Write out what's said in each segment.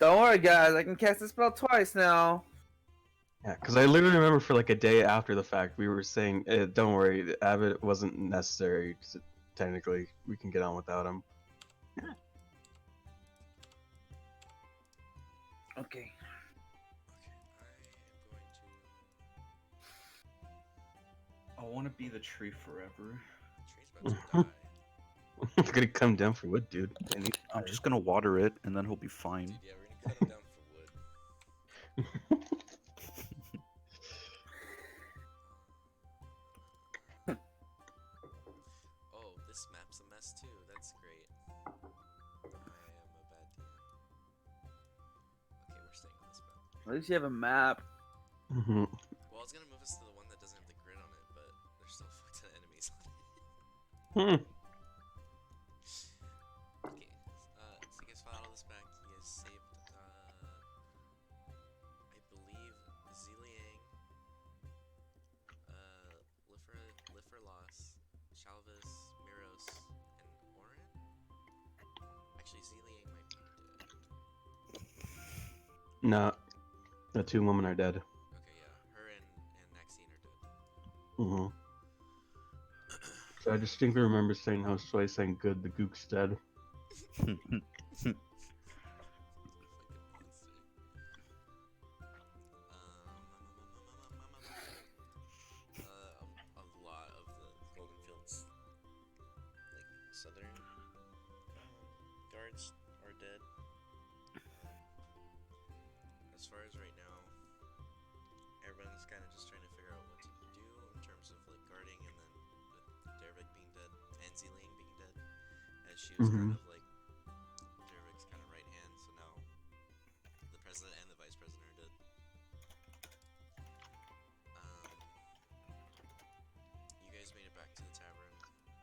Don't worry, guys. I can cast the spell twice now. Yeah, because I literally remember for like a day after the fact, we were saying, "Don't worry, Abbott wasn't necessary. 'Cause technically, we can get on without him." Okay. Okay, I am going to. I want to be the tree forever. The tree's about to die. It's gonna come down for wood, dude. I'm just gonna water it, and then he'll be fine. Dude, yeah, we're gonna cut him down for wood. Oh, this map's a mess too. That's great. I am a bad DM. Okay, we're staying on this map. At least you have a map. Mhm. Well, I was gonna move us to the one that doesn't have the grid on it, but there's still a fuck ton of enemies on it. Hmm. Okay, so you guys fought all this back. You guys saved, I believe, Ziliang, Liferlos, Shalvis, Miros, and Orin? Actually, Ziliang might be dead. Nah, the two women are dead. Okay, yeah, her and Maxine are dead. Mm-hmm. So I distinctly remember saying how Soy saying good, the gook's dead. Fucking monster. A lot of the Golden Fields, like southern guards, are dead. As far as right now, everyone's kind of just trying to figure out what to do in terms of like guarding, and then with Dervik being dead and Ziling being dead, as she was kind of like Dervik's kind of right hand. So now the president and the vice president are dead. You guys made it back to the tavern.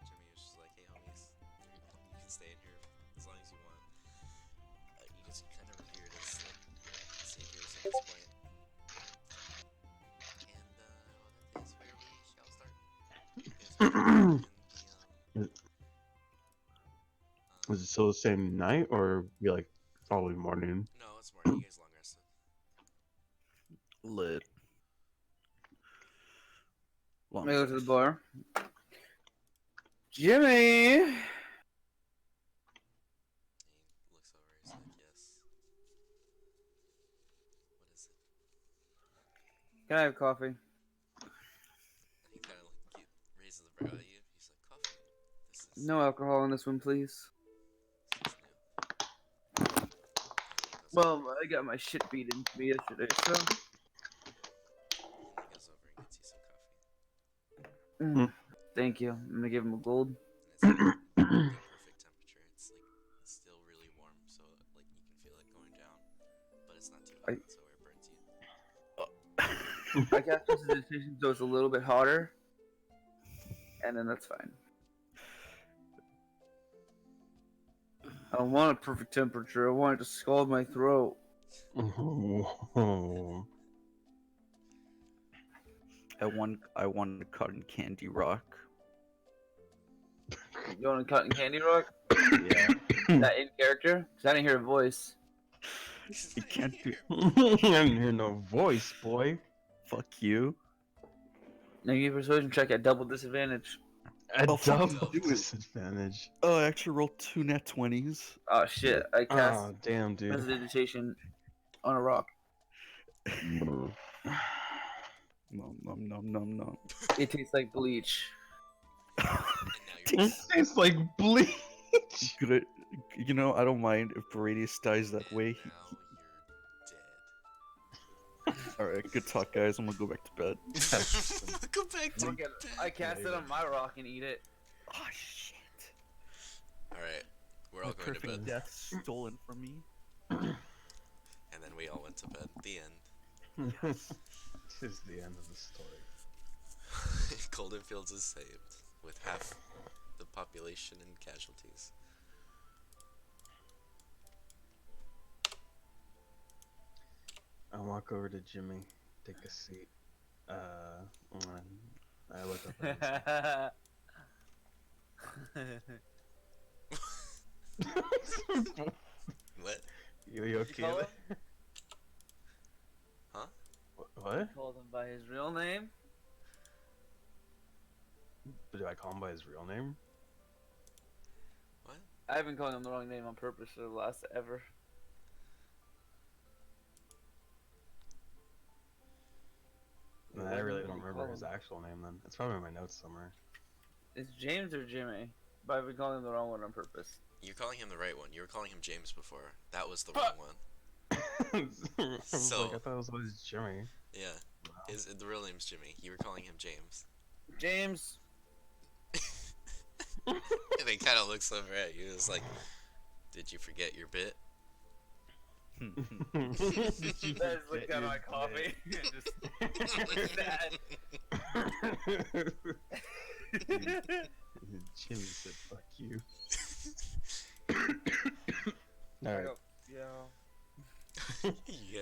Jimmy was just like, "Hey, homies, you can stay in here as long as you want." You just kind of revered as like saviors at this point. And that is where we shall start. You guys are in the Is it still the same night or be like following morning? no, it's morning. You guys long rested. Lit. Let me go to the bar. Jimmy! And he looks over. He's like, "Yes. What is it?" Can I have coffee? And he kind of like raises the brow at you. He's like, "Coffee. This is No alcohol in this one, please. this is new." And he goes Well, over, I got my shit beat into me yesterday, so. and he goes over and gets you some coffee. Thank you. I'm gonna give him a gold. And it's like the perfect temperature. It's like still really warm, so like you can feel it going down, but it's not too hot, so it burns you. I cast prestidigitation so it's a little bit hotter, and then that's fine. I don't want a perfect temperature. I want it to scald my throat. I want a cotton candy rock. You want a cotton candy rock? Yeah. That in character? Cause I didn't hear a voice. You can't do. I didn't hear no voice, boy. Fuck you. Now you persuasion check at double disadvantage. A Oh, fuck, double do it. disadvantage. Oh, I actually rolled 2 nat 20s. Oh shit! I cast Oh, damn, dude. prestidigitation on a rock. Nom nom nom nom nom. It tastes like bleach. And now you're It tastes like bleach. Good. You know, I don't mind if Baradius dies that way. now you're dead. Alright, good talk, guys. I'm gonna go back to bed. Go back to bed. I cast it on my rock and eat it. Oh, shit. Alright, we're all My going to perfect bed. death stolen from me. And then we all went to bed. The end. This is the end of the story. Golden Fields is saved with half the population and casualties. I walk over to Jimmy, take a seat. I look up at him. What? You Did you okay? call there? him? Huh? What? You called him by his real name? Do I call him by his real name? What? I've been calling him the wrong name on purpose for the last ever. No, What I name really did don't you remember call his him? actual name then. It's probably in my notes somewhere. It's James or Jimmy? But I've been calling him the wrong one on purpose. You're calling him the right one. You were calling him James before. That was the wrong one. I was So- like, I thought it was always Jimmy. Yeah. The real name's Jimmy. You were calling him James. James! And he kind of looks over at you. It's like, did you forget your bit? Did you I just looked forget down your my coffee and just sad. Jimmy said, "Fuck you." All right. Yeah. Yeah.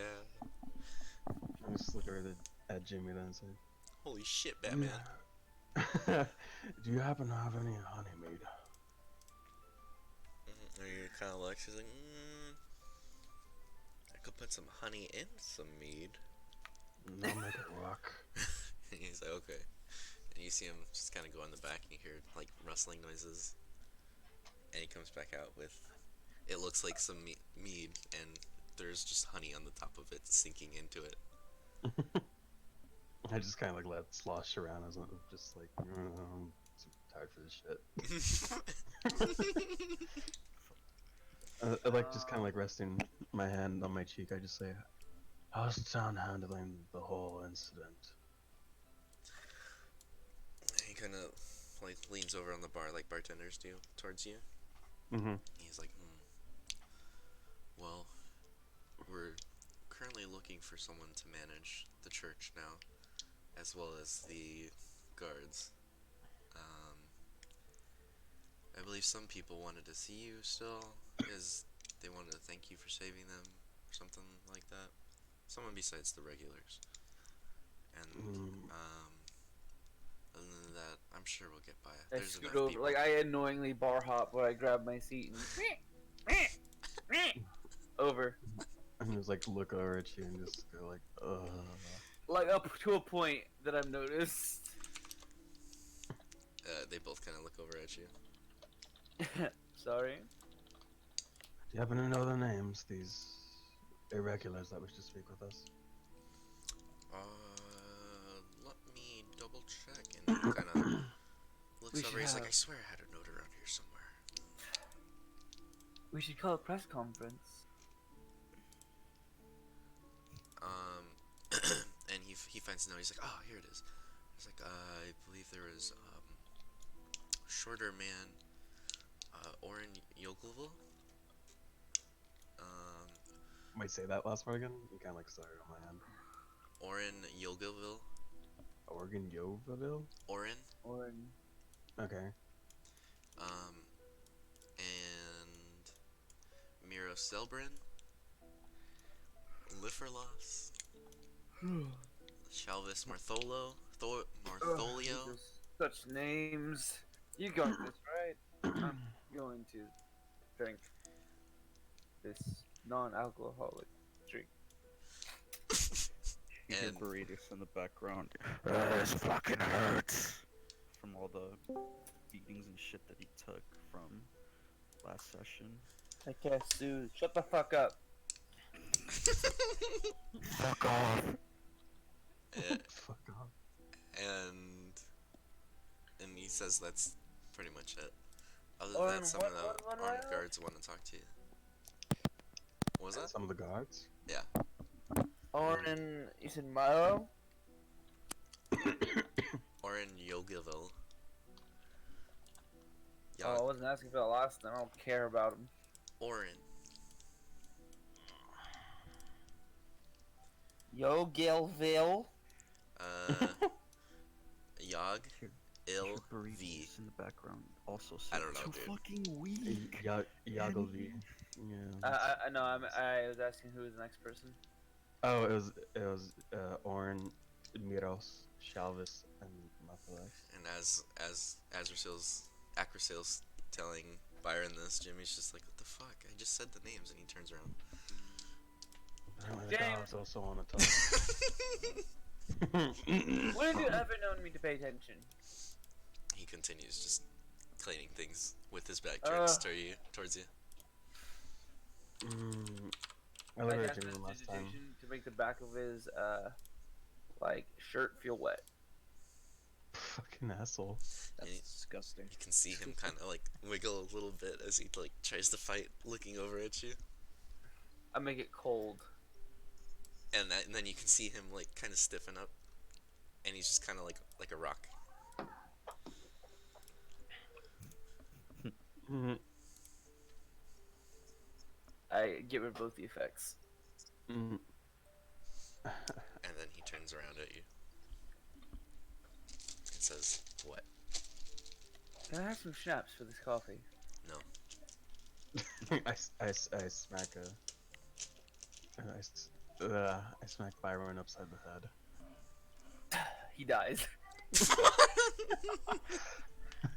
I'll just look over at Jimmy then and say, Holy shit, Batman. "Do you happen to have any honey made?" And you kind of looks. He's like, I could put some honey in some mead. I'll make it work. And he's like, okay. And you see him just kind of go in the back and you hear like rustling noises. And he comes back out with, it looks like some mead and there's just honey on the top of it sinking into it. I just kind of like let it slosh around as I'm just like, I'm so tired for this shit. I like just kind of like resting my hand on my cheek. I just say, "How's the town handling the whole incident?" And he kind of like leans over on the bar like bartenders do towards you. Mm-hmm. He's like, well, we're currently looking for someone to manage the church now, as well as the guards. I believe some people wanted to see you still, because they wanted to thank you for saving them, or something like that. Someone besides the regulars. And, other than that, I'm sure we'll get by. I There's scoot enough over, people. like I annoyingly bar hop where I grab my seat and over. And just like look over at you and just go like, ugh. Like up to a point that I've noticed. They both kind of look over at you. Sorry. Do you happen to know their names? These irregulars that wish to speak with us. Let me double check. And he kind of looks We over. should He's like, have- I swear I had a note around here somewhere. We should call a press conference. And he finds a note. He's like, oh, here it is. He's like, I believe there was shorter man, Oren Yogleville. Might say that last part again. You kind of like started on my end. Oren Yogleville. Oregon Yovaville. Oren. Or Okay. And Miro Selbrin. Liferlos. Shalvis Martholo. Martholio. Jesus, such names. You got this right. I'm going to drink this non-alcoholic drink. You hear And- Burritos in the background. This fucking hurts. From all the beatings and shit that he took from last session. I can't sue. Shut the fuck up. Fuck off. Fuck off. And he says that's pretty much it. Other than Oren, that, some of what the armed guards want to talk to you. What was that? Some of the guards. Oren, you said Milo? Oren Yogaville. Oh, I wasn't asking for the last name. I don't care about him. Oren. Yo, Gilville. Yog. Il. Your V. Burritos in the background also I said don't know, too dude. fucking weak. Yagovy. Yeah. I know. I was asking who was the next person. Oh, it was Oren, Miros, Shalvis, and Mathalas. And as Acrosail's telling Byron this, Jimmy's just like, what the fuck? I just said the names, and he turns around. Apparently the James. gods also want to talk. When have you ever known me to pay attention? He continues just cleaning things with his back turns towards you. I I literally cast dreamed last time. prestidigitation to make the back of his like shirt feel wet. Fucking asshole. That's And disgusting. you can see him kind of like wiggle a little bit as he like tries to fight, looking over at you. I make it cold. And then you can see him like kind of stiffen up, and he's just kind of like a rock. I get rid of both the effects. And then he turns around at you and says, "What?" Can I have some schnapps for this coffee? No. I smack I smack Byron upside the head. He dies.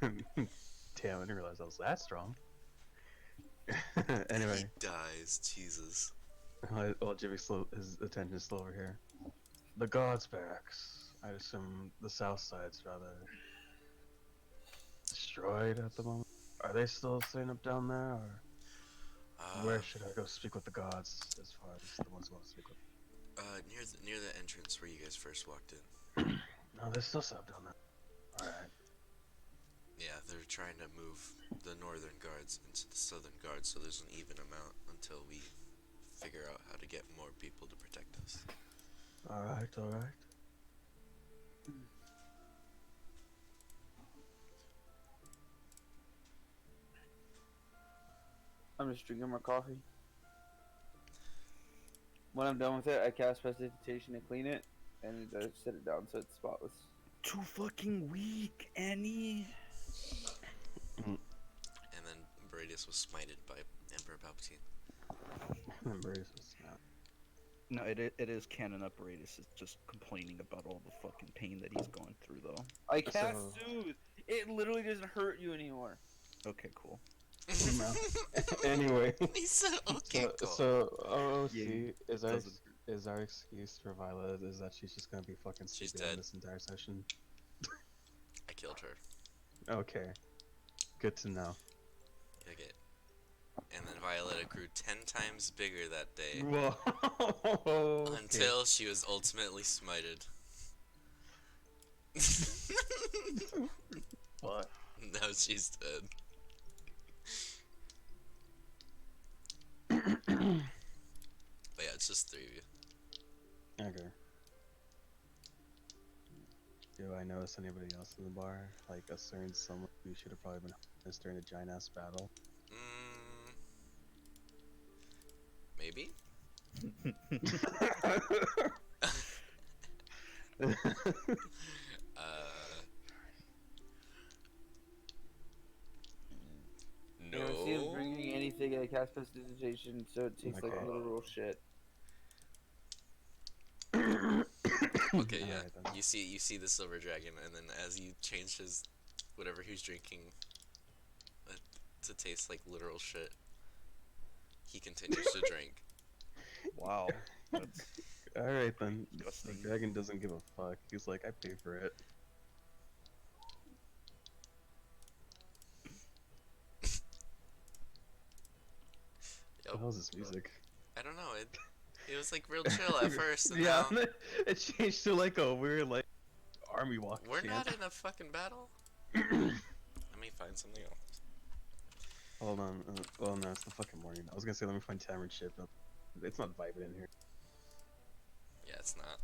Damn, I didn't realize I was that strong. Anyway, He dies. Jesus. while Jimmy his attention's still over here. The gods' barracks. I assume the south side's rather destroyed at the moment. Are they still sitting up down there, or where should I go speak with the gods as far as the ones who want to speak with? Near the entrance where you guys first walked in. No, they're still set up down there. Alright. Yeah, they're trying to move the northern guards into the southern guards, so there's an even amount until we figure out how to get more people to protect us. Alright. I'm just drinking my coffee. When I'm done with it, I cast prestidigitation to clean it, and I set it down so it's spotless. Too fucking weak, Annie. And then Baradius was smited by Emperor Palpatine. No, it is canon apparatus. It's just complaining about all the fucking pain that he's going through, though. I cast soothe. It literally doesn't hurt you anymore. Okay, cool. No. Anyway. He said, "Okay, cool." So OOC Yeah, is our excuse for Violet is that she's just gonna be fucking She's stupid dead. this entire session. I killed her. Okay, good to know. Okay. And then Violetta grew 10 times bigger that day. Whoa. Until she was ultimately smited. What? Now she's dead. But yeah, it's just 3 of you. Okay. Do I notice anybody else in the bar? Like a certain someone who should have probably been honest during a giant ass battle? Maybe? You never see him No. drinking anything. I cast prestidigitation, so it tastes like Okay. literal shit. Okay, yeah. Alright, then. You see the silver dragon, and then as you change his whatever he was drinking to taste like literal shit, he continues to drink. Wow. That's Alright then. The disgusting. dragon doesn't give a fuck. He's like, I pay for it. What the hell is this music? I don't know. It was like real chill at first. And Yeah, now it changed to like a weird like army walk. we're chant. not in a fucking battle. Let me find something else. Hold on. Well, no, it's the fucking morning. I was gonna say let me find Tavern shit, but it's not vibing in here. Yeah, it's not.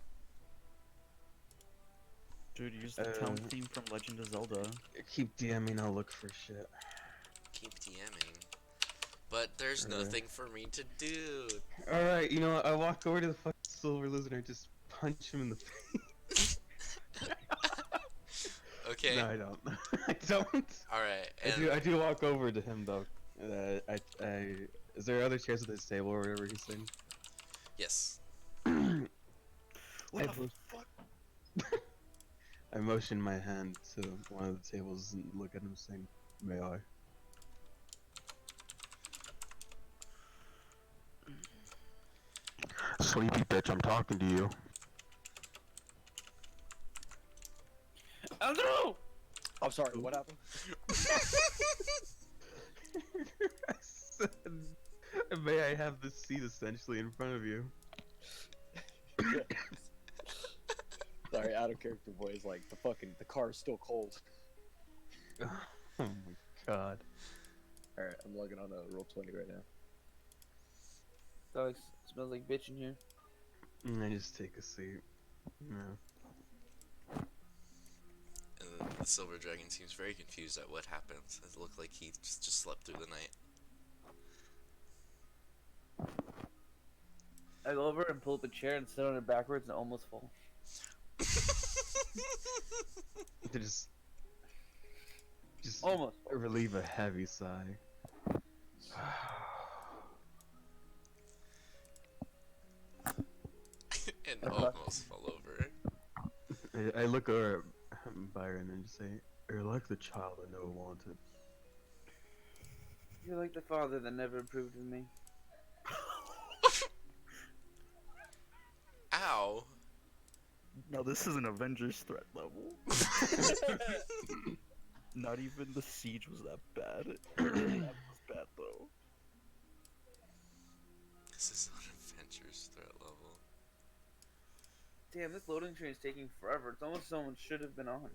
Dude, use the town theme from Legend of Zelda. Keep DMing. I'll look for shit. Keep DMing. But there's nothing for me to do. All right, you know what? I walk over to the fucking silver lizard and I just punch him in the face. Okay. No, I don't. I don't. Alright. I do walk over to him though. Is there other chairs at this table or whatever he's saying? Yes. What I the mo- fuck? I motion my hand to one of the tables and look at him saying, "May I?" Sleepy bitch, I'm talking to you. Andrew! I'm sorry, what happened? I said, may I have this seat essentially in front of you? Sorry, out of character voice, like, the car is still cold. Oh my god. Alright, I'm logging on a Roll20 right now. Dogs, smells like bitch in here. I just take a seat. No. And the silver dragon seems very confused at what happened. It looked like he just slept through the night. I go over and pull up a chair and sit on it backwards and almost fall. To just Almost. relieve a heavy sigh. And almost fell over. I look over at Byron and just say, "You're like the child I never wanted." You're like the father that never approved of me. Ow! Now this is an Avengers threat level. Not even the siege was that bad. That was bad though. This is an Avengers threat level. Damn, this loading screen is taking forever. It's almost someone should have been on.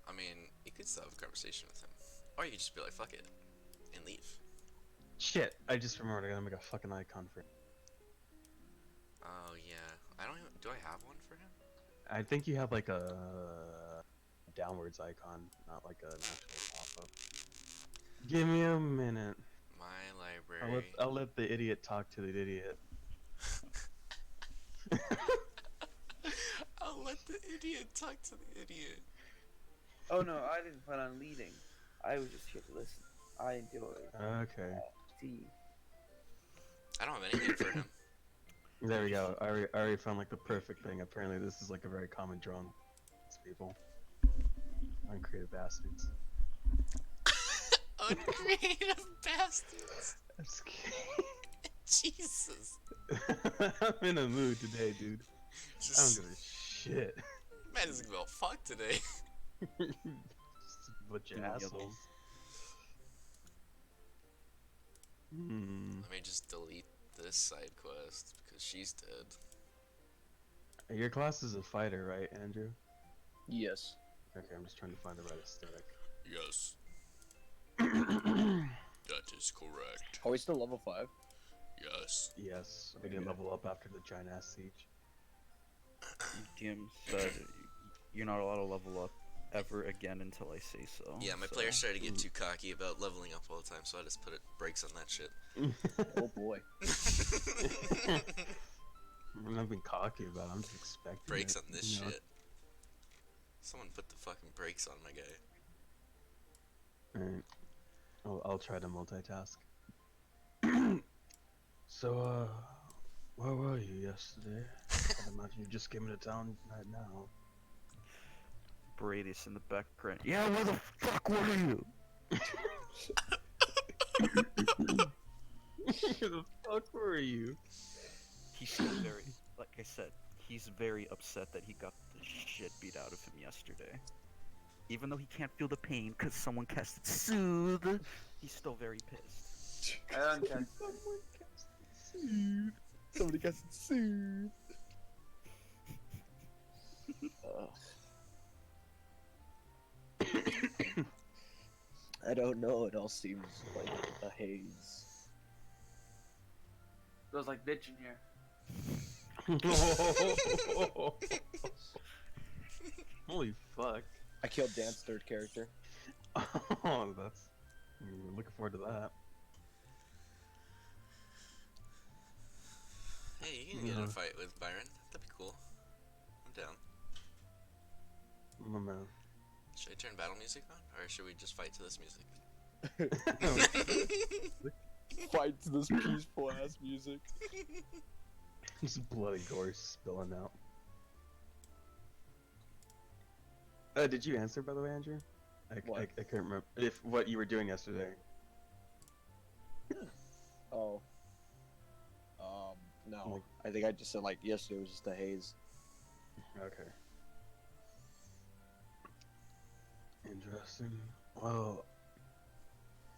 I mean, you could still have a conversation with him. Or you could just be like, fuck it. And leave. Shit! I just remembered I gotta make a fucking icon for him. Oh, yeah. I don't even... Do I have one for him? I think you have like a downwards icon, not like an actual pop-up. Give me a minute. My library. I'll let the idiot talk to the idiot. I'll let the idiot talk to the idiot. Oh no, I didn't plan on leading. I was just here to listen. I enjoy Okay. tea. I don't have anything for him. There we go. I already found like the perfect thing. Apparently this is like a very common drone. It's people. Uncreative bastards. Uncreative bastards. I'm just kidding. Jesus. I'm in a mood today, dude. I don't Just, give a shit. man doesn't give a fuck today. Just a bunch of Yeah, assholes. Hmm. Let me just delete this side quest because she's dead. Your class is a fighter, right, Andrew? Yes. Okay, I'm just trying to find the right aesthetic. Yes. That is correct. Are we still level 5? Yes. Yes, we didn't level up after the giant ass siege. DM said you're not allowed to level up ever again until I say so. Yeah, my so. players started to get too cocky about leveling up all the time, so I just put brakes on that shit. Oh boy. I'm not being cocky about it, I'm just expecting Brakes it, on this you know? shit. Someone put the fucking brakes on my guy. Alright. I'll try to multitask. So, where were you yesterday? I imagine you just came into town right now. Brady's in the background. Yeah, where the fuck were you? Where the fuck were you? He's still very, like I said, he's very upset that he got the shit beat out of him yesterday. Even though he can't feel the pain because someone casted Soothe, he's still very pissed. I don't care. Somebody casted Soothe. I don't know, it all seems like a haze. Feels like bitch in here. Holy fuck. I killed Dan's third character. Oh, that's... looking forward to that. Hey, you can get in a fight with Byron. That'd be cool. I'm down. Oh man. Should I turn battle music on? Or should we just fight to this music? Fight to this peaceful ass music. Just bloody gore spilling out. Did you answer, by the way, Andrew? I What? couldn't remember if what you were doing yesterday. Oh. No. Like- I think I just said like yesterday was just a haze. Okay. Interesting. Well,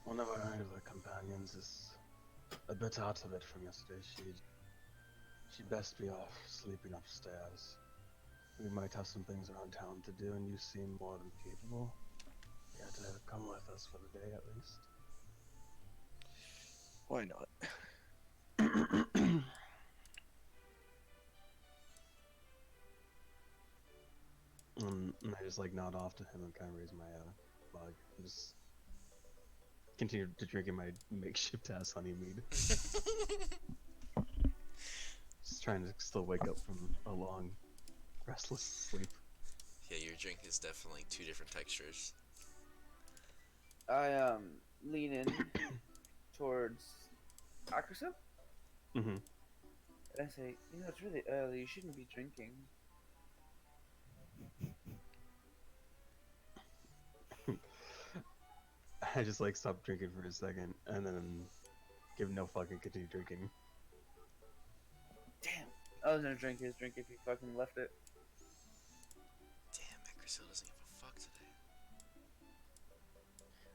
one of our other companions is a bit out of it from yesterday. She'd best be off sleeping upstairs. We might have some things around town to do, and you seem more than capable. You had to come with us for the day, at least. Why not? And I just like nod off to him and kind of raise my mug and just continue to drinking my makeshift ass honey mead. Just trying to still wake up from a long, restless sleep. Yeah, your drink is definitely two different textures. I lean in towards Akerson Mm-hmm. and I say, you know, it's really early. You shouldn't be drinking. I just like stop drinking for a second and then give no fucking continue drinking. Damn, I was gonna drink his drink if he fucking left it. Damn, Microsoft doesn't give a fuck today.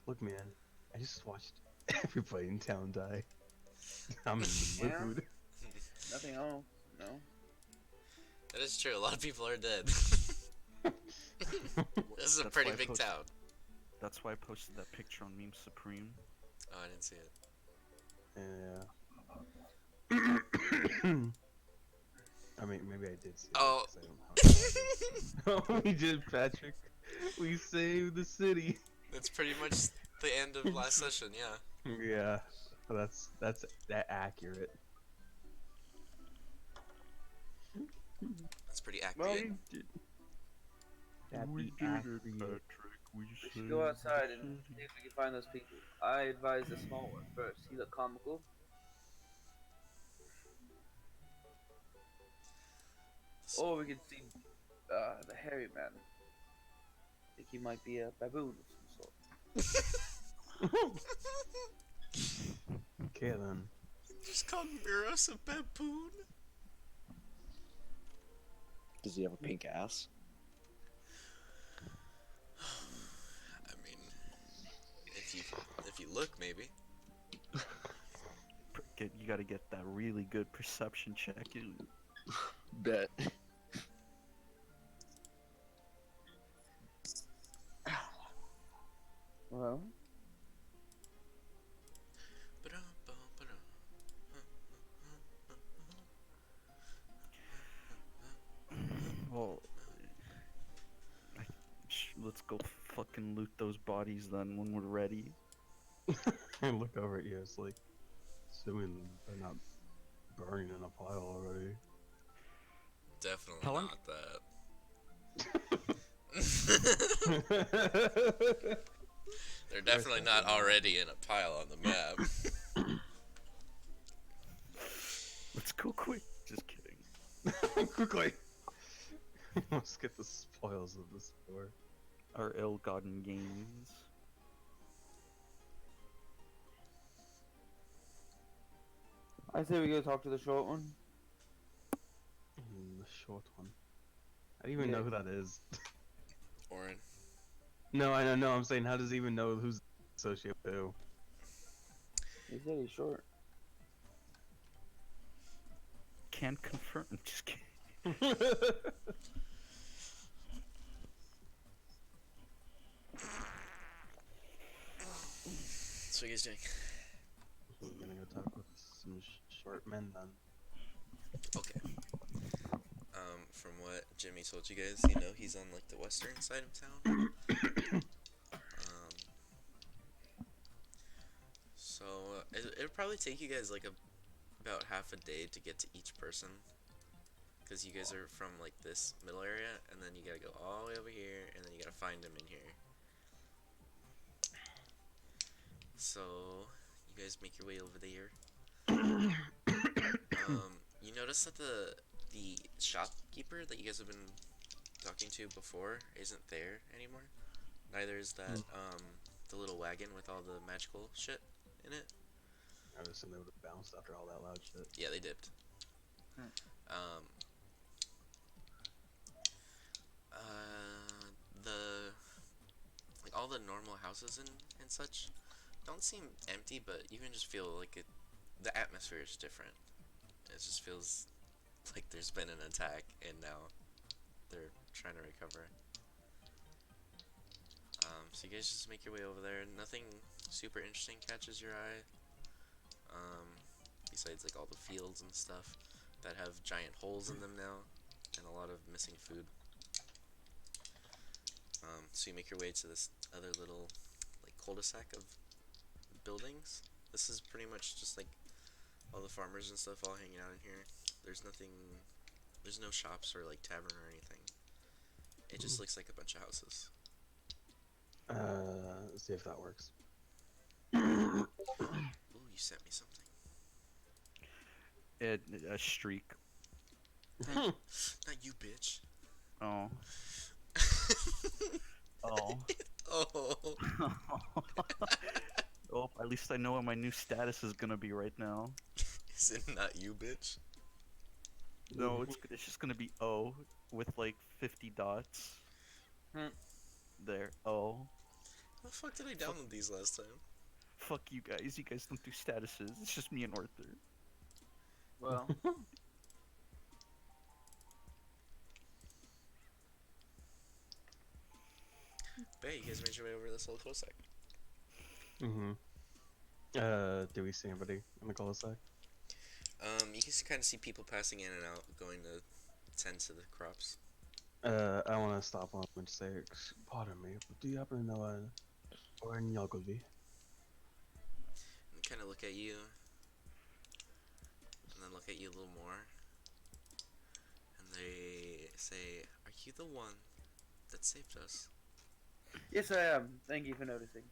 Look, man, I just watched everybody in town die. I'm in the Yeah. mood. Nothing else. No. That is true. A lot of people are dead. This is a That's pretty why I big posted- town. That's why I posted that picture on Meme Supreme. Oh, I didn't see it. Yeah. I mean, maybe I did see it, Oh. 'cause I don't know. We did, Patrick. We saved the city. That's pretty much the end of last session, yeah. Yeah, that's that accurate. That's pretty Well, accurate. That We be did it, accurate. Patrick. We We should go outside and see if we can find those people. I advise the small one first. He looked comical. Or we could see the hairy man. I think he might be a baboon of some sort. Okay then. Just called Miros a baboon? Does he have a pink ass? I mean, if you look, maybe. You gotta get that really good perception check. Bet. Well, Well, let's go fucking loot those bodies then when we're ready. I look over at you. It's like, assuming they're not burning in a pile already. Definitely How long- not that. They're definitely not already in a pile on the map. Let's go quick. Just kidding. Quickly. Let's get the spoils of the store. Our ill-gotten gains. I say we go talk to the short one. The short one. I don't even know who that is. Orin. No, I don't know. I'm saying, how does he even know who's associated with who? He said he's short. Can't confirm. Just kidding. So what you guys doing? We're gonna go talk with some short men then. Okay. From what Jimmy told you guys, you know he's on like the western side of town. So it'll probably take you guys like about half a day to get to each person, because you guys are from like this middle area, and then you gotta go all the way over here, and then you gotta find them in here. So you guys make your way over there. You notice that the shopkeeper that you guys have been talking to before isn't there anymore. Neither is that the little wagon with all the magical shit in it. I would assume they would have bounced after all that loud shit. Yeah, they dipped. Hmm. The like all the normal houses and such don't seem empty, but you can just feel like the atmosphere is different. It just feels like there's been an attack and now they're trying to recover. So you guys just make your way over there. Nothing super interesting catches your eye. Besides like all the fields and stuff that have giant holes in them now and a lot of missing food. So you make your way to this other little like cul-de-sac of buildings. This is pretty much just like all the farmers and stuff all hanging out in here. There's no shops or like tavern or anything. It just looks like a bunch of houses. Let's see if that works. Ooh, you sent me something. A streak. Not you, bitch. Oh. Oh. Oh. Oh, at least I know what my new status is gonna be right now. Is it not you, bitch? No, it's just gonna be O with like 50 dots. Hmm. There. Oh. How the fuck did I download these last time? Fuck you guys. You guys don't do statuses. It's just me and Arthur. Well, But hey, you guys made your way over this little cul-de-sac. Do we see anybody in the cul-de-sac? You can kind of see people passing in and out, going to tend to the crops. I want to stop on and say, pardon me, but do you happen to know an Ornyogovi? And kind of look at you, and then look at you a little more. And they say, "Are you the one that saved us?" yes, I am. Thank you for noticing.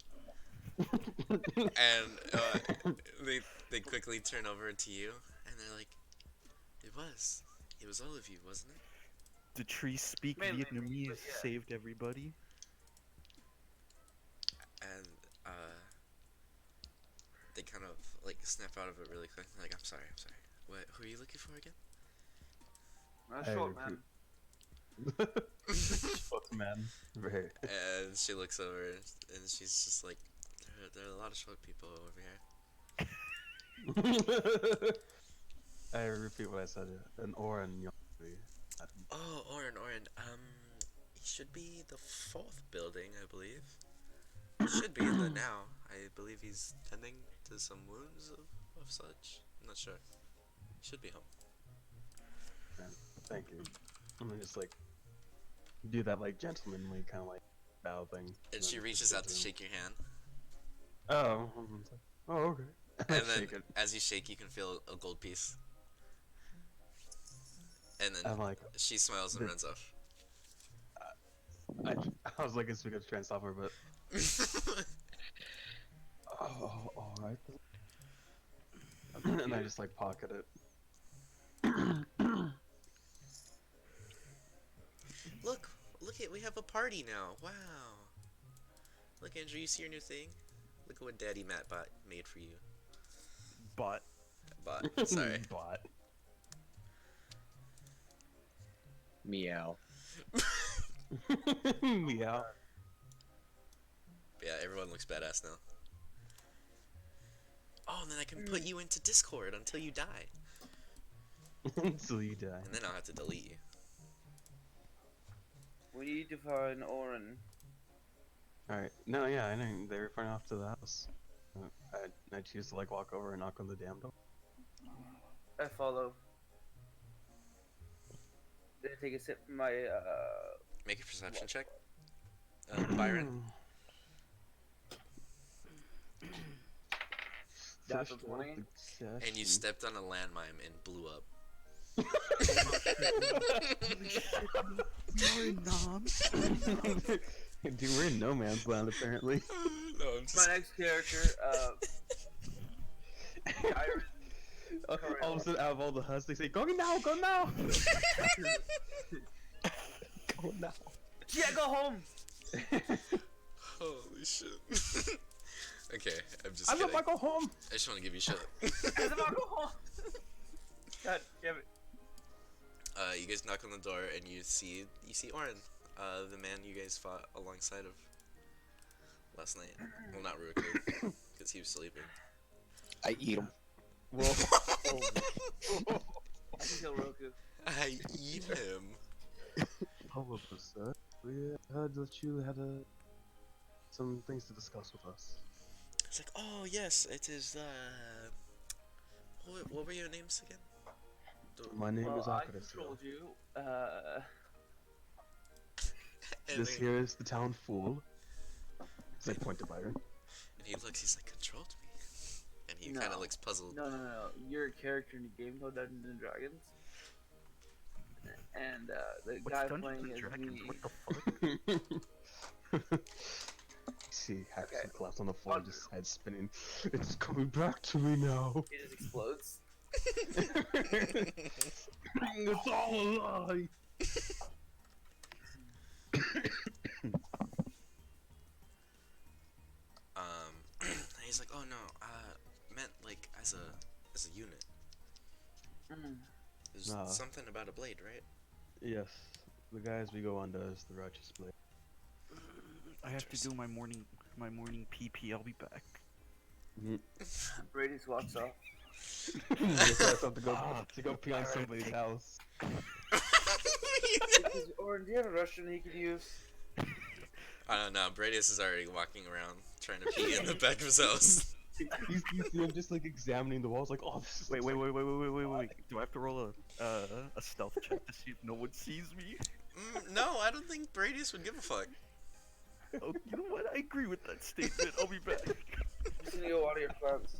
And they quickly turn over to you, and they're like, "It was all of you, wasn't it?" The tree speak Mainly me, Vietnamese but yeah. saved everybody. And they kind of like snap out of it really quick. Like, I'm sorry. What? Who are you looking for again? A Hey, short man. Fuck, man. Right. And she looks over, and she's just like, there are a lot of short people over here. I repeat what I said. An Ornyogovi. Oh, Oren. He should be the 4th building, I believe. Should be in the now. I believe he's tending to some wounds of such. I'm not sure. Should be home. Thank you. I'm gonna just like do that like gentlemanly kind of like bow thing. And she then reaches just out to go shake your hand. Oh, oh, okay. And then, Shake it. as you shake, you can feel a gold piece. And then I'm like, she smiles and the- runs off. I was looking to try and stop her, but oh, all right. And I just like pocket it. Look it, we have a party now. Wow. Look, Andrew, you see your new thing? Look at what Daddy Matt made for you. But Sorry. But Meow. Meow. But yeah, everyone looks badass now. Oh, and then I can put you into Discord until you die. Until you die. And then I'll have to delete you. We need to find Oren. Alright. No, yeah, I know. They were running off to the house. I choose to like walk over and knock on the damn door. I follow. Did I take a sip from my Make a perception check. Byron. That's a 20. And you stepped on a landmine and blew up. Dude, we're in no man's land apparently. No, I'm just... My next character, Iris. All of a sudden, out of all the huts, they say, "Go now, go now." Go now. Yeah, go home. Holy shit. Okay, I'm just I kidding. want to go home. I just want to give you shit. God damn it. You guys knock on the door and you see Oren, the man you guys fought alongside of last night. Well, not Ruku, because he was sleeping. I eat him. Well, I can kill Roku. I eat him. hello, sir. We heard that you had some things to discuss with us. It's like, oh yes, it is. What were your names again? My name is I Akadasio. controlled you. And This here is the town fool. As I point to Byron. And he looks. He's like, controlled me. And he No. kind of looks puzzled. No. You're a character in the game called Dungeons and Dragons. And the What's guy Dungeons playing and as Dragons? me. What the fuck? See, Haxon Okay. collapsed on the floor, just head spinning. It's coming back to me now. He just explodes. It's all a lie. And he's like, oh no, meant like as a unit. Mm. There's Nah. something about a blade, right? Yes, the guys we go under is the righteous blade. I have to do my morning PP. I'll be back. Brady walks off. Just have to go pee on somebody's house. Oren, do you have a Russian he could use? I don't know. Bradius is already walking around trying to pee in the back of his house. You see him just like examining the walls, like, oh, this is Wait. Do I have to roll a stealth check to see if no one sees me? No, I don't think Bradius would give a fuck. Oh, you know what? I agree with that statement. I'll be back. Just gonna go water your plants.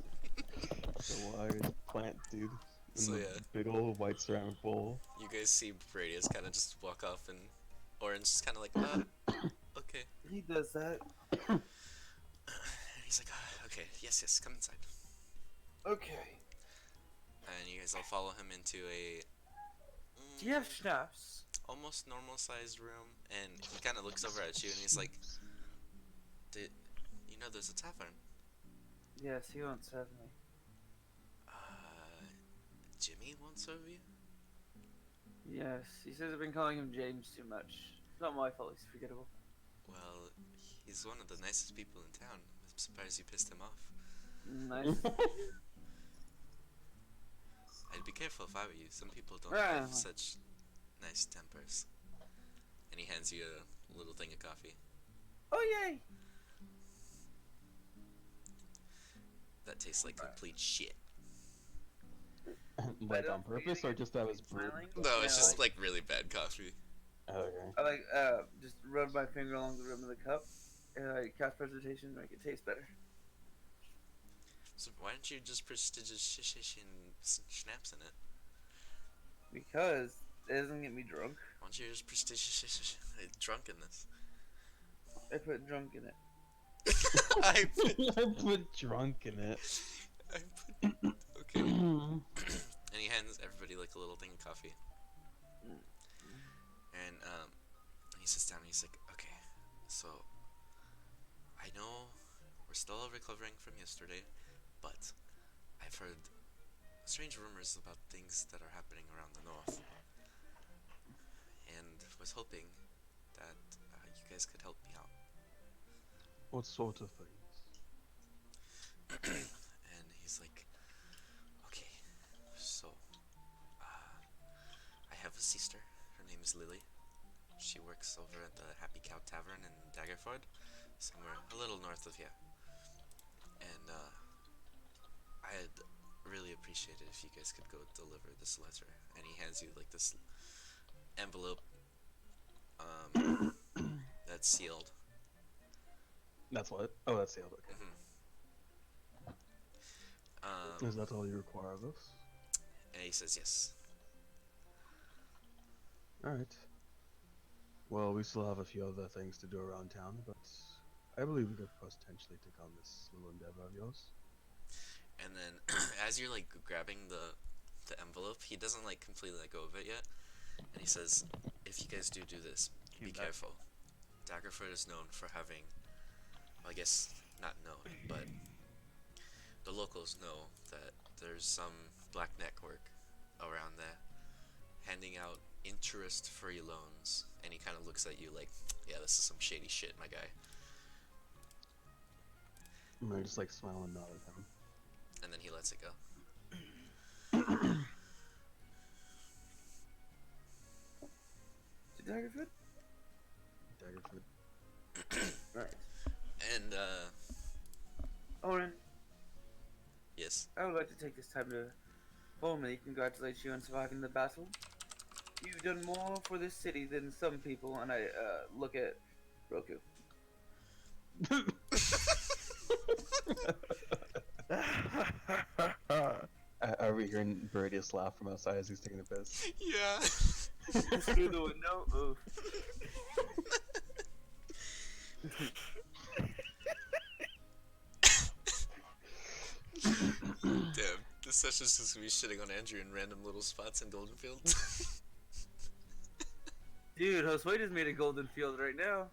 the wires plant, dude. In So the yeah, big old white ceramic bowl. you guys see Bradius kind of just walk off, and Orange just kind of like, okay. He does that. And he's like, okay, yes, come inside. Okay. And you guys all follow him into a Do you have schnapps? almost normal sized room, and he kind of looks over at you, and he's like, you know there's a tavern? Yes, he won't serve me. Jimmy won't serve you? Yes, he says I've been calling him James too much. It's not my fault, he's forgettable. Well, he's one of the nicest people in town. I'm surprised you pissed him off. Nice. I'd be careful if I were you. Some people don't Ah. have such nice tempers. And he hands you a little thing of coffee. Oh, yay! That tastes like complete shit. Like on purpose, or just that was brewed? Smiling? No, it's Yeah, just like really bad coffee. Okay. I like, just rub my finger along the rim of the cup, and I cast presentation to make it taste better. So why don't you just prestigious shish and schnapps in it? Because it doesn't get me drunk. Why don't you just prestigious drunkenness? I put drunk in it. I put, I put drunk in it. okay. And he hands everybody like a little thing of coffee. And he sits down and he's like, okay, so I know we're still recovering from yesterday, but I've heard strange rumors about things that are happening around the north. And was hoping that you guys could help me out. What sort of things? And he's like, okay, so I have a sister. Her name is Lily. She works over at the Happy Cow Tavern in Daggerford, somewhere a little north of here. And I'd really appreciate it if you guys could go deliver this letter. And he hands you like this envelope that's sealed. That's what? Oh, that's sealed. Okay. Is that all you require of us? And he says yes. Alright. Well, we still have a few other things to do around town, but I believe we could potentially take on this little endeavor of yours. And then as you're like grabbing the envelope, he doesn't like completely let go of it yet. And he says, if you guys do this, be careful. Daggerford is known for having, well, I guess not known, but the locals know that there's some black network around there handing out interest-free loans. And he kind of looks at you like, yeah, this is some shady shit, my guy. And I just like smile and nod at him. And then he lets it go. To Daggerfoot? Daggerfoot. Right. And, Oren, yes. I would like to take this time to formally congratulate you on surviving the battle. You've done more for this city than some people, and I look at Roku. Are we hearing Viridius laugh from outside as he's taking a piss? Yeah. Through the window. Oof. Damn, this session's just gonna be shitting on Andrew in random little spots in Golden Fields. Dude, Josue just made a golden field right now.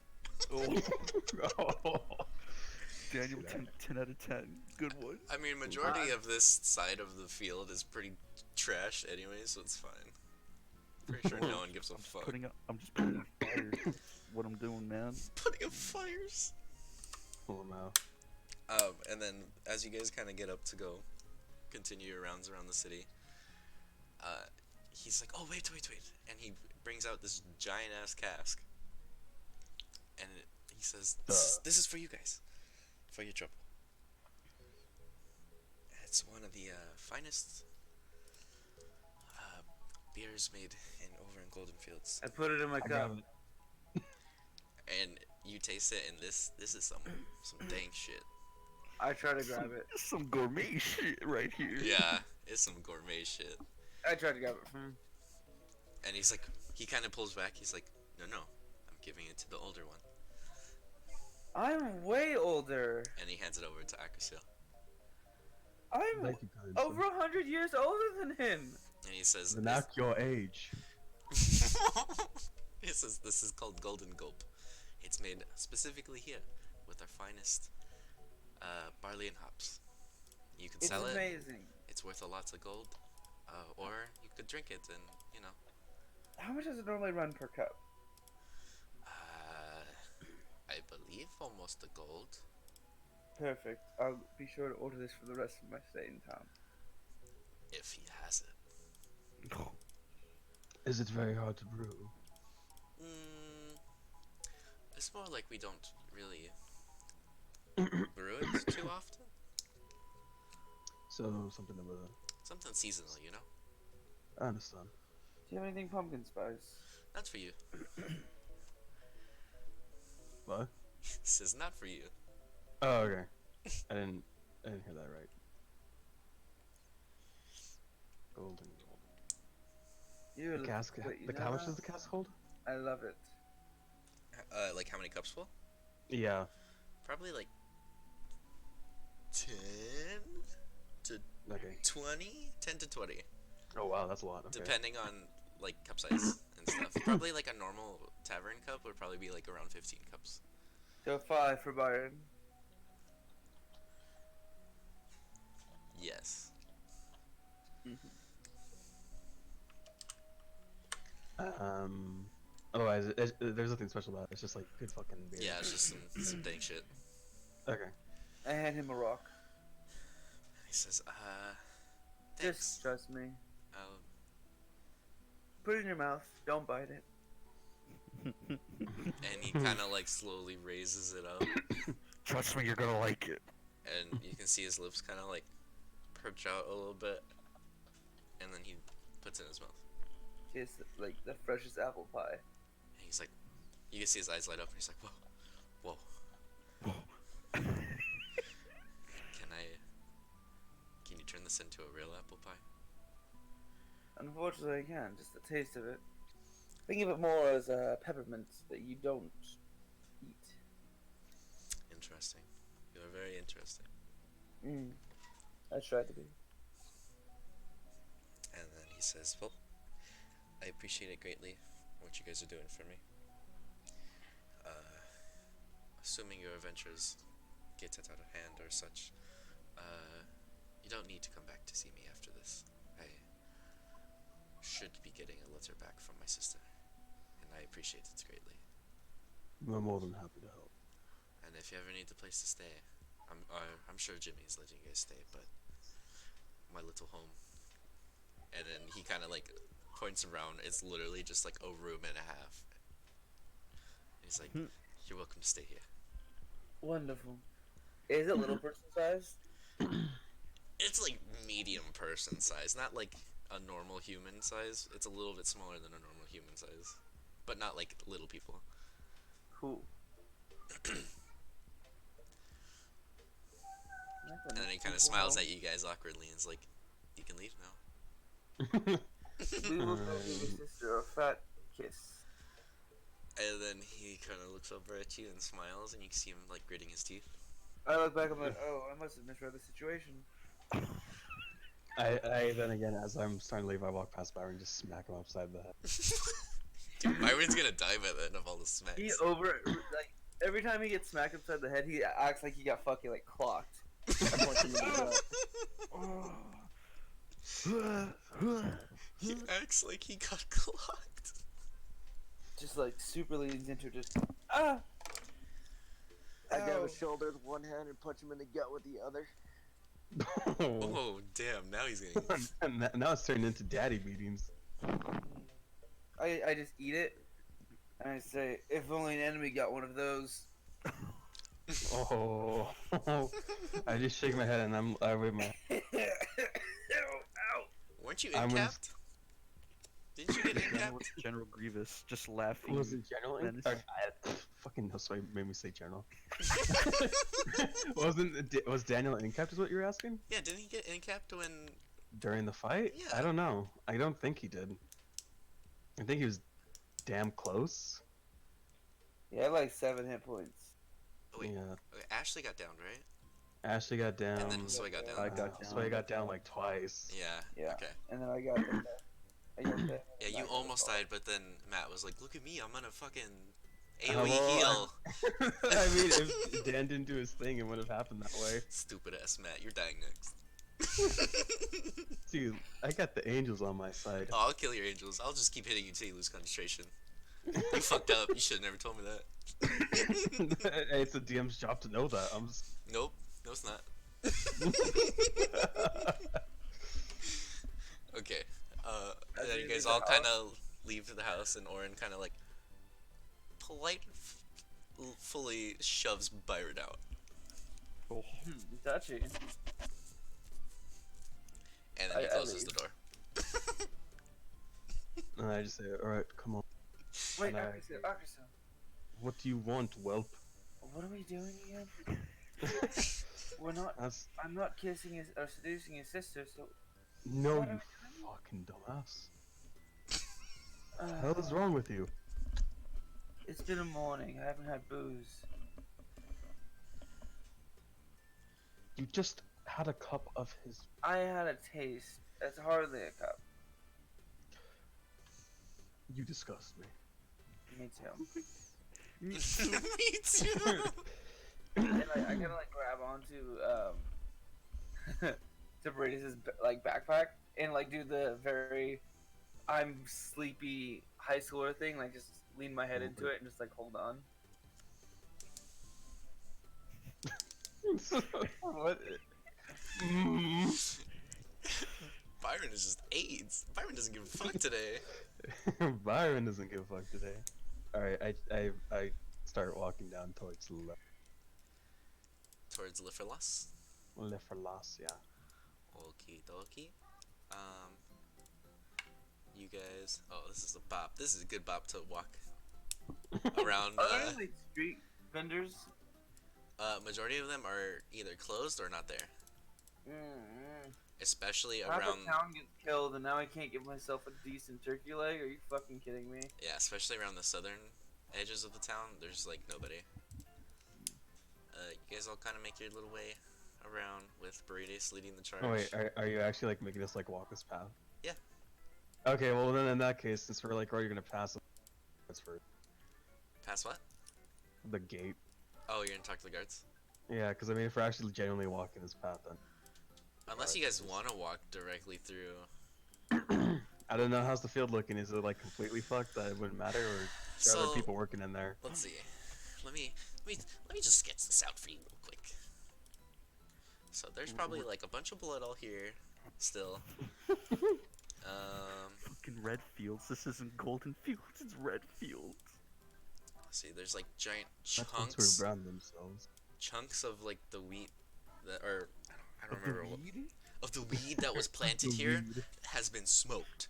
Daniel, 10 out of 10. Good one. I mean, majority of this side of the field is pretty trash anyway, so it's fine. Pretty sure no one gives a fuck. I'm just putting out fires. What I'm doing, man. Putting up fires. Pull him out. And then as you guys kind of get up to go continue your rounds around the city, he's like, oh, wait. And he brings out this giant ass cask. And he says, this is for you guys. For your trouble. It's one of the finest beers made over in Golden Fields. I put it in my cup. And you taste it, and this is some dang shit. I try to grab it. Some gourmet shit right here. Yeah, it's some gourmet shit. I tried to grab it from him. And he's like, he kind of pulls back. He's like, no, I'm giving it to the older one. I'm way older. And he hands it over to Akasil. I'm Thank you, kind over 100 years older than him. And he says, sir. Not your age. he says, this is called Golden Gulp. It's made specifically here with our finest barley and hops. You could sell It's it. amazing. It's worth a lot of gold. Or you could drink it and, you know. How much does it normally run per cup? I believe almost a gold. Perfect. I'll be sure to order this for the rest of my stay in town. If he has it. Is it very hard to brew? It's more like we don't really brew it too often. So something of a. Something seasonal, you know? I understand. Do you have anything pumpkin spice? Not for you. What? This is not for you. Oh, okay. I didn't hear that right. Golden. You The cask. How much does the cask hold? I love it. Like how many cups full? Yeah. Probably like 10 to Okay. 20? 10 to 20. Oh wow, that's a lot. Okay. Depending on like cup size and stuff. Probably like a normal tavern cup would probably be like around 15 cups. So 5 for Byron. Yes. Otherwise, there's nothing special about it. It's just like good fucking beer. Yeah, it's just some dang shit. Okay. I hand him a rock. He says, thanks. Just trust me. I'll Put it in your mouth. Don't bite it. and he kind of like slowly raises it up, Trust me, you're gonna like it. and you can see his lips kind of like perch out a little bit, and then he puts it in his mouth. It's like the freshest apple pie. And he's like, you can see his eyes light up, and he's like, whoa. Can you turn this into a real apple pie? Unfortunately, I can. Just the taste of it. Think of it more as a peppermint that you don't eat. Interesting. You are very interesting. I tried to be. And then he says, well, I appreciate it greatly, what you guys are doing for me. Assuming your adventures gets out of hand or such, you don't need to come back to see me after this. I should be getting a letter back from my sister, and I appreciate it greatly. I'm more than happy to help. And if you ever need a place to stay, I'm sure Jimmy's letting you guys stay, but my little home. And then he kind of like points around. It's literally just like a room and a half. He's like, "You're welcome to stay here." Wonderful. Is it little person sized? It's like medium person size, not like a normal human size. It's a little bit smaller than a normal human size, but not like little people. Cool. And then he kind of smiles at you guys awkwardly and is like, "You can leave now." We will go give your sister a fat kiss. And then he kind of looks over at you and smiles, and you see him like gritting his teeth. I look back, I'm like, oh, I must have misread the situation. I then again, as I'm starting to leave, I walk past Byron and just smack him upside the head. Byron's gonna die by the end of all the smacks. He like, every time he gets smacked upside the head, he acts like he got fucking, like, clocked. I punch him in the gut. He acts like he got clocked. Just, like, super leans into just, ah! I grab Ow. his shoulder with one hand and punch him in the gut with the other. Oh damn! Now he's getting. And now it's turning into daddy beatings. I just eat it, and I say, if only an enemy got one of those. Oh, I just shake my head and I wave my. Ow. Weren't you I'm gonna- incapped? Didn't you get General, incapped? General Grievous just laughing. Was it general? Menace. Fucking no, so made me say general. Was Daniel incapped? Is what you're asking? Yeah, didn't he get incapped when? During the fight? Yeah. I don't know. I don't think he did. I think he was damn close. Yeah, I have, like, 7 hit points. Oh, wait, Yeah. okay, Ashley got down, right? Ashley got down. And then Soy got down. I got down. Soy got down like twice. Yeah. Yeah. Okay. And then I got the Yeah, you almost died, but then Matt was like, "Look at me, I'm gonna fucking AOE Well, heal." I mean, if Dan didn't do his thing, it would have happened that way. Stupid ass Matt, you're dying next. Dude, I got the angels on my side. Oh, I'll kill your angels. I'll just keep hitting you till you lose concentration. You fucked up. You should have never told me that. It's the DM's job to know that. I'm just. Nope. No, it's not. Okay. And then you guys all kind of leave the house, and Oren kind of like fully shoves Byron out. Oh, Touchy. And then he I closes the leave. door. And I just say, alright, come on. Wait, And I- Akasan, What do you want, whelp? what are we doing again? We're not. That's... I'm not kissing his or seducing his sister, so. No, What are you we fucking dumbass. doing? What the hell is wrong with you? It's been a morning. I haven't had booze. You just had a cup of his... I had a taste. It's hardly a cup. You disgust me. Me too. Me too. And I kind of like grab onto to Brady's like backpack and like do the very I'm sleepy high schooler thing, like just lean my head into it and just like hold on. What? Byron is just AIDS. Byron doesn't give a fuck today. Byron doesn't give a fuck today. Alright, I start walking down towards Towards Liferlas. Leferlas, yeah. Okie dokie. You guys. Oh, this is a bop. This is a good bop to walk around. Are there like street vendors? Majority of them are either closed or not there. Especially Half around. the town gets killed, and now I can't give myself a decent turkey leg. Are you fucking kidding me? Yeah, especially around the southern edges of the town. There's like nobody. You guys all kind of make your little way around with Burritos leading the charge. Oh wait, are you actually like making us like walk this path? Yeah. Okay, well then in that case, since we're like, you're gonna pass that's for Pass what? the gate. Oh, you're gonna talk to the guards? Yeah, because I mean, if we're actually genuinely walking this path, then Unless you guys want to walk directly through. I don't know. How's the field looking? Is it like completely fucked that it wouldn't matter, or are there So people working in there? let's see. Let me just sketch this out for you real quick. So there's probably like a bunch of blood all here, still. Fucking red fields. This isn't golden fields. It's red fields. See, there's like giant That's once chunks, we brand themselves. chunks of like the wheat that, or I don't remember what Weed? of the weed that was planted The here weed. has been smoked.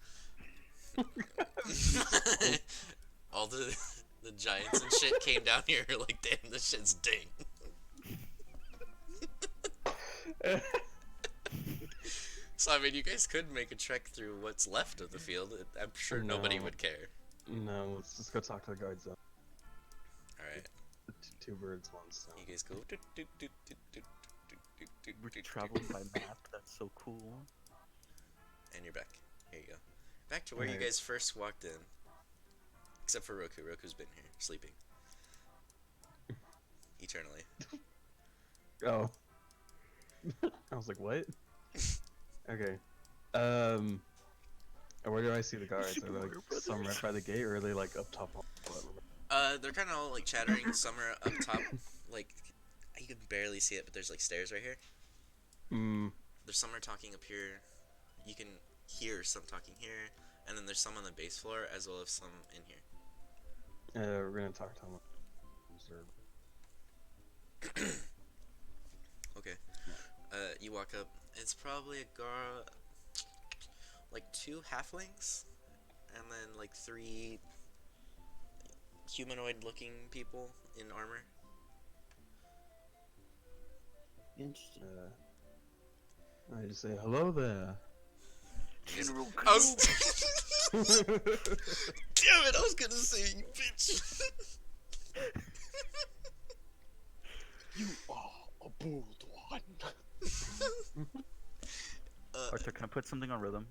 All the giants and shit came down here like, damn, this shit's dang. So I mean, you guys could make a trek through what's left of the field. I'm sure nobody No. would care. No, let's just go talk to the guards then. All right, Two birds, one stone. you guys go. We're traveling by map. That's so cool. And you're back. Here you go. Back to where you Alright. guys first walked in. Except for Roku. Roku's been here, sleeping. Eternally. Oh. I was like, what? Okay. Where do I see the guards? Are they like some right by the gate, or are they like up top? They're kind of all like chattering. Some are up top, like you can barely see it, but there's like stairs right here. There's some are talking up here. You can hear some talking here, and then there's some on the base floor as well as some in here. We're gonna talk to them. Okay. You walk up. It's probably a girl, like 2 halflings, and then like 3 humanoid-looking people in armor. Interesting. I just say hello there. General I was. Damn it! I was gonna say you bitch. You are a bold one. Arthur, can I put something on rhythm?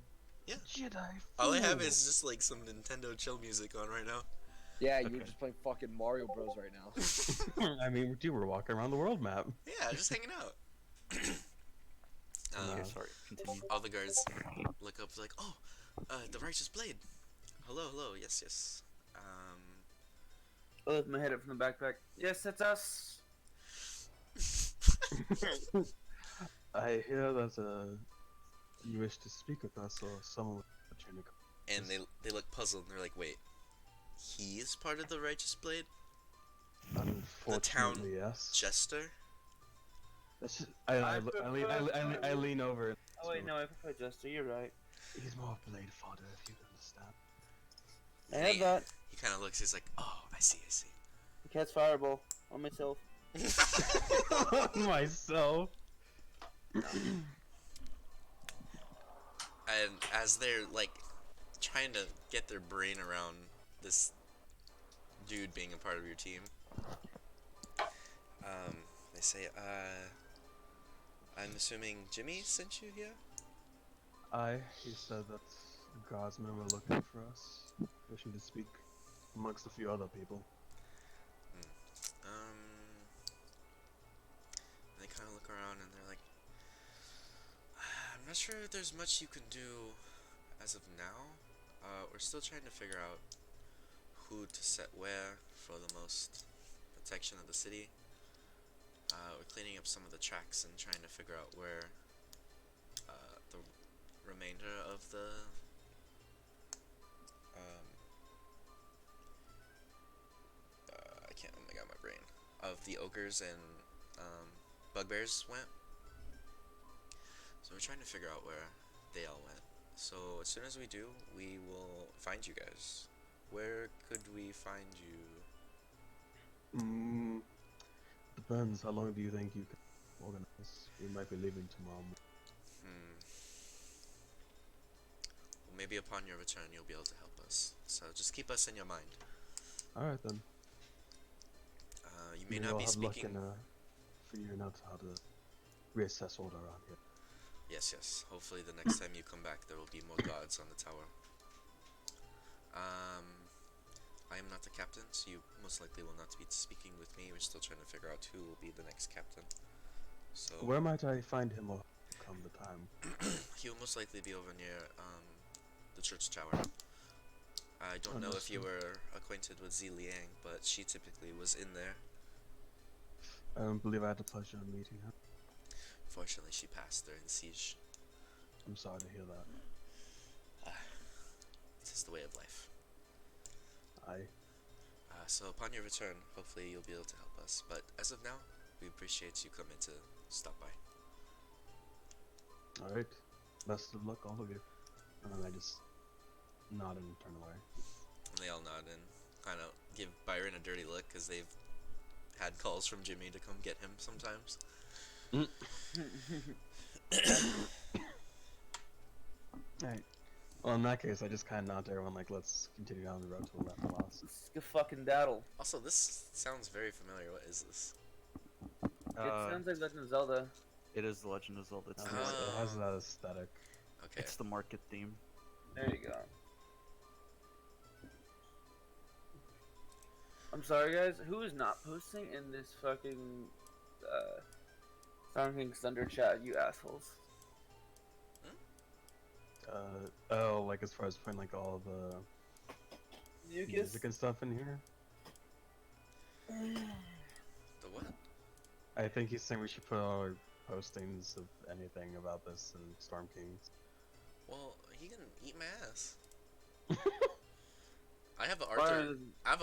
Jedi. All I have is just like some Nintendo chill music on right now. Yeah, you're Okay. just playing fucking Mario Bros right now. I mean, dude, we're walking around the world map. Yeah, just hanging out. Okay, sorry. Continue. All the guards look up like, oh, the righteous blade. Hello, hello, yes, yes. I lift my head up from the backpack. Yes, it's us. I hear that you wish to speak with us, or someone with opportunity. And they look puzzled and they're like, wait, he is part of the righteous blade? Unfortunately, yes. Jester? That's just, I I lean over. Oh wait, no, I prefer Jester. You're right. He's more blade fodder, if you understand. I have that. He kind of looks, he's like, oh, I see, I see. The cat's fireball on myself. Myself. And as they're like trying to get their brain around this dude being a part of your team, they say, I'm assuming Jimmy sent you here? He said that the guardsmen were looking for us, wishing to speak amongst a few other people. They kind of look around and they're like, I'm not sure if there's much you can do as of now. We're still trying to figure out who to set where for the most protection of the city. We're cleaning up some of the tracks and trying to figure out where the remainder of the I can't. Oh my god, my brain of the ogres and bugbears went. So we're trying to figure out where they all went. So as soon as we do, we will find you guys. Where could we find you? Depends. How long do you think you can organize? We might be leaving tomorrow. Well, maybe upon your return, you'll be able to help us. So just keep us in your mind. Alright then. You may Maybe not I'll be have luck speaking. in figuring out how to reassess order around here. Yes, yes. Hopefully the next time you come back, there will be more guards on the tower. I am not the captain, so you most likely will not be speaking with me. We're still trying to figure out who will be the next captain. So Where might I find him or come the time? he will most likely be over near the church tower. I don't know if you Understood. were acquainted with Zi Liang, but she typically was in there. I don't believe I had the pleasure of meeting her. Fortunately, she passed during the siege. I'm sorry to hear that. It's just the way of life. Aye. So upon your return, hopefully you'll be able to help us. But as of now, we appreciate you coming to stop by. Alright. Best of luck, all of you. And then I just nod and turn away. And they all nod and kind of give Byron a dirty look because they've had calls from Jimmy to come get him sometimes. Alright. Well, in that case, I just kind of nod to everyone like, let's continue down the road to the left and lost. It's a fucking daddle. Also, this sounds very familiar. What is this? It sounds like Legend of Zelda. It is The Legend of Zelda. It's, It the Ah. market, has that aesthetic. Okay. it's the market theme. There you go. I'm sorry, guys. Who is not posting in this fucking Storm King's Thunder chat? You assholes. Oh, like as far as putting like all the music and stuff in here? The what? I think he's saying we should put all our postings of anything about this in Storm Kings. Well, he can eat my ass. I have an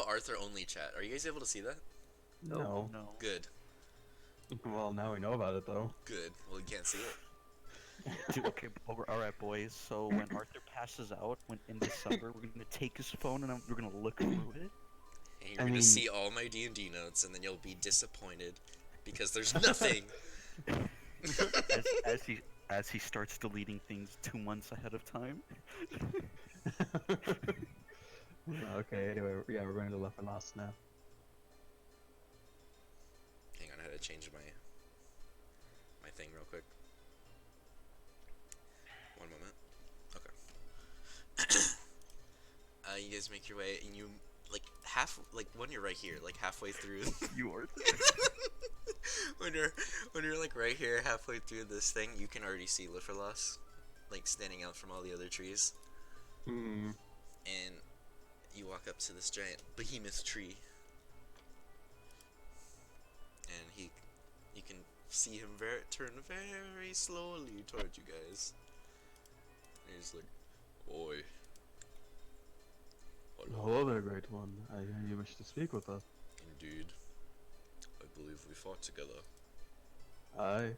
Arthur only chat. Are you guys able to see that? No. No. Good. Well, now we know about it though. Good. Well, you can't see it. Dude, okay, alright, boys. So when Arthur passes out in December, we're gonna take his phone and we're gonna look through it. And you're I gonna mean- see all my D&D notes, and then you'll be disappointed because there's nothing. As he starts deleting things 2 months ahead of time. Okay, anyway, yeah, we're going to left and lost now. Hang on, I had to change my thing real quick. One moment. Okay. You guys make your way, and you like when you're right here, like halfway through. You are. when you're like right here, halfway through this thing, you can already see Liferloss, like standing out from all the other trees. Hmm. And you walk up to this giant behemoth tree, and you can see him turn very slowly toward you guys. And he's like, "Oi." Hello there, Great One. I hear you wish to speak with us. Indeed. I believe we fought together. I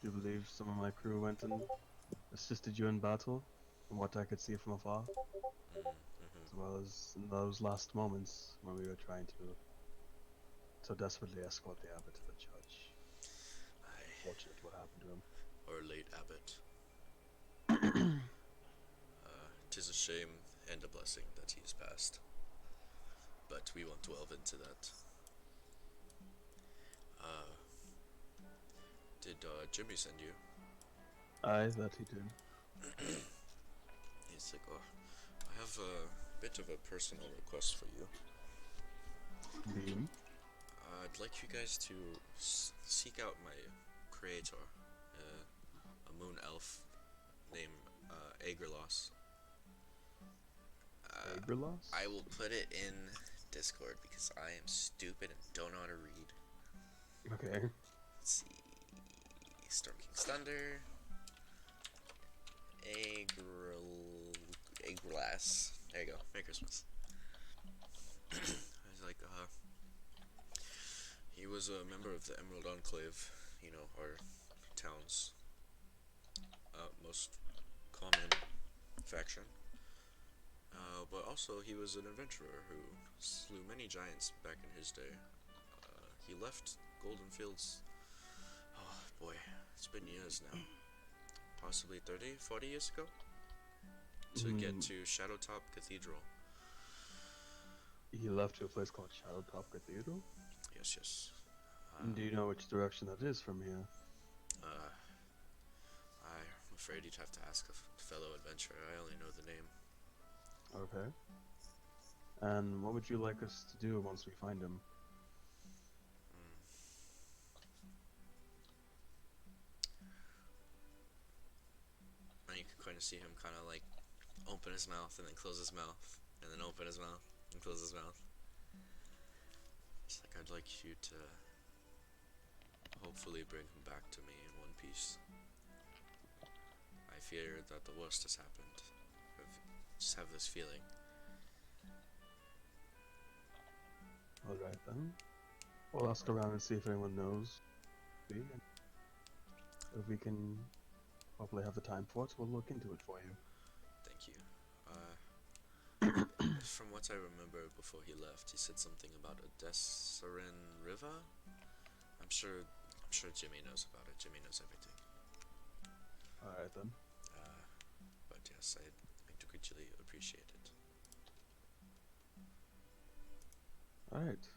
do believe some of my crew went and assisted you in battle, from what I could see from afar, as well as in those last moments when we were trying to so desperately escort the abbot to the church. Aye, Fortunate what happened to him. our late abbot. 'Tis a shame and a blessing that he's passed. But we won't delve into that. Did Jimmy send you? Aye, that he did. He's like, oh, I have a bit of a personal request for you. Beam. I'd like you guys to seek out my creator, a moon elf named Agerloss. Agerloss? I will put it in Discord because I am stupid and don't know how to read. Okay. Let's see. Storm King's Thunder. Agerlass. There you go. Merry Christmas. I was like, he was a member of the Emerald Enclave, you know, our town's most common faction. But also he was an adventurer who slew many giants back in his day. He left Golden Fields, oh boy, it's been years now, possibly 30, 40 years ago, to get to Shadowtop Cathedral. He left to a place called Shadowtop Cathedral? Yes, yes. Do you know which direction that is from here? I'm afraid you'd have to ask a fellow adventurer. I only know the name. Okay. And what would you like us to do once we find him? And you can kind of see him kind of like open his mouth and then close his mouth, and then open his mouth and close his mouth. It's like, I'd like you to hopefully bring him back to me in one piece. I fear that the worst has happened. I just have this feeling. Alright then. We'll ask around and see if anyone knows. If we can hopefully have the time for it, we'll look into it for you. Thank you. From what I remember before he left, he said something about a Desserin River. I'm sure Jimmy knows about it. Jimmy knows everything. Alright then. But yes, I do greatly appreciate it. Alright.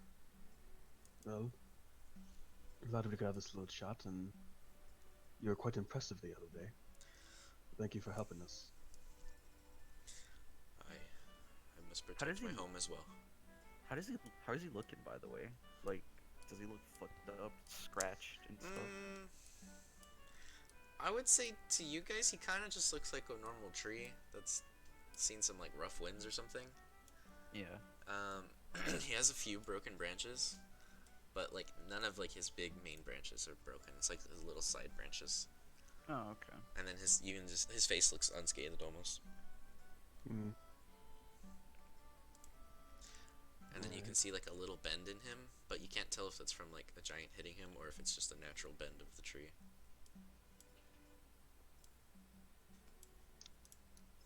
Well, I'm glad we got this little chat, and you were quite impressive the other day. Thank you for helping us. I must How does protect my he- home as well. How is he looking, by the way? Like, does he look fucked up, scratched and stuff? I would say to you guys, he kind of just looks like a normal tree that's seen some like rough winds or something. Yeah. He has a few broken branches, but like none of like his big main branches are broken. It's like his little side branches. Oh, okay. And then his face looks unscathed almost. Hmm. And then you can see like a little bend in him, but you can't tell if it's from like a giant hitting him or if it's just a natural bend of the tree.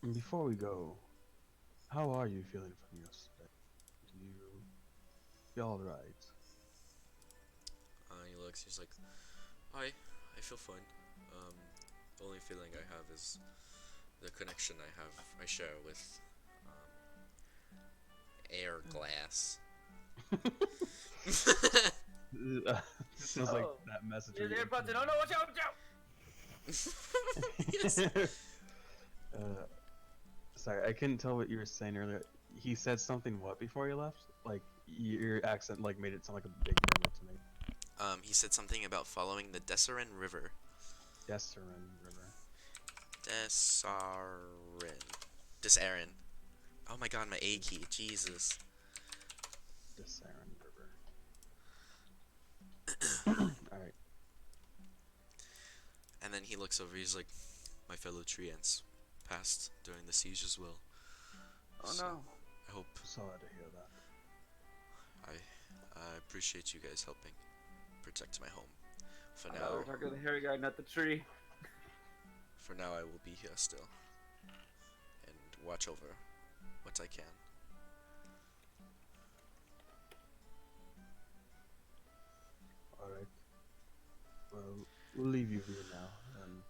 And before we go, how are you feeling from yesterday? Do you feel alright? He looks, he's like, I feel fine. The only feeling I have is the connection I share with air glass. This feels like Oh. that message. Here's we the get button. from- Oh no! Watch out! Watch out! Yes. Sorry, I couldn't tell what you were saying earlier. He said something what before you left? Like your accent like made it sound like a big number to me. He said something about following the Desserin River. Desserin River. Desserin. Oh my god, my A key. Jesus. Desserin River. Alright. And then he looks over, he's like, my fellow tree ants passed during the siege as well. Oh So, no! I hope, Sorry to hear that. I appreciate you guys helping protect my home. For I thought we now, were talking to the hairy guy, not the tree. I will be here still. And watch over what I can. Alright. Well, we'll leave you here now, and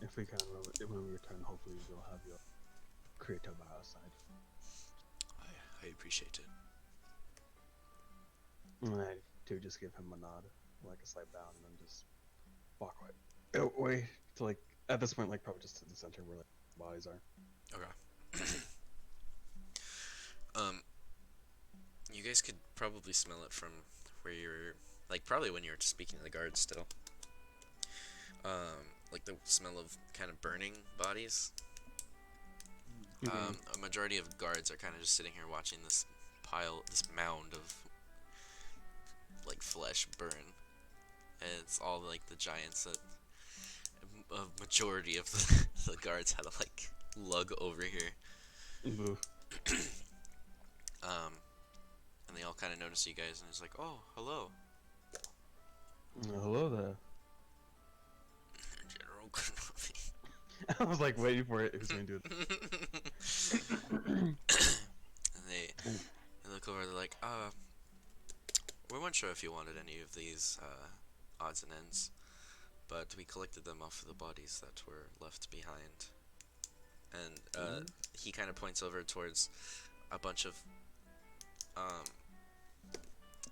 if we can, when we return, hopefully we'll have your creator by our side. I appreciate it. And I do just give him a nod, like a slight bow, and then just walk away to like, at this point, like probably just to the center where like bodies are. Okay. You guys could probably smell it from where you're, like, probably when you were speaking to the guards still. Like the smell of kind of burning bodies. A majority of guards are kind of just sitting here watching this mound of, like, flesh burn. And it's all, like, the giants that a majority of the guards had to, like, lug over here. Ooh. And they all kind of notice you guys, and it's like, oh, hello. Hello there. General Kenobi. I was like waiting for it. Who's gonna do it? And they look over, they're like, we weren't sure if you wanted any of these odds and ends, but we collected them off of the bodies that were left behind. And he kind of points over towards a bunch of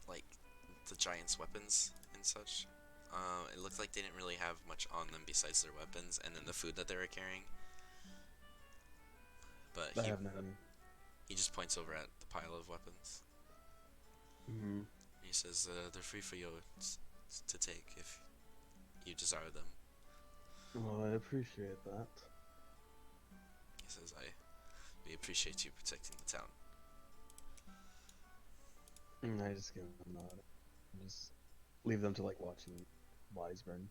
like the giants' weapons and such. It looked like they didn't really have much on them besides their weapons and then the food that they were carrying. But I have none. He just points over at the pile of weapons. Mm-hmm. He says, they're free for you to take if you desire them. Well, I appreciate that. He says, we appreciate you protecting the town. I just give him a nod. Just leave them to like watching bodies burn.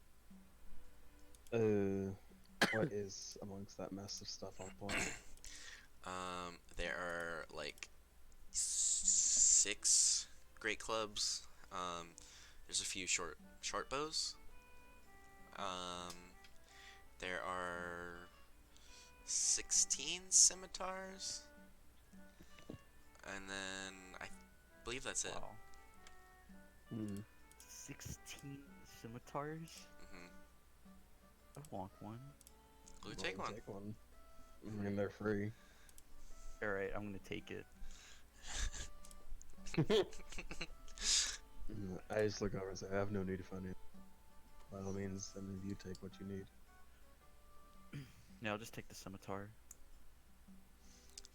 What is amongst that mess of stuff on point? There are like 6 great clubs. There's a few short bows. There are 16 scimitars, and then I believe that's it. Wow. Hmm. 16 scimitars? I want one. Will you take one? Take one. I mean, they're free. Alright, I'm gonna take it. I just look over and say, I have no need to find it. By all means, any of you take what you need. Yeah, I'll just take the scimitar.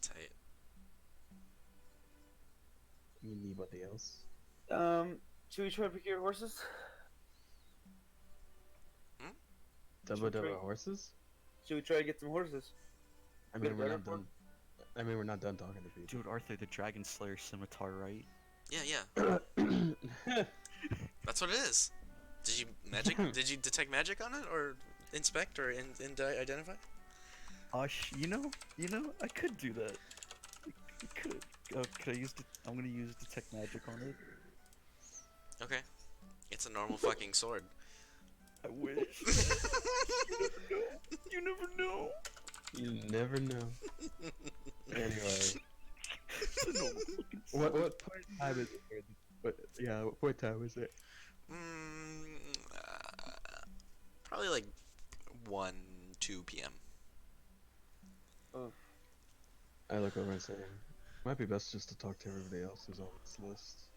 Tight. You need anybody else? Should we try to procure horses? Double trade? horses? Should we try to get some horses? I Get mean, a we're better not done. I mean, we're not done talking to people. Dude, Arthur, the Dragon Slayer scimitar, right? Yeah. That's what it is. Did you magic? Did you detect magic on it, or inspect, or identify? You know, I could do that. I could. Could I use? I'm gonna use detect magic on it. Okay. It's a normal fucking sword. I wish. You never know. You never know. Anyway, It's a normal fucking what sword. point in time is it? What point time is it? Probably like 1, 2 p.m. Oh, I look over and say, might be best just to talk to everybody else who's on this list.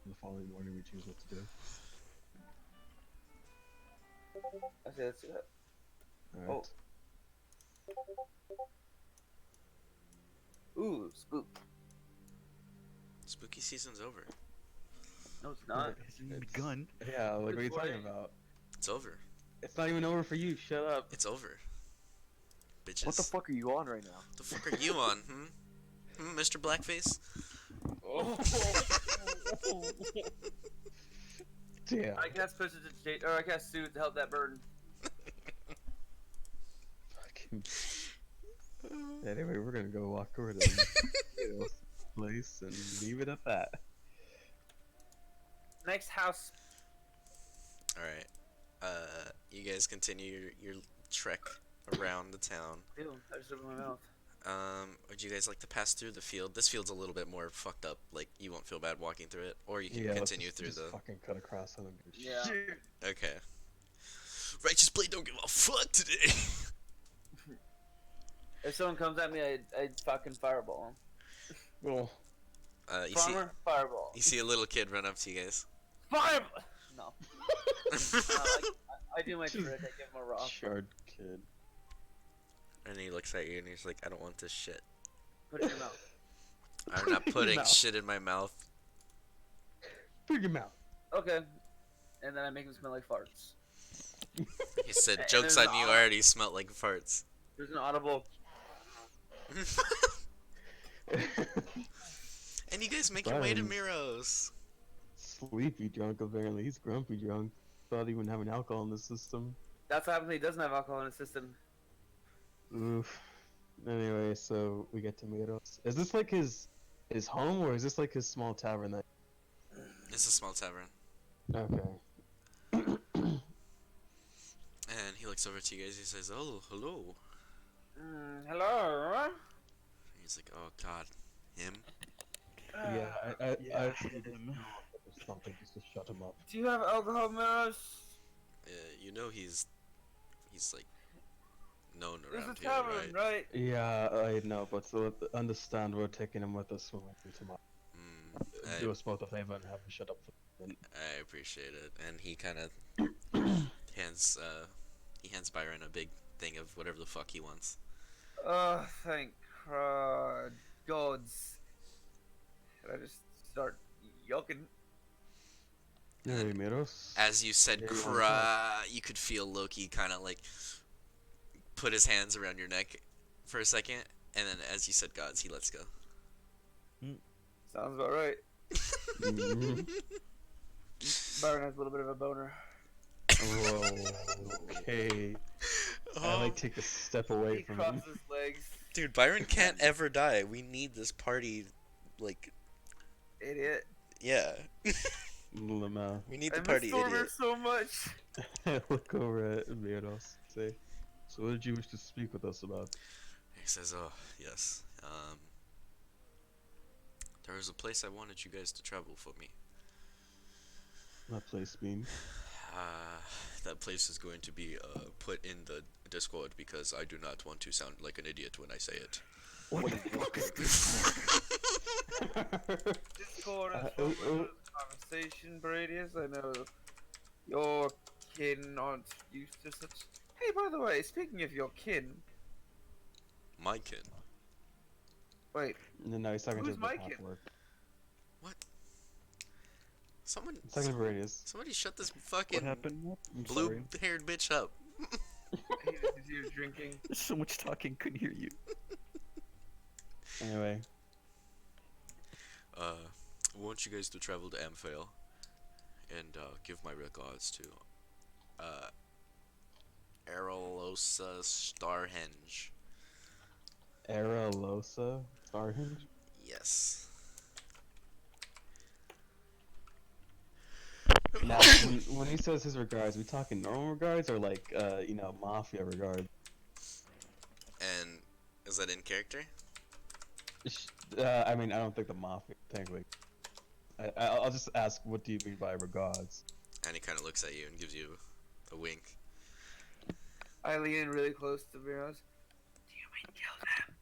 And the following morning we choose what to do. I say let's do that. Alright. Ooh, spook. Spooky season's over. No, it's not. It hasn't even It's- begun. Yeah, like what are you Which way? talking about? It's over. It's not even over for you, shut up. It's over. Bitches. What the fuck are you on right now? The fuck are you on, Mr. Blackface? Damn. I cast prestidigitate, or I cast soothe to help that burden. Fucking... Anyway, we're gonna go walk over to the place and leave it at that. Next house. Alright. You guys continue your trek around the town. Ew, I just opened my mouth. Would you guys like to pass through the field? This field's a little bit more fucked up. Like, you won't feel bad walking through it. Or you can Yeah, let's continue just, through just the... fucking cut across and do Yeah. shit. Okay. Righteous Blade don't give a fuck today! If someone comes at me, I'd fucking fireball him. Well, Farmer, fireball. you see a little kid run up to you guys. Fireball! No. I do my trick, I give him a rock. shard kid. And he looks at you and he's like, I don't want this shit. Put it in your mouth. I'm not Your putting mouth. shit in my mouth. Put your mouth. Okay. And then I make him smell like farts. He said, And joke's there's on you, the- I already smelt like farts. There's an audible. And you guys make your way to Fine. Miros. Sleepy drunk, apparently. He's grumpy drunk. Without even having alcohol in the system. That's what happens when he doesn't have alcohol in his system. Oof. Anyway, so we get to Miros. Is this like his home, or is this like his small tavern that... It's a small tavern. Okay. And he looks over to you guys, he says, oh, hello. Hello? He's like, oh god, him? Yeah, I Yeah, him. him. Something just to shut him up. Do you have alcohol mirrors? You know he's like known There's a around here, tavern, right? right? Yeah, I know, but so understand we're taking him with us when we do tomorrow. Do us both a favor and have him shut up for a minute. I appreciate it. And he kind of hands Byron a big thing of whatever the fuck he wants. Oh, thank God. gods. And I just start yucking. Hey, Miros. As you said, Yeah, you wanna talk? you could feel Loki kind of like put his hands around your neck for a second, and then as you said gods, he lets go. Sounds about right. Mhm. Byron has a little bit of a boner. Whoa. Okay. I like take a step away He from him. crosses legs. Dude, Byron can't ever die. We need this party, like, Idiot. yeah. Lama. We need I the miss party Stormer idiot. so much. I look over at Miros and say, "So what did you wish to speak with us about?" He says, "Oh yes, there was a place I wanted you guys to travel for me. That place mean? That place is going to be put in the Discord because I do not want to sound like an idiot when I say it." What the fuck is this? Discord is oh, for oh. conversation, Bradius. I know your kin aren't used to such. Hey, by the way, speaking of your kin, My kin. wait, And then now he's talking Who's to the Mike? work. What? Someone. He's talking to Radius. Somebody shut this What fucking happened? I'm sorry. blue-haired bitch up. he was drinking. There's so much talking, couldn't hear you. Anyway, I want you guys to travel to Amphail and give my regards to Aralosa Starhenge. Aralosa Starhenge? Yes. Now, when he says his regards, we talking normal regards or like, mafia regards? And is that in character? I mean, I don't think the mafia, technically. I'll just ask, what do you mean by regards? And he kind of looks at you and gives you a wink. I lean in really close to Miros. Do you mean kill them?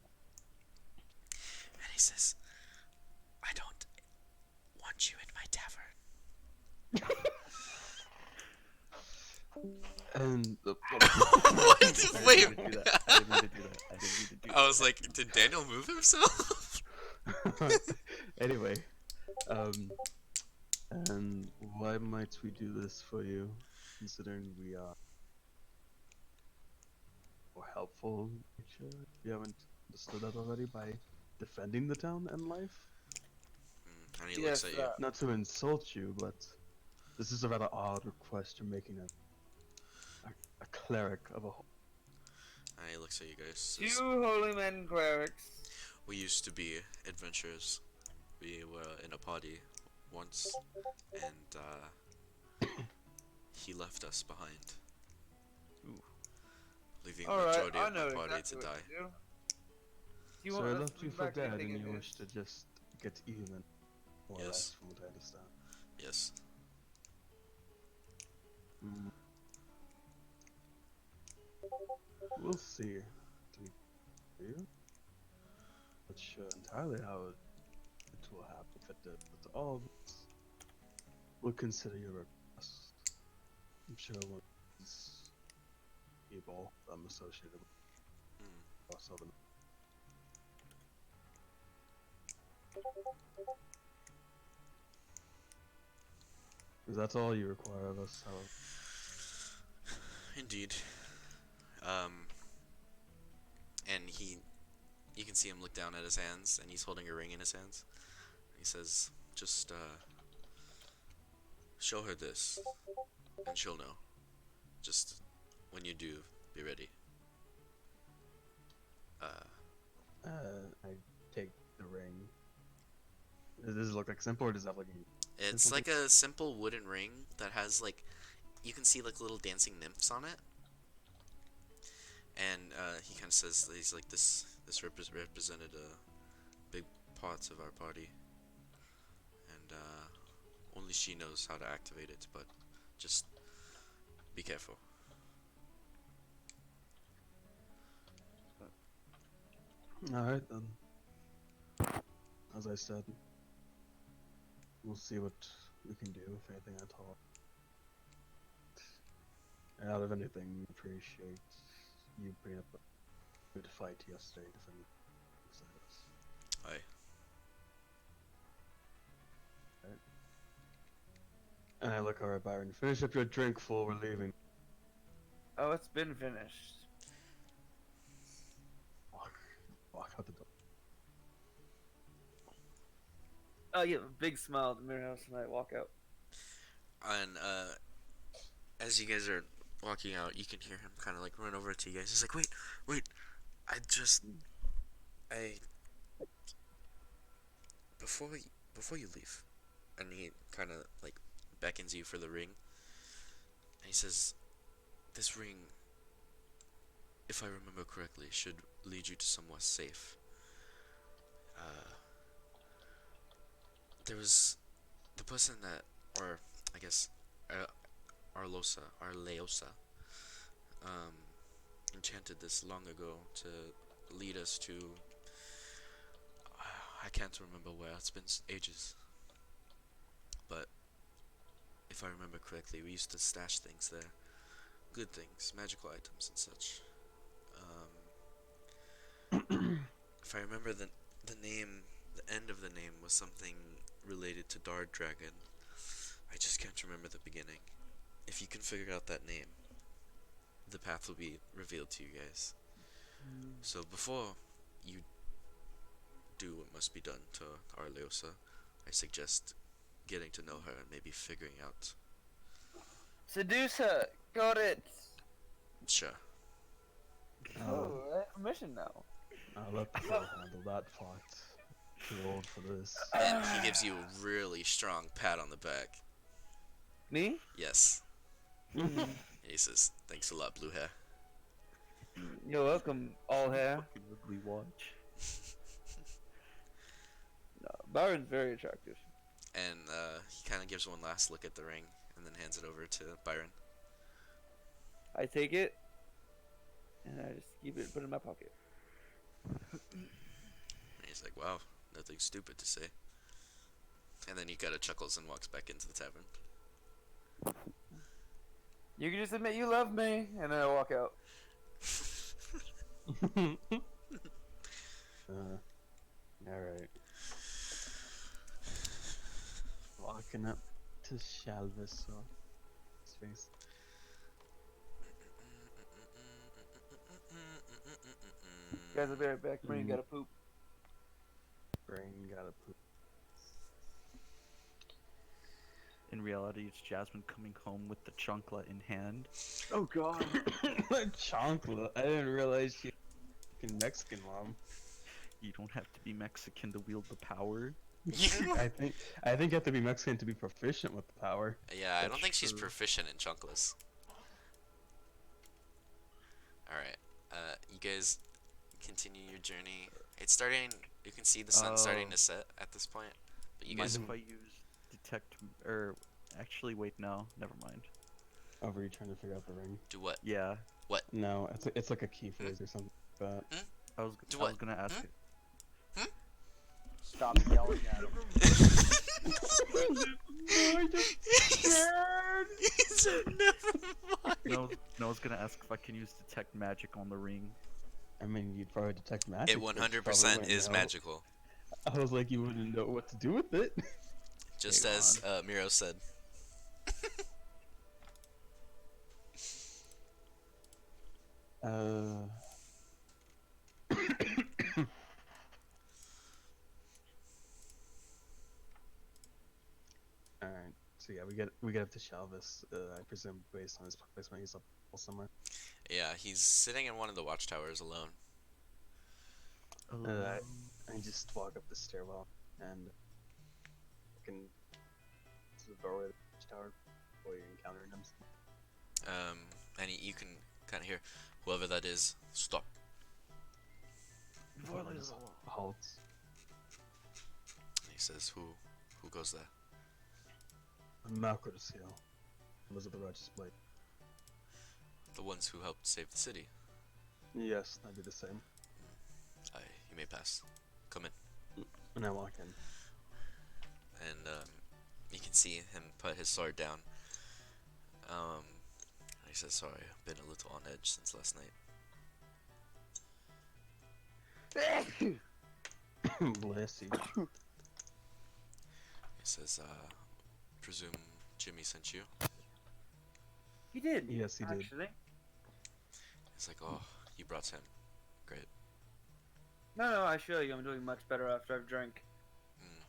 And he says, I don't want you in my tavern. And What? Wait. I didn't mean to do that. I didn't mean to do that. I didn't mean to do that. I was like, did Daniel move himself? anyway, and why might we do this for you, considering we are more helpful in nature? You haven't understood that already by defending the town and life? And he looks at you. Not to insult you, but this is a rather odd request you're making a cleric of a And he looks at you guys. Two Says, holy men clerics. we used to be adventurers. We were in a party once, and he left us behind. Ooh. Leaving the Alright, majority I of know my party exactly to what die. to do. Do you So want I us left to you bring for back dead anything and you of wish to his? just get even, more or Yes. less, from what I understand. Yes. Mm. We'll see. To be clear. Not sure entirely how it will happen if it did, but all of us will consider your request. I'm sure one of these people I'm associated with Hmm. also the Is that all you require of us? Indeed. And you can see him look down at his hands, and he's holding a ring in his hands. He says, just, show her this, and she'll know. Just, when you do, be ready. I take the ring. Does it look like simple, or does it have like It's something? like a simple wooden ring that has, like, you can see, like, little dancing nymphs on it. And, he kind of says, he's like, this represented big parts of our party. And, only she knows how to activate it, but just be careful. Alright then. As I said, we'll see what we can do, if anything at all. And out of anything, we appreciate you bringing up a good fight yesterday, defending us. Aye. And I look over at Byron. Finish up your drink, fool. We're leaving. Oh, it's been finished. Walk out the door. I give a big smile at the mirror house and I walk out. And as you guys are walking out, you can hear him kind of like run over to you guys. He's like, wait, I before you leave, and he kind of like beckons you for the ring. And he says, this ring, if I remember correctly, should lead you to somewhere safe. There was the person that, or I guess, Arleosa, enchanted this long ago to lead us to. I can't remember where. It's been ages. But if I remember correctly, we used to stash things there. Good things, magical items and such. If I remember the name, the end of the name was something related to Dard Dragon. I just can't remember the beginning. If you can figure out that name, the path will be revealed to you guys. So before you do what must be done to Arleosa, I suggest getting to know her and maybe figuring out. Seduce her! Got it! Sure. Oh, I have permission now. I'll let the girl handle that part. Too old for this. And he gives you a really strong pat on the back. Me? Yes. He says, thanks a lot, blue hair. You're welcome, all hair. Fucking ugly watch. No, Byron's very attractive. And he kind of gives one last look at the ring and then hands it over to Byron. I take it, and I just keep it and put it in my pocket. And he's like, wow, nothing stupid to say. And then he kind of chuckles and walks back into the tavern. You can just admit you love me, and then I walk out. Alright. Walking up to Shalvis, so his face. Guys, I'll be right back. Brain gotta poop. Brain gotta poop. In reality, it's Jasmine coming home with the chancla in hand. Oh god. Chocolate. I didn't realize she was Mexican, mom. You don't have to be Mexican to wield the power. I think you have to be Mexican to be proficient with the power. Yeah, I don't That's think she's true. proficient in chunkless. Alright, you guys continue your journey. It's starting, you can see the sun starting to set at this point. But you Mind guys, if I use detect, or actually wait, no, never mind. Oh, were you trying to figure out the ring? do what? Yeah, No, it's like a key phrase or something like that. I was Do I was what? gonna ask it. Stop yelling at him. He said, never mind. No, I was gonna ask if I can use detect magic on the ring. I mean, you'd probably detect magic. It but you 100% probably is wouldn't know. magical. I was like, you wouldn't know what to do with it. Just Hang as Miro said. Alright, so yeah, we get up to Shalvis, I presume based on his placement, he's up somewhere. Yeah, he's sitting in one of the watchtowers alone. I just walk up the stairwell and look to the doorway of the watchtower before you encounter him. And you can kind of hear, whoever that is, stop. Before just halts. And he says, who goes there? Malcolm Seal. Was it the Righteous Blade? The ones who helped save the city. Yes, I do the same. Aye, you may pass. Come in. And I walk in. And you can see him put his sword down. He says, sorry, I've been a little on edge since last night. Bless you. He says, presume Jimmy sent you. He did. Yes, he did. Actually. He's like, oh, you brought him. Great. No, I assure you, I'm doing much better after I've drank. Mm.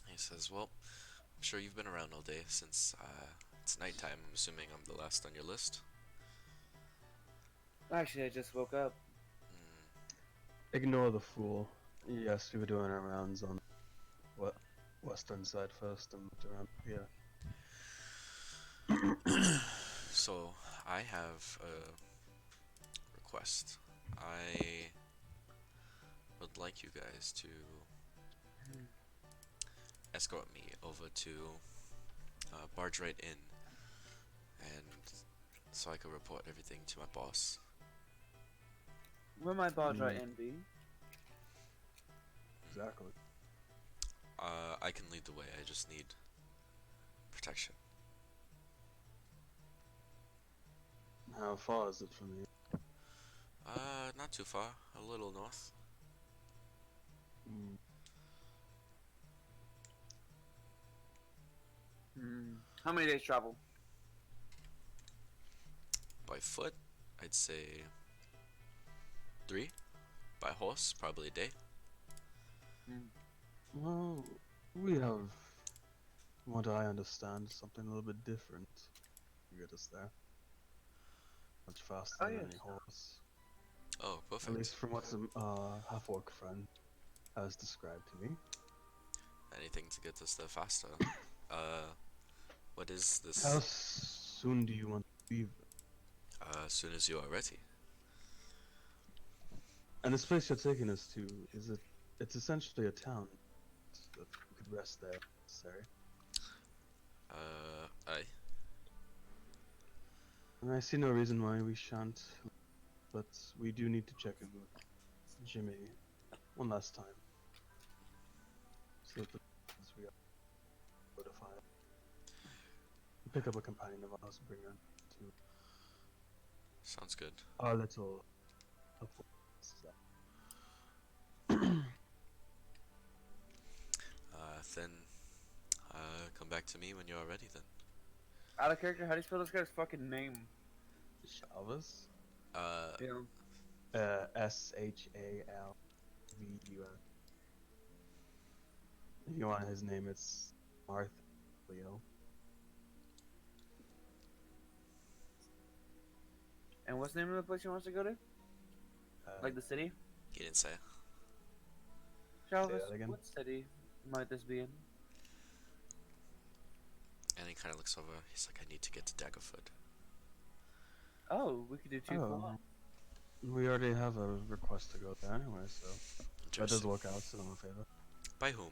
He says, well, I'm sure you've been around all day since it's nighttime. I'm assuming I'm the last on your list. Actually, I just woke up. Mm. Ignore the fool. Yes, we were doing our rounds on what western side first and looked around here. So, I have a request. I would like you guys to escort me over to Barge Right Inn, and so I can report everything to my boss. Where my bar right Mm. in be? Exactly. I can lead the way. I just need protection. How far is it from you? Not too far. A little north. Mm. How many days travel? By foot, I'd say 3. By horse, probably a day. Well, we have, from what I understand, something a little bit different to get us there. Much faster Oh, than yes. any horse. Oh, At perfect. least from what some half-orc friend has described to me. Anything to get us there faster. What is this? How soon do you want to leave? As soon as you are ready. And this place you're taking us to, is it? It's essentially a town. So that we could rest there, if necessary. Aye. And I see no reason why we shan't. But we do need to check in with Jimmy one last time. So that as we are notified. Pick up a companion of ours and bring her to Sounds good. our little. Then, come back to me when you are ready then. Out of character, how do you spell this guy's fucking name? Shalvis? Yeah. Shalvus. If you want his name, it's Marth Leo. And what's the name of the place he wants to go to? Like the city? He didn't say. Travis, that again? what city might this be in? And he kind of looks over. He's like, I need to get to Daggerfoot. Oh, we could do 2 for 1. We already have a request to go there anyway, so that does Interesting. work out, so in favor. By whom?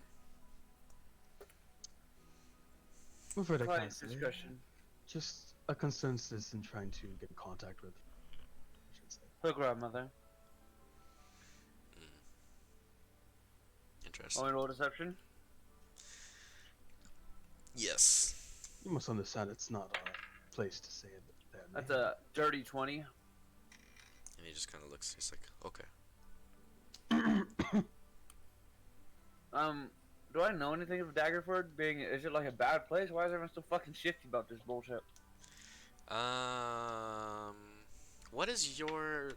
I'm afraid I can't Client's say. discretion. Just a consensus in trying to get in contact with, I should say. Her grandmother. Interesting. Only roll deception? Yes. You must understand it's not our place to say their name. That's a dirty 20. And he just kind of looks. He's like, okay. Do I know anything of Daggerford? Is it like a bad place? Why is everyone so fucking shifty about this bullshit? What is your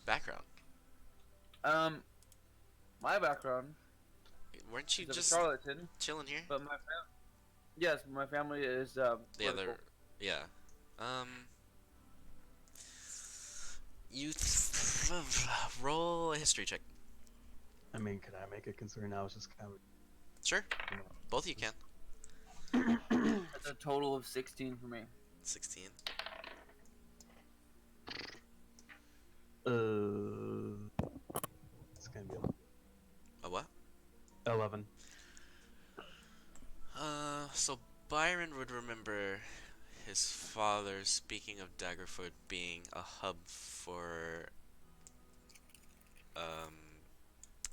background? My background Weren't you is of just charlatan, chilling here? but my family is The political. other, yeah. You roll a history check. I mean, could I make it considering I was just kind of, Sure, you know, both of you can. That's a total of 16 for me. 16. it's gonna be A what? 11. So Byron would remember his father speaking of Daggerfoot being a hub for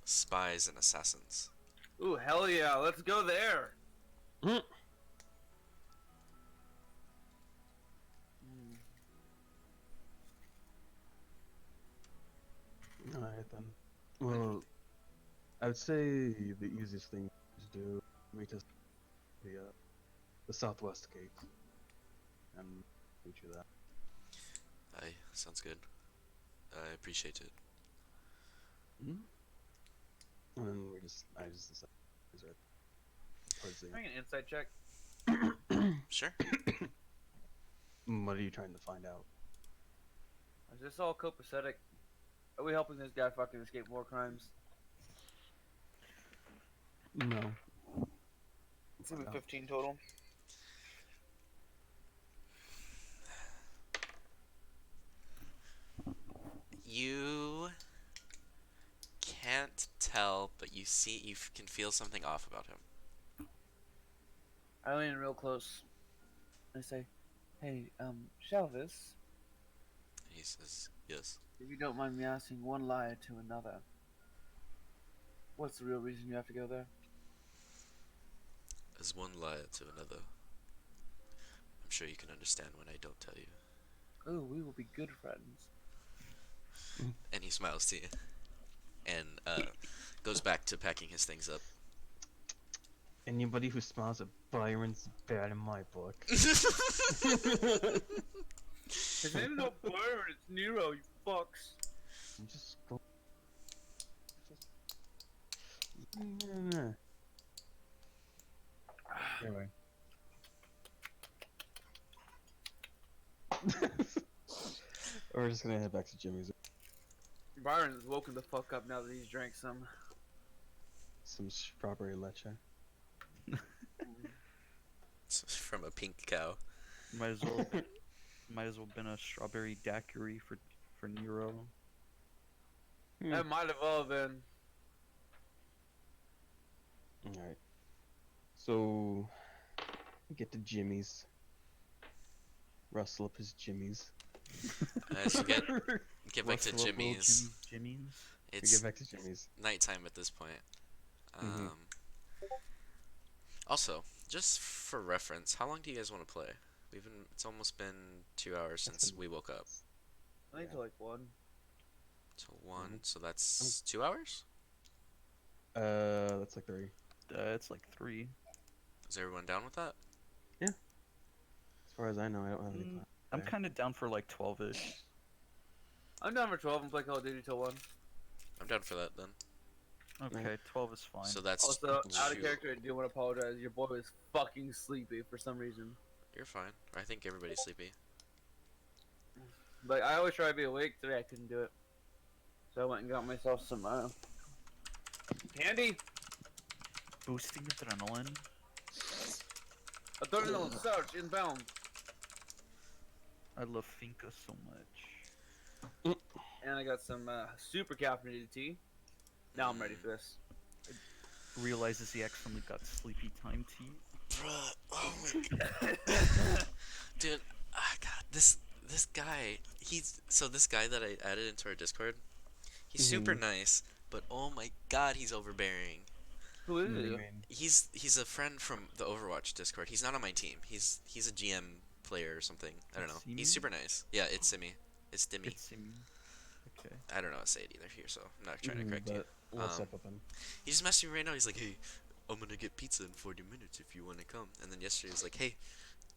spies and assassins. Ooh, hell yeah, let's go there! Mm. Alright then. Well, I would say the easiest thing to do would be to the southwest gate and reach you that. Aye, sounds good. I appreciate it. And then I just decide is right towards the Make an insight check. Sure. What are you trying to find out? Is this all copacetic? Are we helping this guy fucking escape more crimes? No. It's gonna be 15 total. You can't tell, but you can feel something off about him. I lean in real close. I say, hey, Shelvis, He says, yes. if you don't mind me asking, one liar to another. What's the real reason you have to go there? As one liar to another. I'm sure you can understand when I don't tell you. Oh, we will be good friends. And he smiles to you. And goes back to packing his things up. Anybody who smiles at Byron's bad in my book. His name's no Byron, it's Nero, you fucks. I'm just go. Nah. Anyway. We're just gonna head back to Jimmy's. Byron's woken the fuck up now that he's drank some. Some strawberry leche. It's from a pink cow. Might as well been a strawberry daiquiri for Nero. That might have all been. Alright. So, we get to Jimmy's. Rustle up his Jimmy's. As you get back to Rustle up little Jimmy's. Jimmy's. We It's get back to Jimmy's. nighttime at this point. Mhm. Also, just for reference, how long do you guys want to play? It's almost been 2 hours since we woke up. I think till like 1. Till 1, so that's 2 hours? That's like 3. It's like 3. Is everyone down with that? As far as I know, I don't have any plans. I'm Okay. kind of down for like 12-ish. I'm down for 12 and play Call of Duty till 1. I'm down for that then. Okay, 12 is fine. So that's Also, out of two. character, I do want to apologize. Your boy was fucking sleepy for some reason. You're fine. I think everybody's sleepy. But I always try to be awake. Today I couldn't do it. So I went and got myself some candy. Boosting adrenaline. Adrenaline surge inbound. I love Finca so much. And I got some super caffeinated tea. Now I'm ready for this. Realizes he accidentally got sleepy time tea. Bruh, oh my god. Dude, god, this guy, this guy that I added into our Discord, he's super nice, but oh my god, he's overbearing. Who is it? He's a friend from the Overwatch Discord. He's not on my team. He's a GM player or something. I don't know. Simi? He's super nice. Yeah, it's Simi. It's Dimmy. It's him. Okay. I don't know how to say it either here, so I'm not trying to correct you. What's up with him? He just messaged me right now. He's like, hey, I'm gonna get pizza in 40 minutes if you want to come. And then yesterday he was like, hey,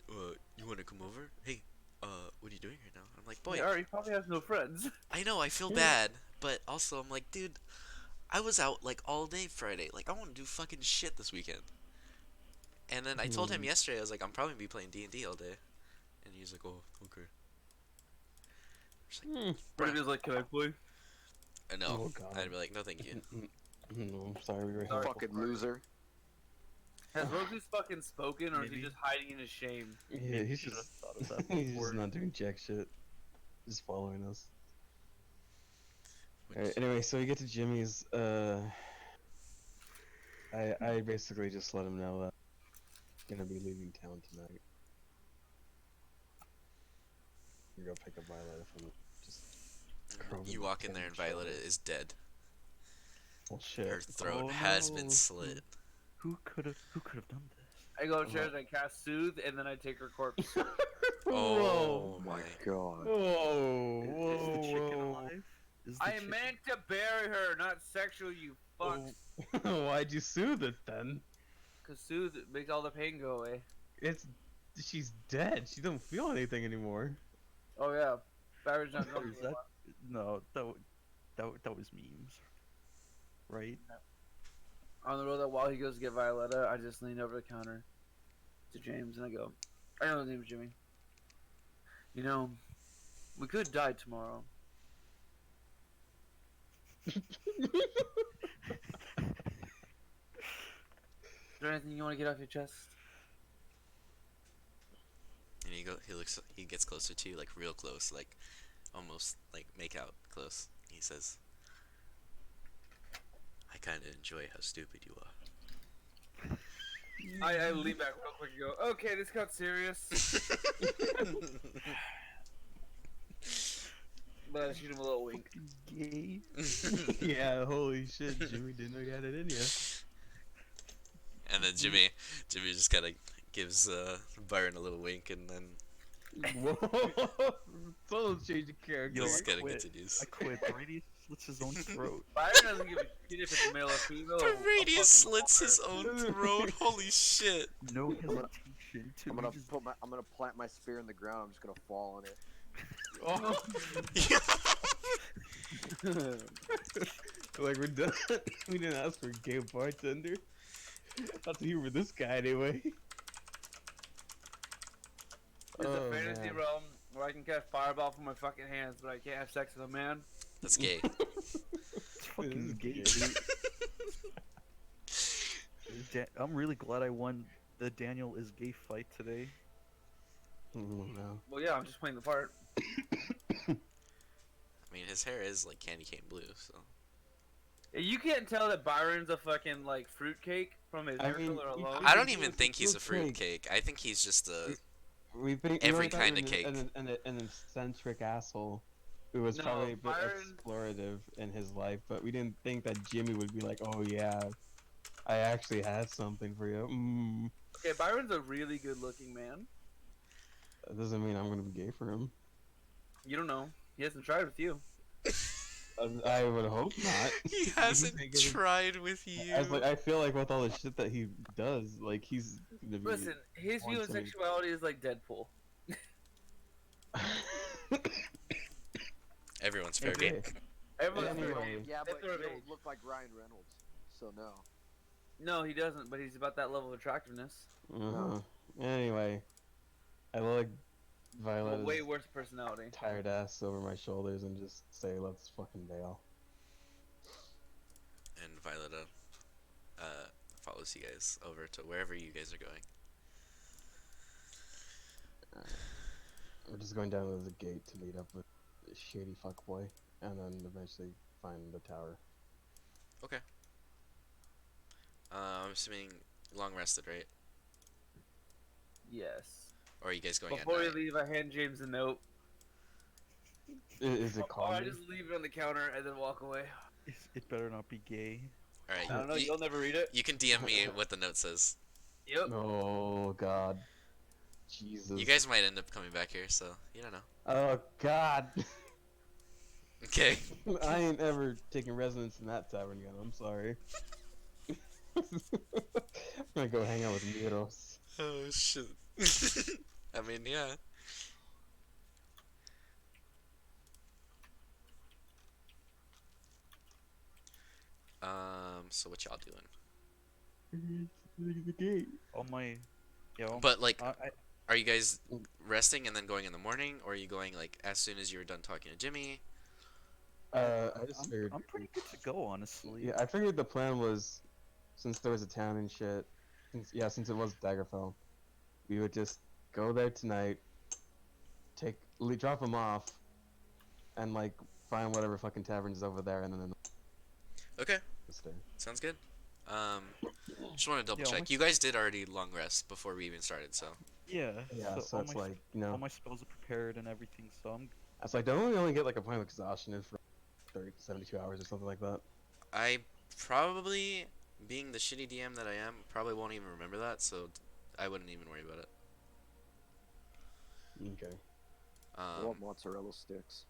you want to come over? Hey, what are you doing right now? I'm like, boy, He probably has no friends. I know, I feel bad, but also I'm like, dude, I was out like all day Friday. Like, I want to do fucking shit this weekend. And then I told him yesterday, I was like, I'm probably gonna be playing D&D all day. And he's like, oh, okay. But it is like, can I play? No, Oh, God. I'd be like, no, thank you. No, I'm sorry, we were Sorry. here. Fucking loser. Has Rose's fucking spoken, or is he Maybe. just hiding in his shame? Yeah, he's Should've just thought of that he's before. just not doing jack shit. Just following us. Which- Alright, anyway, so we get to Jimmy's. I basically just let him know that I'm gonna be leaving town tonight. You go pick up Violet from just. You walk in there and Violet is dead. Well, shit. Her throat Oh, has no. been slit. Who could have done this? I go upstairs, I cast Soothe, and then I take her corpse. Oh Oh my my. god. Whoa! Is the chicken alive? Is the I chicken. meant to bury her, not sexual, you fucks. Why'd you soothe it then? Cause soothe makes all the pain go away. She's dead. She don't feel anything anymore. Oh yeah, Barry's not Or drunk is that anymore. no? That was memes, right? On the road, that while he goes to get Violetta, I just lean over the counter to James and I go, I know his name's Jimmy. You know, we could die tomorrow. Is there anything you want to get off your chest? And he gets closer to you, like real close, like almost like make out close. He says, I kind of enjoy how stupid you are. I lean back real quick and go, okay, this got serious. But I shoot him a little wink. Gay. Yeah, holy shit, Jimmy didn't know you had it in you. And then Jimmy just kind of gives Byron a little wink, and then Whoa! Total change of character. Yo, this I is kind of quit. continues. I quit. Brady slits his own throat. Byron doesn't give a shit if it's male or female. The or a radius fucking slits his water. own throat. Holy shit! No hesitation to I'm gonna just I'm gonna plant my spear in the ground. I'm just gonna fall on it. Oh, like we're done. We didn't ask for a gay bartender. That's you for this guy anyway. There's Oh, a fantasy man. realm where I can cast fireball from my fucking hands, but I can't have sex with a man. That's gay. it's fucking This gay. is I'm really glad I won the Daniel is gay fight today. Oh, no. Well, yeah, I'm just playing the part. I mean, his hair is like candy cane blue, so. You can't tell that Byron's a fucking like fruitcake from his I hair mean, color you alone. could- I don't He's even a think he's a fruitcake. fruitcake. I think he's just a. We think Every we thought kinda he was cake. an eccentric asshole who was No, probably a bit Byron- explorative in his life, but we didn't think that Jimmy would be like, "Oh yeah, I actually had something for you." Okay, Byron's a really good-looking man. That doesn't mean I'm gonna be gay for him. You don't know. He hasn't tried with you. I would hope not. He hasn't He's gonna- tried with you. I feel like with all the shit that he does, like he's gonna be. Listen, his view of Want something- sexuality is like Deadpool. Everyone's fair Okay. game. Everyone's Anyway. fair game. Yeah, That's but sort you of don't age. look like Ryan Reynolds, so no. No, he doesn't, but he's about that level of attractiveness. Uh-huh. Anyway, I like Well, Violet's way worse personality. tired ass over my shoulders and just say, "Let's fucking bail." And Violetta follows you guys over to wherever you guys are going. We're just going down to the gate to meet up with this shady fuckboy, and then eventually find the tower. Okay. I'm assuming long rested, right? Yes. Or are you guys going Before at we night? leave, I hand James a note. Is it Or I called? just leave it on the counter and then walk away. It better not be gay. Alright, I don't know, you, you'll never read it. you can DM me what the note says. Yep. Oh God, Jesus! You guys might end up coming back here, so you don't know. Oh God! Okay. I ain't ever taking residence in that tavern again. I'm sorry. I'm gonna go hang out with Miros. Oh shit. I mean, yeah. So what y'all doing? The gate. All my, yeah. But like, I are you guys resting and then going in the morning, or are you going like as soon as you're done talking to Jimmy? I just figured. I'm pretty good to go, honestly. Yeah, I figured the plan was, since there was a town and shit, since it was Daggerfell, we would just go there tonight, drop him off, and like find whatever fucking taverns over there, and then Okay, stay. sounds good. Just want to double Yeah, check. once- You guys did already long rest before we even started, so Yeah. Yeah, so all it's my like all my spells are prepared and everything, so I'm it's like don't we only get like a point of exhaustion in for 30 to 72 hours or something like that. I probably, being the shitty DM that I am, probably won't even remember that, so I wouldn't even worry about it. Okay. I want mozzarella sticks.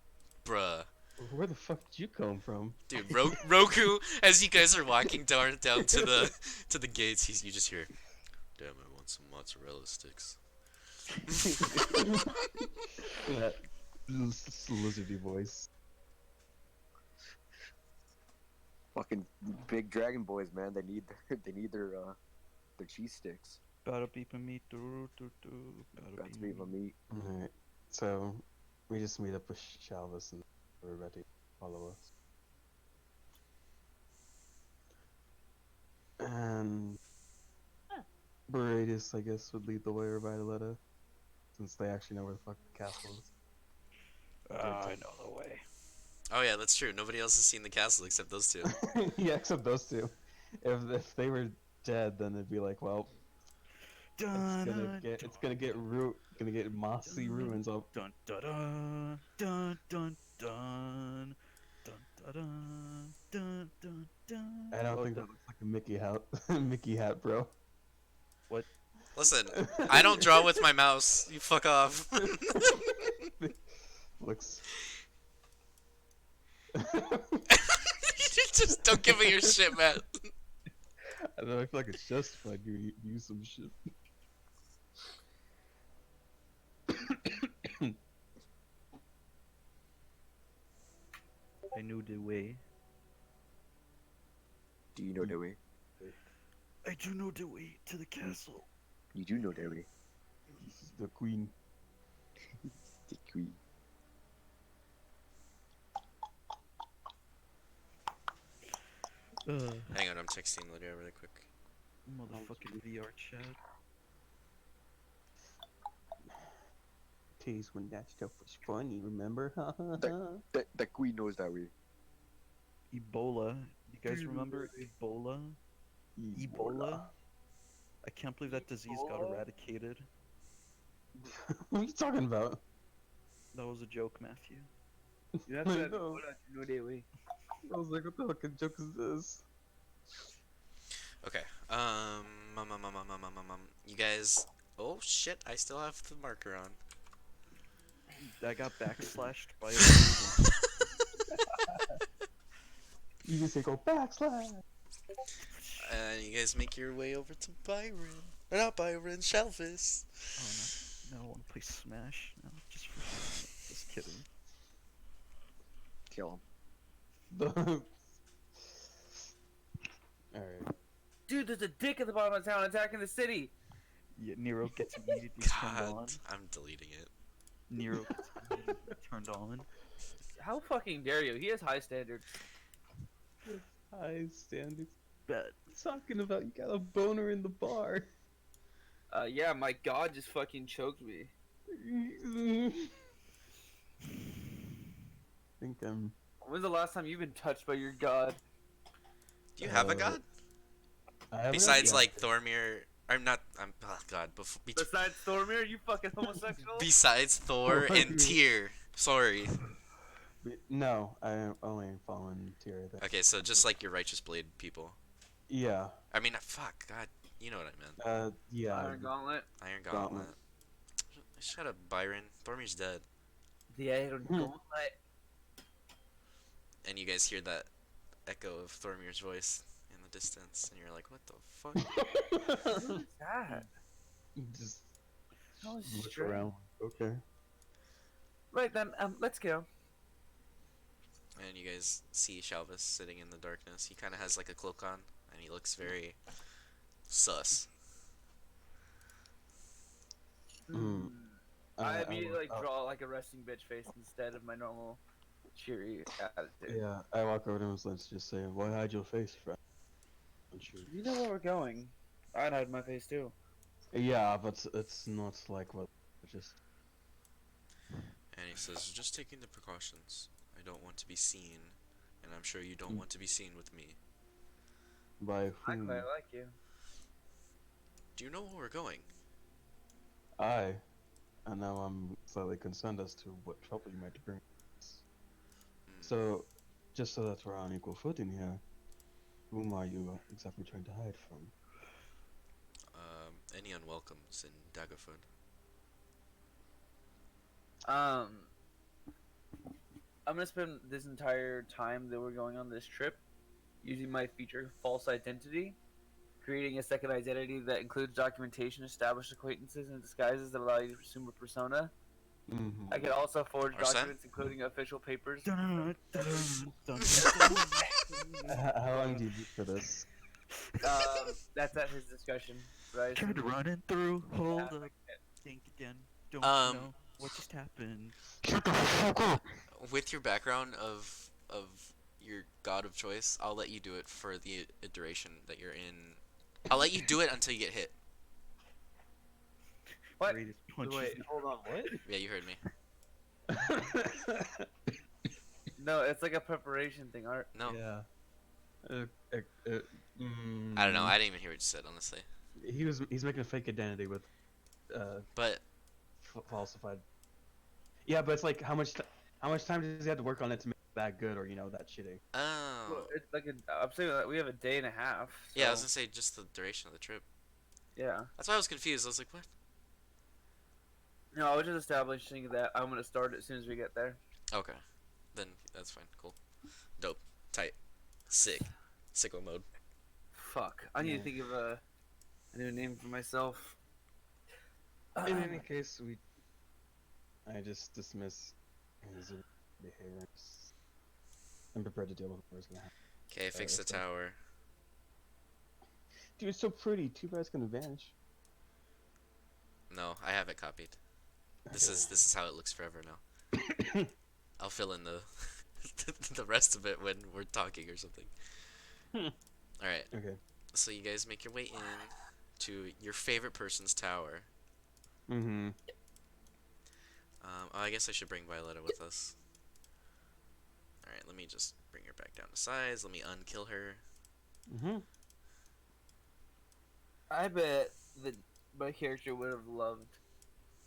Bruh. Where the fuck did you come from? Dude, Roku, as you guys are walking down to the gates, you just hear, "Damn, I want some mozzarella sticks." That lizardy voice. Fucking big dragon boys, man. They need their cheese sticks. Bada beep and me, doo doo doo. Got to be my meat. Alright, so we just meet up with Shalvis and we're ready to follow us. And Beradius, I guess, would lead the way, or Violetta, since they actually know where the fuck the castle is. I know the way. Oh yeah, that's true. Nobody else has seen the castle except those two. Yeah, except those two. If they were dead, then it'd be like, well, it's gonna get mossy ruins up. Dun dun dun dun dun dun dun dun dun dun dun. I don't think that looks like a Mickey hat, Mickey hat, bro. What? Listen, I don't draw with my mouse. You fuck off. Looks. Just don't give me your shit, man. I don't know. I feel like it's justified you use some shit. I knew the way. Do you know the way? I do know the way to the castle. You do know the way. This is the queen. The queen. Hang on, I'm texting Lydia really quick. Motherfucking VR chat. Days when that stuff was funny, remember? The queen knows that way. Ebola. You guys remember Ebola? Ebola? I can't believe that disease got eradicated. What are you talking about? That was a joke, Matthew. You have to have No. no day way. I was like, what the fucking joke is this? Okay. You guys. Oh shit! I still have the marker on. I got backslashed by a demon. You just say go backslash. You guys make your way over to Byron. Or not Byron, Shelvis. Oh no, no, I want to play Smash. No, just kidding. Kill him. Alright. Dude, there's a dick at the bottom of town attacking the city. Yeah, Nero gets immediately turned on. God, I'm deleting it. Nero gets immediately turned on. How fucking dare you? He has high standards. High standards. Bet. Talking about you got a boner in the bar. Yeah, my god just fucking choked me. Think I'm. When's the last time you've been touched by your god? Do you have a god? I haven't Besides, yet. like, Thormir. I'm not. I'm. Oh, God. Besides Thormir, you fucking homosexual? Besides Thor and Tyr. Sorry. No, I only fallen tier. I think. Okay, so just like your Righteous Blade people. Yeah. I mean, fuck. God. You know what I meant. Yeah. Iron Gauntlet. Iron Gauntlet. Gauntlet. Shut up, Byron. Thormir's dead. The Iron Gauntlet. And you guys hear that echo of Thormir's voice in the distance, and you're like, what the fuck? What is that? Just That was look strange. around. Okay. Right then, let's go. And you guys see Shalvis sitting in the darkness. He kind of has like a cloak on, and he looks very sus. Mm. I immediately like I'll- draw like a resting bitch face instead of my normal cheery attitude. Yeah, I walk over to him and let's just say, why hide your face, friend? You know where we're going. I'd hide my face too. Yeah, but it's not like what. Just. And he says, just taking the precautions. I don't want to be seen, and I'm sure you don't want to be seen with me. By I whom? quite like you. Do you know where we're going? I. And now I'm slightly concerned as to what trouble you might bring. So, just so that we're on equal footing here, whom are you exactly trying to hide from? Any unwelcomes in Daggerford? I'm gonna spend this entire time that we're going on this trip using my feature false identity, creating a second identity that includes documentation, established acquaintances, and disguises that allow you to assume a persona. I can also forge Arson? documents, including official papers. Dun, dun, dun, dun, How long do you need for this? That's at his discretion, right? Tried running through. Hold Yeah. up. Think again. Don't Um, know what just happened. Shut the fuck up! With your background of your god of choice, I'll let you do it for the duration that you're in. I'll let you do it until you get hit. What? Greatest punches. Wait, hold on, what? Yeah, you heard me. No, it's like a preparation thing, Art. No, Yeah. I don't know. I didn't even hear what you said, honestly. He's making a fake identity with But falsified. Yeah, but it's like how much time does he have to work on it to make it that good or that shitty? oh, Well, it's like I'm saying that we have a day and a half. yeah, I was so- gonna say just the duration of the trip. Yeah. That's why I was confused. I was like, what? No, I was just establishing that I'm gonna start as soon as we get there. Okay, then that's fine. Cool, dope, tight, sick, sicko mode. Fuck. I need to think of a new name for myself. In any case, I just dismiss his behavior. I'm prepared to deal with what's gonna happen. Okay, fix the that's fine. tower. Dude, it's so pretty. Too bad it's gonna vanish. No, I have it copied. This is how it looks forever now. I'll fill in the the rest of it when we're talking or something. All right. Okay. So you guys make your way in to your favorite person's tower. Mm-hmm. I guess I should bring Violetta with us. All right. Let me just bring her back down to size. Let me unkill her. Mm-hmm. I bet that my character would have loved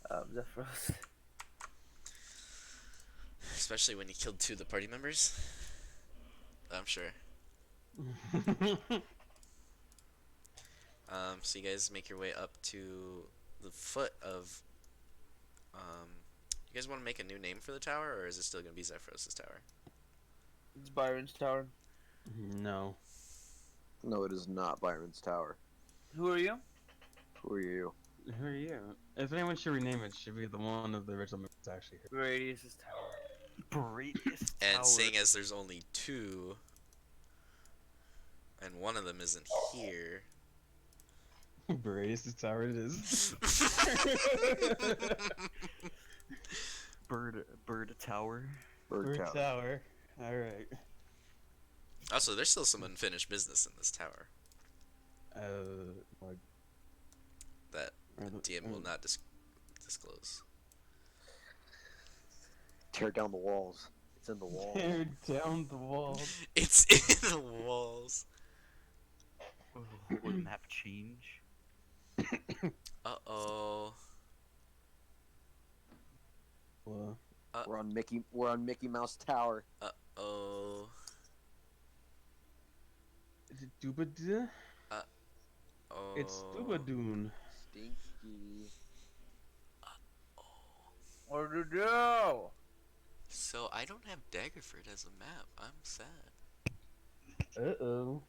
Zephyros. Especially when you killed 2 of the party members. I'm sure. So you guys make your way up to the foot of. You guys want to make a new name for the tower, or is it still gonna be Zephyros' tower? It's Byron's tower. No. No, it is not Byron's Tower. Who are you? Who are you? Who are you? If anyone should rename it, should be the one of the original members actually here. Radius' tower. Bradius And Tower. seeing as there's only 2, and one of them isn't here. Bradius' tower it is. Bird Tower. Bird Tower. Tower. Alright. Also, there's still some unfinished business in this tower Like, that the DM will not disclose. Tear down the walls. It's in the wall. tear down the wall. It's in the walls. Oh, will the map change? Uh-oh. We're on Mickey Mouse Tower. Uh-oh. Is it Dubada? Oh. It's Dubadoon. Stinky. What to do? So I don't have Daggerford as a map. I'm sad. Uh-oh.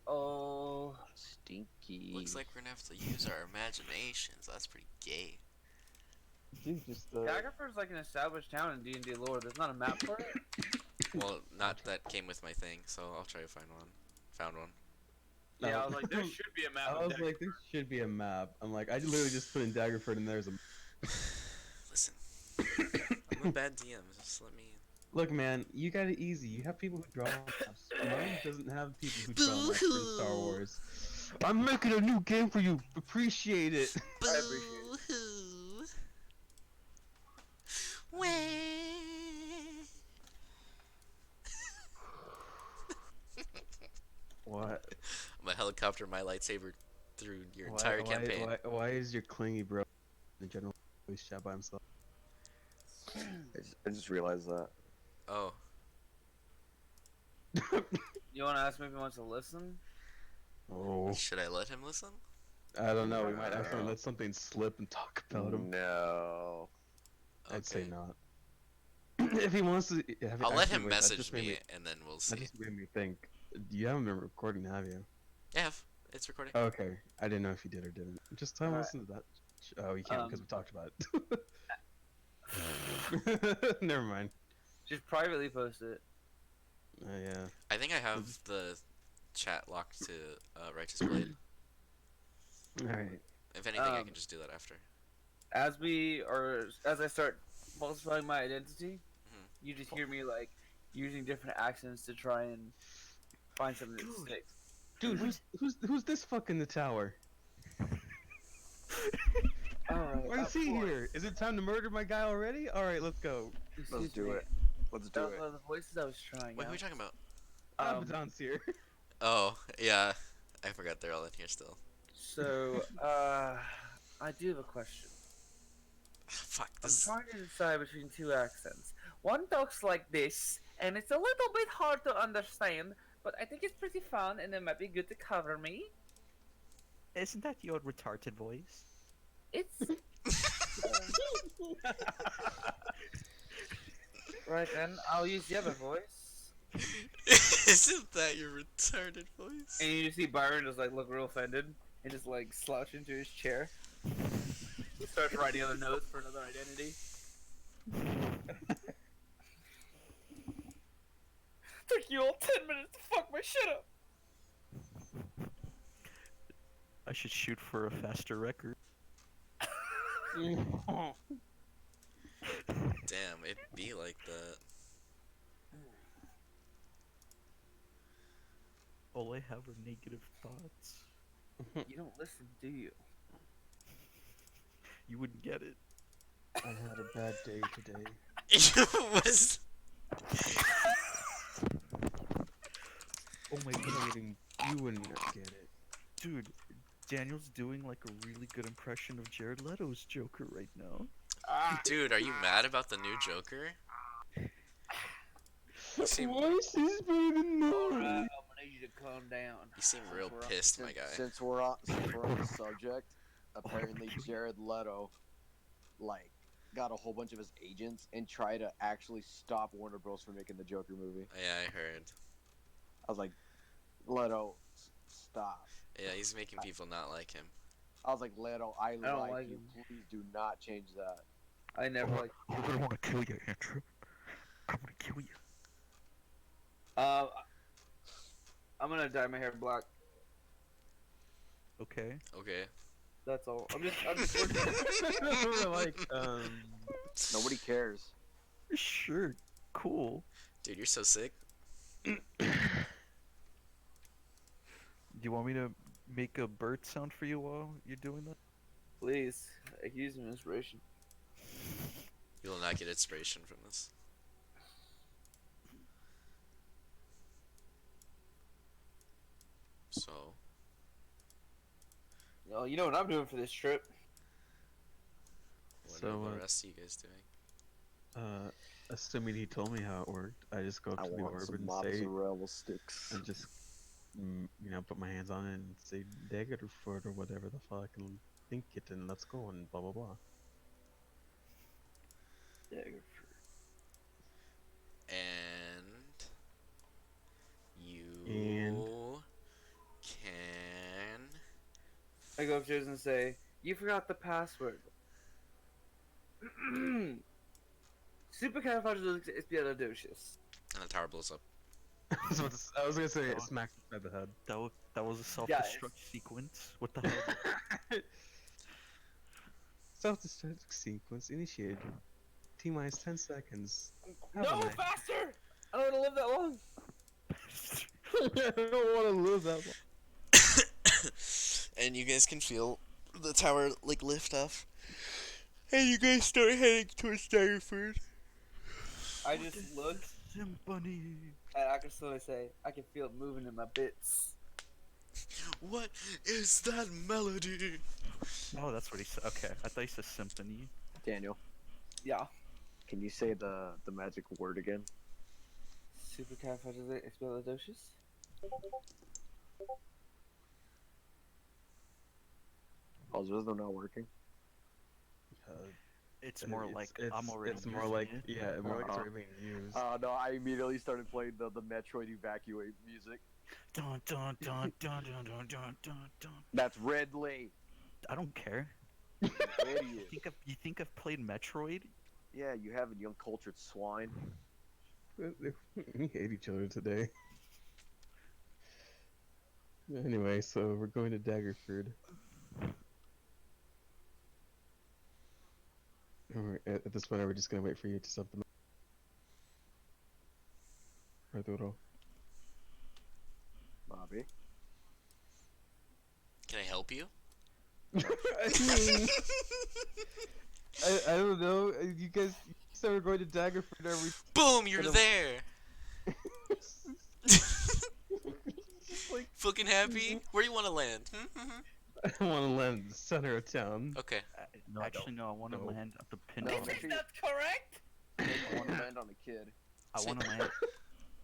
Oh. Stinky. Looks like we're gonna have to use our imaginations. That's pretty gay. Dude, just Daggerford's like an established town in D&D lore. There's not a map for it. Well, not that came with my thing, so I'll try to find one. Found one. Yeah, I was like, there should be a map. I of was like, there should be a map. I'm like, I literally just put in Daggerford and there's a. Listen, I'm a bad DM. Just let me. Look, man, you got it easy. You have people who draw maps. Mine doesn't have people who draw maps for Star Wars. I'm making a new game for you. Appreciate it. I appreciate it. What? I'm gonna helicopter my lightsaber through your entire campaign. Why is your clingy bro in the general voice chat by himself? I just realized that. Oh, You want to ask me if he wants to listen? Oh, should I let him listen? I don't know. We might accidentally let something slip and talk about him. No. I'd say Okay. not. if he wants to, I'll let actually, him wait, that message just made me, and then we'll see. That just made me think. You haven't been recording, have you? Yeah, it's recording. Okay, I didn't know if you did or didn't. Just time to Alright. listen to that. Oh, you can't because we talked about Um, it. Never mind. Just privately post it. Yeah. I think I have the chat locked to Righteous Blade. All right. If anything, I Um, can just do that after. as I start falsifying my identity, Mhm. you just hear me like using different accents to try and find something that sticks. Dude, who's this fuck in the tower? Alright, Why is he here? Is it time to murder my guy already? All right, let's go. Let's do it. Let's do That was it. one of the voices I was trying Wait, who are out. you talking about? Abaddon's here. Oh, yeah. I forgot they're all in here still. So, I do have a question. Fuck, I'm this. trying to decide between two accents. One talks like this, and it's a little bit hard to understand, but I think it's pretty fun, and it might be good to cover me. Isn't that your retarded voice? It's right then. I'll use the other voice. Isn't that your retarded voice? And you just see Byron just like look real offended and just like slouch into his chair. He starts writing other notes for another identity. Took you all 10 minutes to fuck my shit up. I should shoot for a faster record. Damn, it be like that. All I have are negative thoughts. You don't listen, do you? You wouldn't get it. I had a bad day today. Was Oh my god, You wouldn't get it. dude, Daniel's doing like a really good impression of Jared Leto's Joker right now. dude, are you mad about the new Joker? You seem Voices better than Alright, I'm gonna need you to calm down. you seem real pissed, my guy. Since we're on the subject, apparently Jared Leto, like, got a whole bunch of his agents and tried to actually stop Warner Bros. From making the Joker movie. Yeah, I heard. I was like, Leto, stop. Yeah, he's making people not like him. I was like, Leto, I don't like like you. him. Please do not change that. I never like. I'm gonna wanna kill you, Andrew. I'm gonna kill you. I'm gonna dye my hair black. Okay. Okay. That's all. I'm just working. like, Nobody cares. Sure. Cool. Dude, you're so sick. Do you want me to make a bird sound for you while you're doing that? Please, I can use some inspiration. You will not get inspiration from this. So, Oh, you know what I'm doing for this trip? what So, are the rest of you guys doing? assuming he told me how it worked, I just go up I to the want orb some and say, mozzarella sticks. and just, put my hands on it and say, dig it or foot or whatever the fuck, and think it, and let's go, and blah blah blah. And you can. I go upstairs and say, "You forgot the password." Supercalifragilisticexpialidocious. And the tower blows up. I was gonna say, smack by the head. That was a self-destruct sequence. What the hell? Self-destruct sequence initiated. T-minus 10 seconds. Have No, a nice- faster! I don't want to live that long. I don't want to live that long. And you guys can feel the tower like lift off. And you guys start heading towards Daggerford. I just look Symphony. and I can slowly say, I can feel it moving in my bits. What is that melody? Oh, that's what he said. Okay, I thought he said symphony. Daniel, Yeah. can you say the magic word again? Supercalifragilisticexpialidocious. Oh, is this not working? It's more like I'm already It's more using like it. yeah, more like it's Uh-huh. already being used. No, I immediately started playing the Metroid Evacuate music. Dun dun dun dun dun dun dun dun dun. That's Ridley. I don't care. Idiot. You think I've played Metroid? Yeah, you haven't, you uncultured swine. We hate each other today. Anyway, so we're going to Daggerford. At this point, we're just gonna wait for you to set them up. Arturo. Bobby. Can I help you? I mean, I don't know. You guys said we're going to Daggerford. Are we? Boom! You're Gonna- there. Just like Fucking happy? Where do you want to land? Hmm? I want to land in the center of town. Okay. No, actually, no. I want to No. land at the No, pinnacle. make sure That's correct. I want to land on a kid. I want to land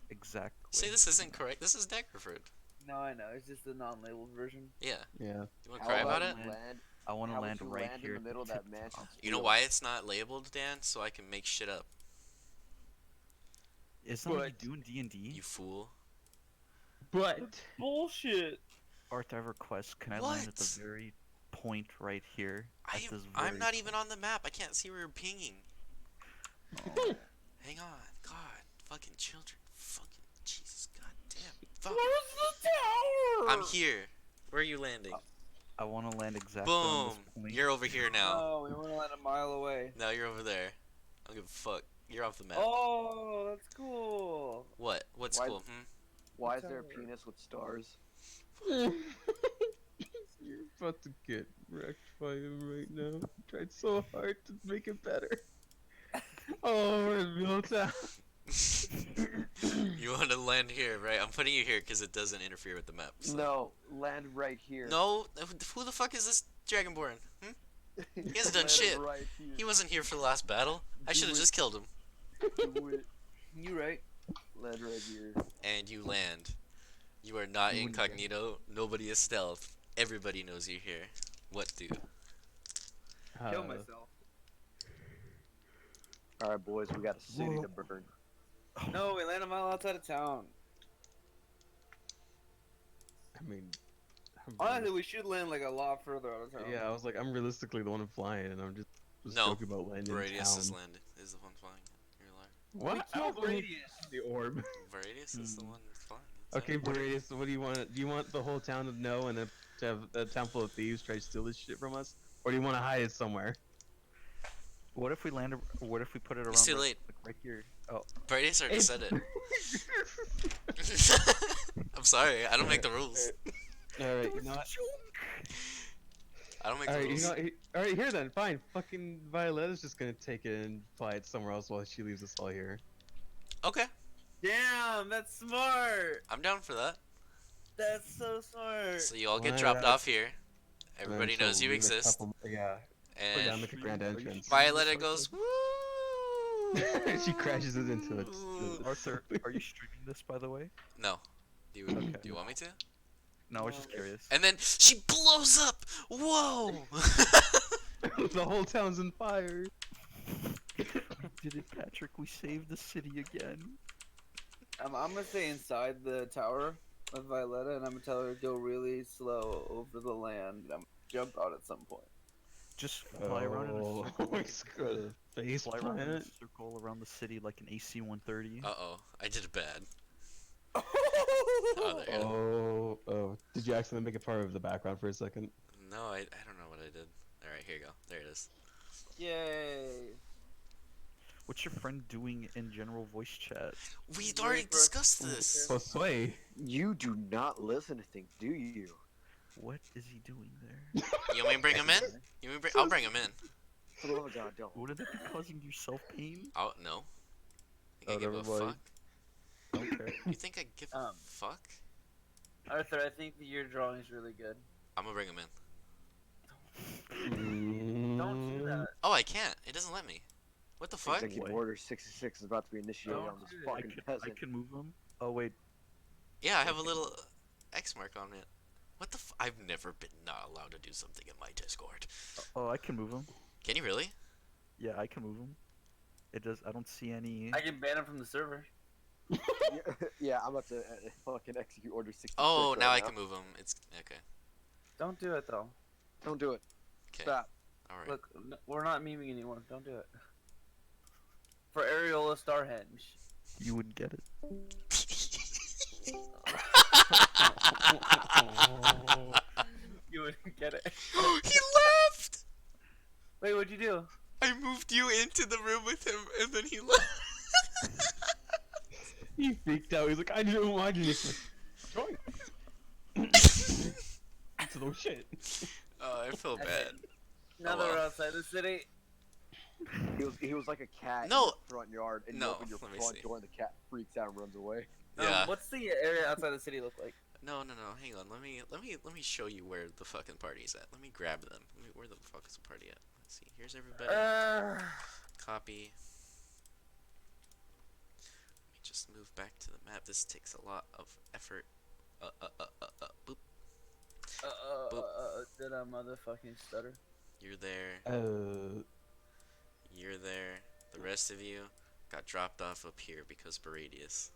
exactly. Say this isn't correct. This is Daggerford. No, I know. It's just the non-labeled version. Yeah. Yeah. You want to How cry about you it? Land, I want to how would land you right land here in the middle of that mansion? You know why it's not labeled, Dan? So I can make shit up. Is that what you But- do in D&D? You fool. But Bullshit. Arth, I have a request. Can I land at the What? very point right here? At this I'm very not even on the map. I can't see where you're pinging. Oh. Hang on. God. Fucking children. Fucking Jesus. God damn. Fuck. Where's the tower? I'm here. Where are you landing? I want to land exactly on Boom. this point. You're over here now. Oh, we want to land a mile away. Now you're over there. I don't give a fuck. You're off the map. Oh, that's cool. What? What's Why- cool? Why is there a Tower. penis with stars? you're about to get wrecked by him right now. Tried so hard to make it better. Oh, we're in Milltown. You want to land here, right? I'm putting you here because it doesn't interfere with the map. so- No, land right here. No. Who the fuck is this Dragonborn? Hmm? He hasn't done shit. Right here. He wasn't here for the last battle. I should have just killed him. Do it. You right. Land right here. And you land. You are not You wouldn't incognito. Nobody is stealth. Everybody knows you're here. What do? Kill myself. All right, boys, we got a city Whoa. to burn. No, we land a mile outside of town. I mean, Honestly, we should land like a lot further out of town. yeah, I was like, I'm realistically the one flying, and I'm just No, joking about landing Radius in is town. is the one flying. You're a liar. What? We I killed don't believe Radius. the orb. Radius is the Hmm. one flying. That's Okay, it. Radius, what do you want? Do you want the whole town to know and then to have a town full of thieves try to steal this shit from us, or do you want to hide it somewhere? What if we land? What if we put it around? It's too right, late. like right here. Oh, Radius already said it. I'm sorry. I don't make the rules. All right, you know what? I don't make All the right, rules. all right, here then, fine. Fucking Violetta's just gonna take it and fly it somewhere else while she leaves us all here. Okay, Damn, that's smart. I'm down for that. That's so smart. So you all get Why dropped not? off here. Everybody And then knows she'll you leave a exist. couple- yeah. Put down And like a grand entrance. Violetta goes, woo! She crashes it into it. Arthur, are you streaming this, by the way? No. Do you want me to? No, I was just curious. And then she blows up! Whoa! The whole town's in fire. We did it, Patrick. We saved the city again. I'm gonna stay inside the tower with Violetta, and I'm gonna tell her to go really slow over the land. And I'm gonna jump out at some point. Just fly around in a Oh, circle. he's got a face Fly around in a plant. circle around the city like an AC-130. Uh-oh. I did it bad. Oh, there you go. Oh. Did you accidentally make it part of the background for a second? No, I don't know what I did. Alright, here you go. There it is. Yay! What's your friend doing in general voice chat? We'd Wait already for- discussed this. Josue. You do not listen to things, do you? What is he doing there? You want me to bring him in? You want me to I'll bring him in. For the love of God, don't. Wouldn't that be causing yourself pain? Oh, no. Think I Oh, give a never mind. fuck? Okay. You think I give a Um. fuck? Arthur, I think that your drawing is really good. I'm gonna bring him in. Don't do that. Oh, I can't. It doesn't let me. What the fuck? Executive What? Order 66 is about to be initiated Don't on this do it. fucking I peasant. can move him. Oh wait, Yeah, I have a little X mark on it. What the I've never been not allowed to do something in my Discord. oh I can move him. Can you really? Yeah, I can move him. It does. I don't see any. I can ban him from the server. Yeah, I'm about to fucking execute Order 66 Oh, now right I now. can move him. It's okay. Don't do it though. Don't do it. Okay. Stop. All right. Look, we're not memeing anymore. Don't do it. For Areola Starhenge. You wouldn't get it. You wouldn't get it. He left. Wait, what'd you do? I moved you into the room with him, and then he left. He freaked out. He's like, I didn't want anything. Join. It's no shit. Oh, I feel Okay. bad. Now Oh, that we're well. outside the city. He was like a cat No. in your front yard, and you No, open your let me front see. door, and the cat freaks out and runs away. Yeah. What's the area outside the city look like? No. Hang on. Let me show you where the fucking party's at. Let me grab them. Where the fuck is the party at? Let's see. Here's everybody. Copy. Let me just move back to the map. This takes a lot of effort. Boop. Did I motherfucking stutter? You're there. Uh, You're there. The rest of you got dropped off up here because Baradius.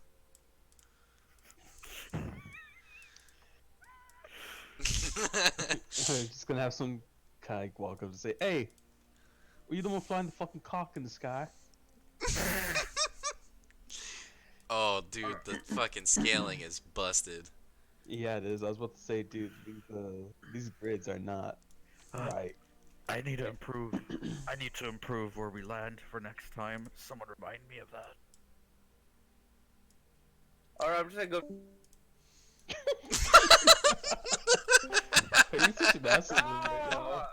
just gonna have some guy walk up and say, "Hey, were you the one flying the fucking cock in the sky?" Oh, dude, the fucking scaling is busted. Yeah, it is. I was about to say, dude, these grids are not right. I need to improve. I need to improve where we land for next time. Someone remind me of that. Alright, I'm just gonna go. Are you such an asshole right now? Ah!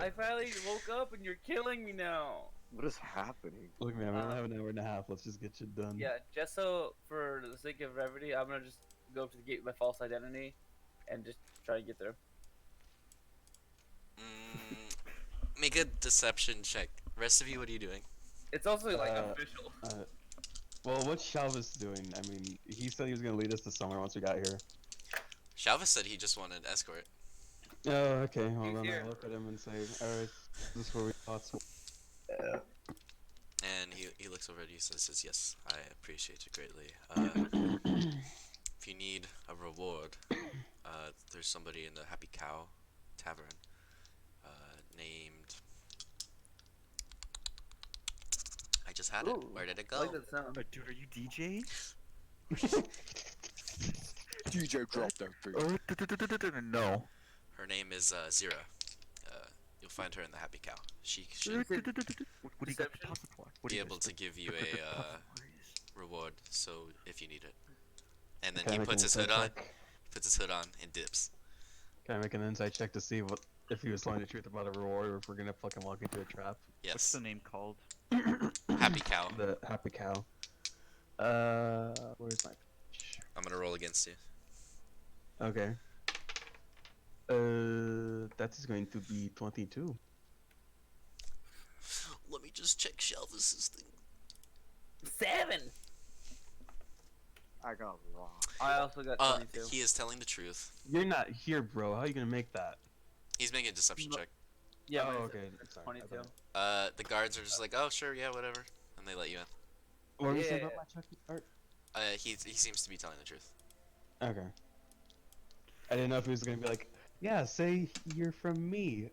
I finally woke up and you're killing me now. What is happening? Look, man, we only have an hour and a half. Let's just get shit done. Yeah, just so for the sake of brevity, I'm gonna just go up to the gate with my false identity and just try to get there. Make a deception check. Rest of you, what are you doing? It's also like Uh, official. Well, what's Shalvis doing? I mean, he said he was gonna lead us to somewhere once we got here. Shalvis said he just wanted escort. Oh, okay. Well, He's then here. I look at him and say, "Alright, this is where we thought." And he looks over at you and says, yes, I appreciate it greatly. If you need a reward, there's somebody in the Happy Cow Tavern named... I just had it. Ooh, Where did it I go? like that sound. Dude, are you DJ? DJ drop that thing. No. Her name is Zira. You'll find her in the Happy Cow. She What do you got Deception? deposit for? What be do you able guys to give you deposit a for is? reward, so if you need it. And then Can I he make puts an his hood insight on, check? and dips. Can I make an insight check to see what if he was telling the truth about a reward or if we're gonna fucking walk into a trap? What's Yes. the name called? Happy Cow. The Happy Cow. Where's my page? I'm gonna roll against you. Okay. That is going to be 22. Let me just check Shelvis's thing. 7! I got wrong. I also got 22. He is telling the truth. You're not here, bro. How are you gonna make that? He's making a deception No. check. Yeah, Oh, mine's okay. Sorry, I 22. thought- The guards are just like, oh, sure, yeah, whatever. And they let you in. What was it Yeah. about my check? Art? He seems to be telling the truth. Okay. I didn't know if he was gonna be like, yeah, say you're from me.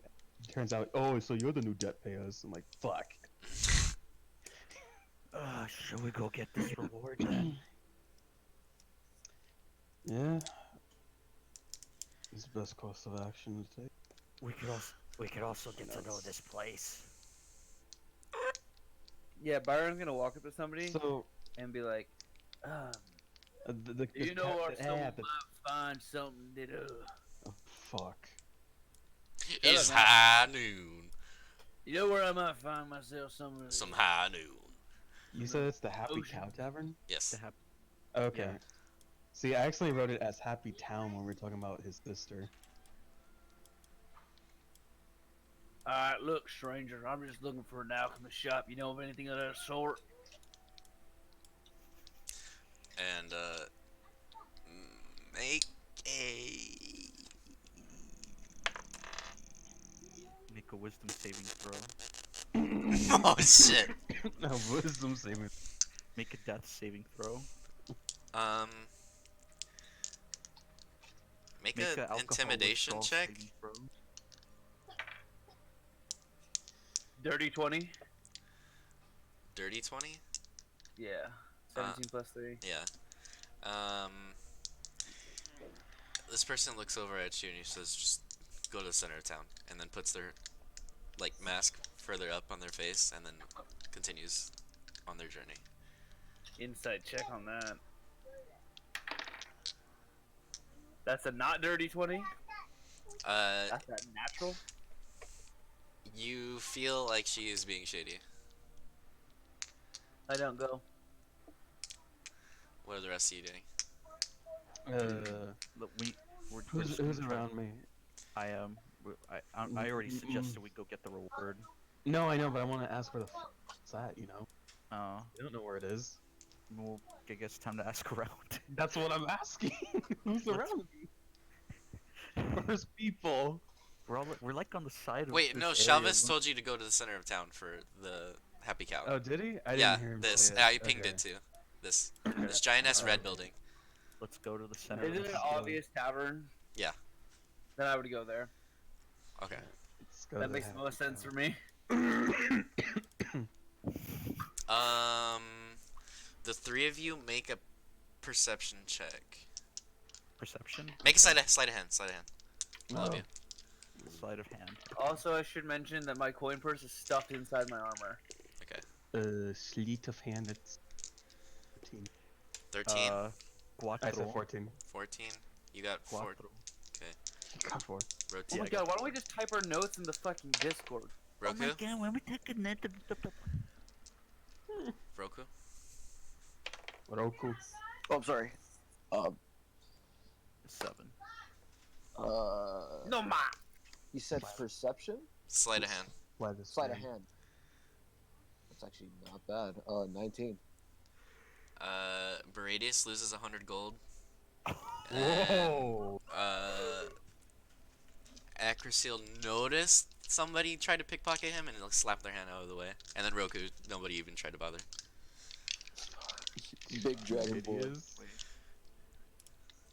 Turns out, oh, so you're the new debt payers. I'm like, fuck. Shall we go get this reward then? Yeah. It's the best course of action to take. We could also get to know this place. Yeah, Byron's gonna walk up to somebody So, and be like, the you know where someone yeah, might find something to do. oh, fuck. It's up, man. high noon. You know where I might find myself somewhere. Some high noon. You said it's the Happy Ocean. Cow Tavern? Yes. To have Okay. Yeah. See, I actually wrote it as Happy Town when we were talking about his sister. Alright, look, stranger, I'm just looking for an alchemist shop. You know of anything of that sort? And make a make a wisdom saving throw. Oh shit. No, wisdom saving. Make a death saving throw. Um, make Make a a alcohol intimidation withdrawal check. saving throw. Dirty 20. Dirty 20. Yeah. 17 plus 3. Yeah. Um, this person looks over at you and he says, "Just go to the center of town," and then puts their like mask further up on their face, and then continues on their journey. Insight check on that. That's a not dirty 20. That's that natural. You feel like she is being shady. I don't go. What are the rest of you doing? Look, we're Who's just gonna try- around me? I am. I already suggested we go get the reward. No, I know, but I want to ask where the f it's at. You know, Uh, I don't know where it is. well, I guess it's time to ask around. That's what I'm asking. Who's around me? Where's people? We're like on the side of. Wait, this no, area, Chavez look. told you to go to the center of town for the Happy Cow. Oh, did he? I yeah, didn't hear him this. say it. Yeah, you pinged Okay. it too. This giant ass red building. Let's go to the center. Is of it the an city. obvious tavern? Yeah. Then I would go there. Okay. Let's go That to makes the the most Happy sense Cow. for me. The three of you make a perception check. Perception. Make a sleight of hand. Sleight of hand. All of Oh. you. Sleight of hand. Also, I should mention that my coin purse is stuffed inside my armor. Sleet of hand. It's 14. 13, I Cuatro. said 14. 14. You got 4. Cuatro. Got 4. Roti. Oh my I god, got why don't we just type our notes in the fucking Discord? Roku. Oh my god, when we take a net. Roku. Roku. Oh, I'm sorry. 7. No, ma! You said perception? Sleight of hand. Why this? Sleight of hand. That's actually not bad. 19. Beradius loses 100 gold. Whoa! Acrosil noticed somebody tried to pickpocket him and slapped their hand out of the way. And then Roku, nobody even tried to bother. Big dragon boy.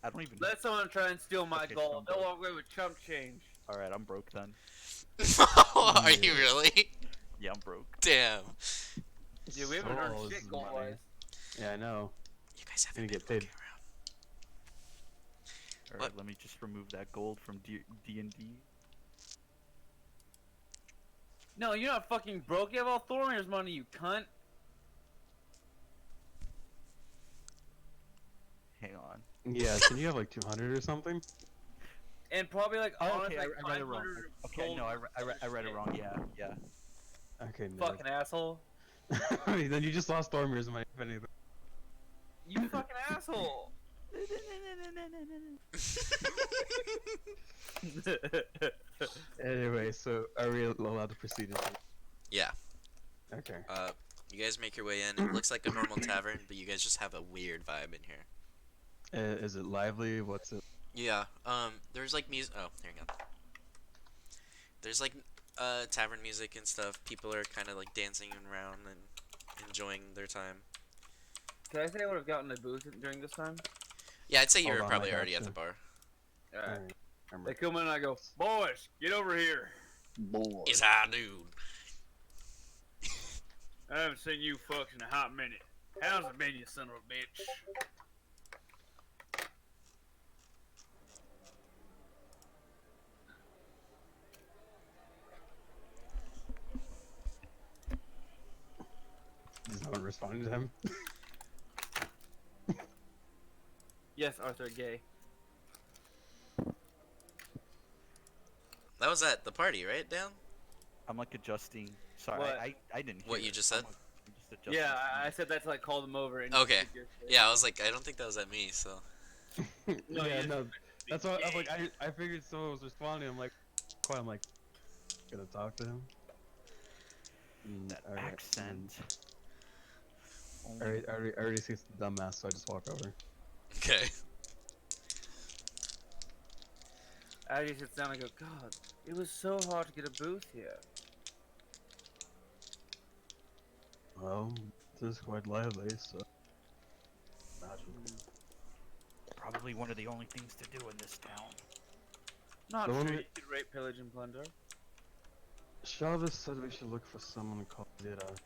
I don't even. Let someone try and steal my Okay, gold. so They'll walk away with chump change. All right, I'm broke then. Are you really? Yeah, I'm broke. Damn. Dude, we haven't Oh, earned this shit is gold money. wise. Yeah, I know. You guys haven't Gonna been get paid. looking around. All right, What? let me just remove that gold from D&D. No, you're not fucking broke. You have all Thormir's money, you cunt. Hang on. Yeah, can you have like 200 or something? And probably like, Oh, honestly, okay, like I read it wrong. 500 Okay, gold no, I for read it shit. wrong. Yeah, yeah. Okay, no. Fucking asshole. I mean, then you just lost Thormir's money, if anything. You fucking asshole. Anyway, so are we allowed to proceed? Yeah. Okay. You guys make your way in. It looks like a normal tavern, but you guys just have a weird vibe in here. Is it lively? What's it? Yeah. There's like music. Oh, here you go. There's like tavern music and stuff. People are kind of like dancing around and enjoying their time. Can I say I would have gotten a booth during this time? Yeah, I'd say you Hold were on, probably I already at gotcha. the bar. Alright. Alright. They come in and I go, boys, get over here. Boy. It's high dude. I haven't seen you fucks in a hot minute. How's it been, you son of a bitch? Does no one respond to him? Yes, Arthur, gay. That was at the party, right, Dan? I'm like adjusting. Sorry, What? I didn't. What hear you it. just I'm, said? like, I'm just adjusting. Yeah, I said that to like call them over and Okay. your shit. Yeah, I was like, I don't think that was at me, so. No, yeah, you no. just- That's why I was gay. like, I figured someone was responding. I'm like, quiet. I'm like, gonna talk to him. That Alright, accent. I already see the dumbass, so I just walk over. Okay. I just sit down and go, God, it was so hard to get a booth here. Well, this is quite lively, so. Imagine. Probably one of the only things to do in this town. Not The sure. one You that- could rape, pillage, and plunder. Chavez said we should look for someone called Zira.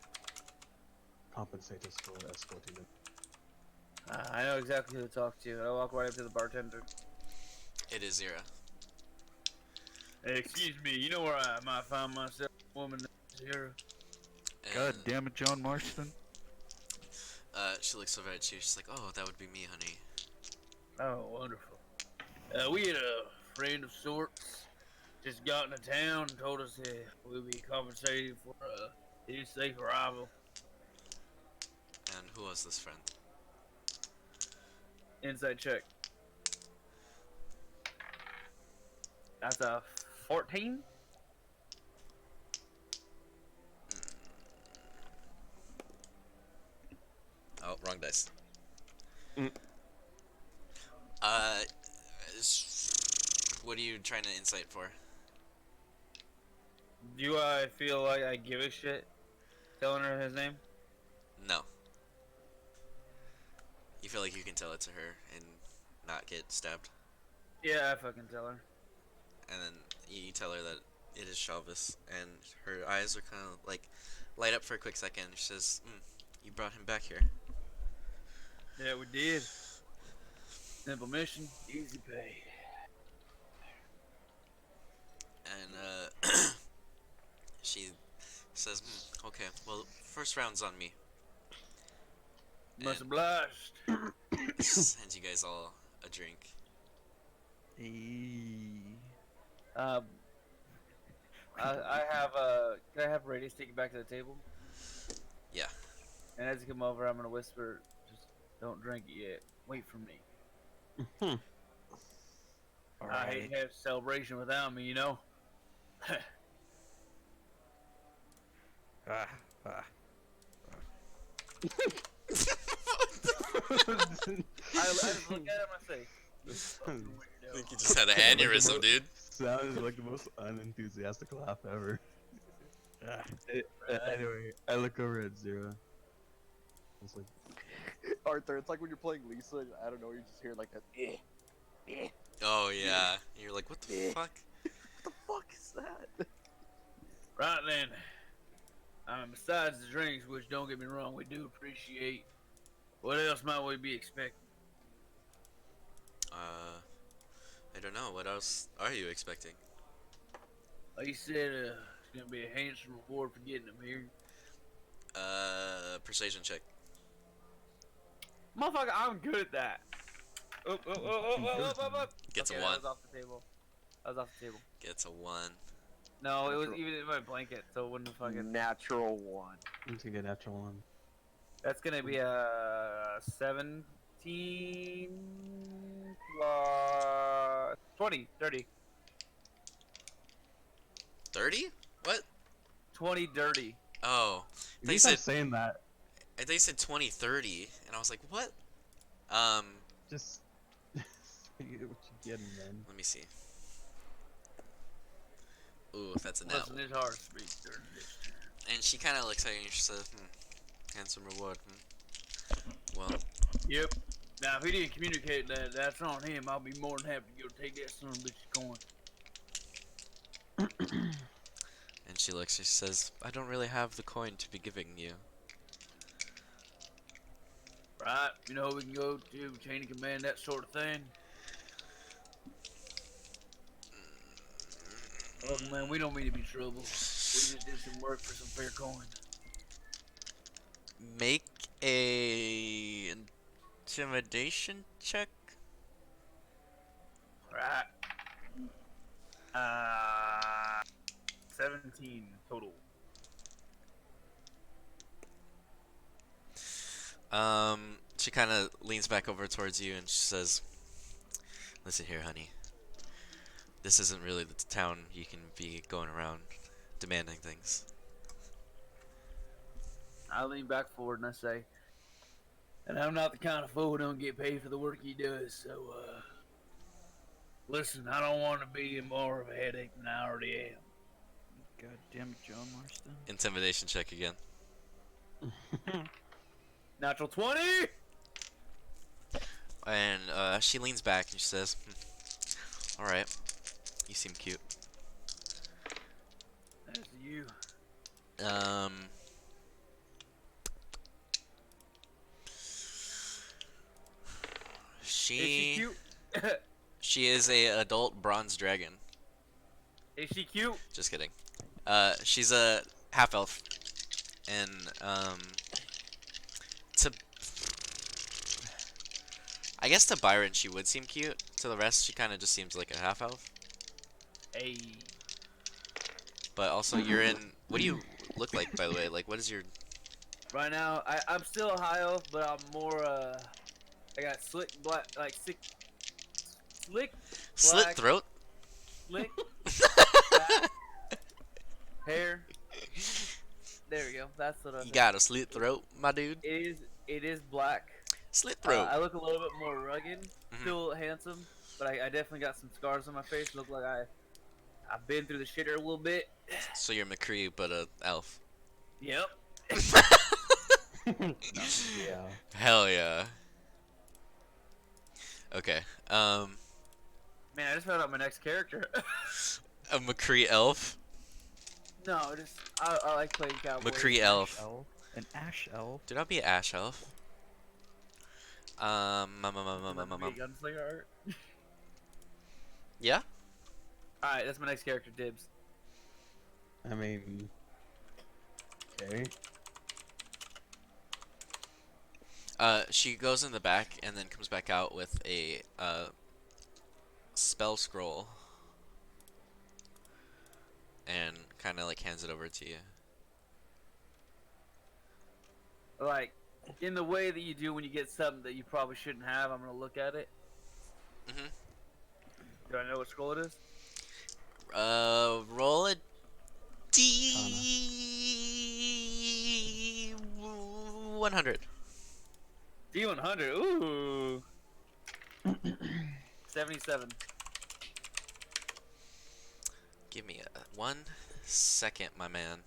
Compensate us for escorting them. I know exactly who to talk to. I walk right up to the bartender. It is Zira. Hey, excuse me, you know where I might find myself a woman here? God And, damn it, John Marston. she looks over at you. She's like, "Oh, that would be me, honey." Oh, wonderful. We had a friend of sorts just got into town and told us we'll be compensated for his safe arrival. And who was this friend? Inside check. That's a 14? Oh, wrong dice. Mm. Uh, what are you trying to insight for? Do I feel like I give a shit telling her his name? No. You feel like you can tell it to her and not get stabbed, Yeah, I fucking tell her. and then you tell her that it is Chavez, and her eyes are kind of like light up for a quick second. She says, "You brought him back here." Yeah, we did. Simple mission, easy pay. And she says, "Okay, well, first round's on me." Much And- obliged. Hands you guys all a drink. I have can I have Radius take it back to the table? Yeah. And as you come over, I'm gonna whisper, just don't drink it yet. Wait for me. I Alright. hate to have celebration without me, you know? Ah, ah. I just look at him and say, you fucking I think weirdo. you just had an aneurysm, dude. Sounded like the most unenthusiastic laugh ever. Ah. Anyway, I look over at Zira. It's like, Arthur, it's like when you're playing Lisa, and I don't know, you just hear like that. Oh yeah. You're like, what the fuck? What the fuck is that? Right then. Besides the drinks, which don't get me wrong, we do appreciate. What else might we be expecting? I don't know. What else are you expecting? Like you said, it's gonna be a handsome reward for getting them here. Persuasion check. Motherfucker, I'm good at that. Up. Gets Okay, a 1. That was off the table. That was off the table. Gets a 1. No, it was Natural. even in my blanket, so it wouldn't fucking. Natural one. I'm to get natural one. That's gonna be a 17 plus 20, 30. 30? What? 20 dirty. Oh, If they you said stop saying that, they said 20, 30, and I was like, what? just say what you getting, man. Let me see. Ooh, that's a net. Listen, it's hard to speak dirty. And she kind of looks at you and she says, handsome reward. Well, Yep. Now, if he didn't communicate that, that's on him. I'll be more than happy to go take that son of a bitch's coin. and she looks, she says, I don't really have the coin to be giving you. Right? You know, we can go to chain of command, that sort of thing. Look, man, we don't mean to be trouble. We just did some work for some fair coin. Make a intimidation check. Right. 17 total. She kind of leans back over towards you and she says, listen here, honey. This isn't really the town you can be going around demanding things. I lean back forward and I say, and I'm not the kind of fool who don't get paid for the work he does, so, listen, I don't want to be more of a headache than I already am. God damn it, John Marston. Intimidation check again. Natural 20. And she leans back and she says, "All right, you seem cute." That's you. Um. Is she cute? She is a adult bronze dragon. Is she cute? Just kidding. She's a half elf, and to I guess to Byron she would seem cute. To the rest, she kind of just seems like a half elf. Hey. But also, you're in. What do you look like, by the way? Like, what is your? Right now, I'm still a high elf, but I'm more I got slick black, like slick Slit black, throat? slick black hair. There we go. That's what I. You got a slit throat, my dude. It is black. Slit throat. I look a little bit more rugged, Mhm. still handsome, but I definitely got some scars on my face. Look like I've been through the shitter a little bit. So you're McCree, but a elf. Yep. Yeah. Hell yeah. Okay. Man, I just found out my next character. A McCree elf. No, just I like playing cowboy. McCree elf. An ash elf. Dude, I'll be an ash elf. Gunslinger art. Yeah. All right, that's my next character. Dibs. I mean, okay. She goes in the back and then comes back out with a spell scroll and kind of like hands it over to you. Like in the way that you do when you get something that you probably shouldn't have. I'm gonna look at it. Mhm. Do I know what scroll it is? Roll a D 100. D100. Ooh. 77. Give me 1 second, my man.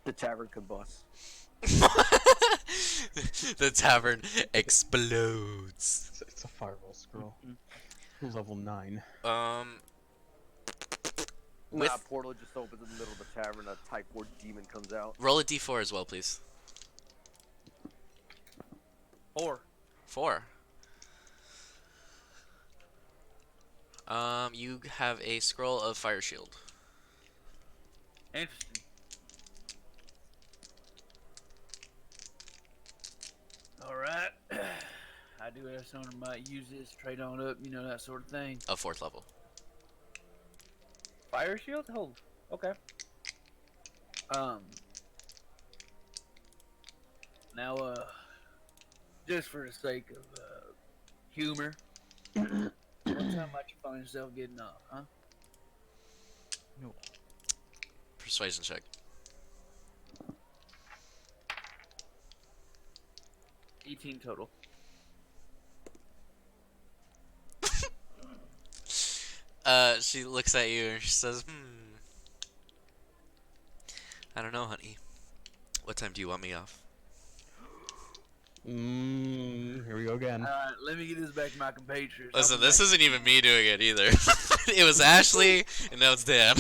The tavern combusts. The tavern explodes. It's a fireball scroll. Level 9. With Nah, portal just opens in the middle of the tavern. A Type 4 demon comes out. roll a D4 as well, please. 4. 4. You have a scroll of fire shield. Interesting. Alright. I do have someone who might use this, trade on up, you know, that sort of thing. Of 4th level. Fire shield? Oh, okay. Now, just for the sake of, humor, what time might you find yourself getting off, huh? No. Persuasion check. 18 total. She looks at you and she says, I don't know, honey. What time do you want me off? Here we go again. Alright, let me get this back to my compatriots. Listen, this isn't even me doing it either. It was Ashley, and now it's Dan.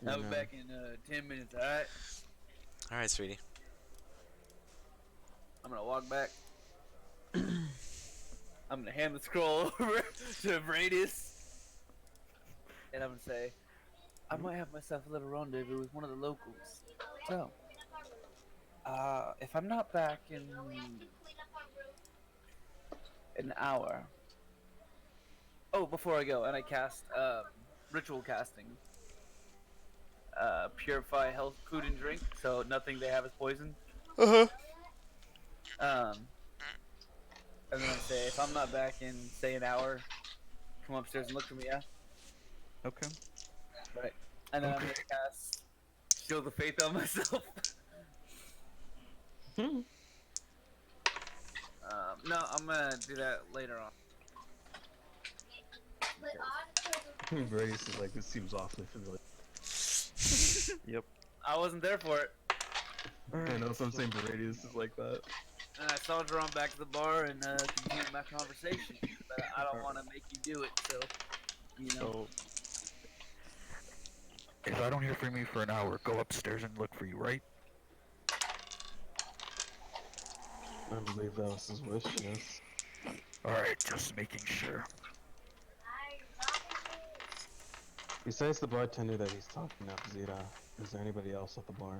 I'll be back in 10 minutes, alright? Alright, sweetie. I'm gonna walk back. I'm gonna hand the scroll over to Bradis. And I'm gonna say, I might have myself a little rendezvous with one of the locals. So, if I'm not back in an hour. Oh, before I go, and I cast ritual casting. Purify health, food, and drink, so nothing they have is poison. Uh-huh. And then I say, if I'm not back in, say, an hour, come upstairs and look for me, yeah? Okay. Right. And then I'm gonna cast Shield of Faith on myself. No, I'm gonna do that later on. Grace is like, this seems awfully familiar. Yep. I wasn't there for it. I know, so I'm saying Beradius is like that. And I saunter on back to the bar and continue my conversation. But I don't want to make you do it, so, you know. So, if I don't hear from you for an hour, go upstairs and look for you, right? I believe that was his wish, yes. Alright, just making sure. Besides the bartender that he's talking up, is there anybody else at the bar?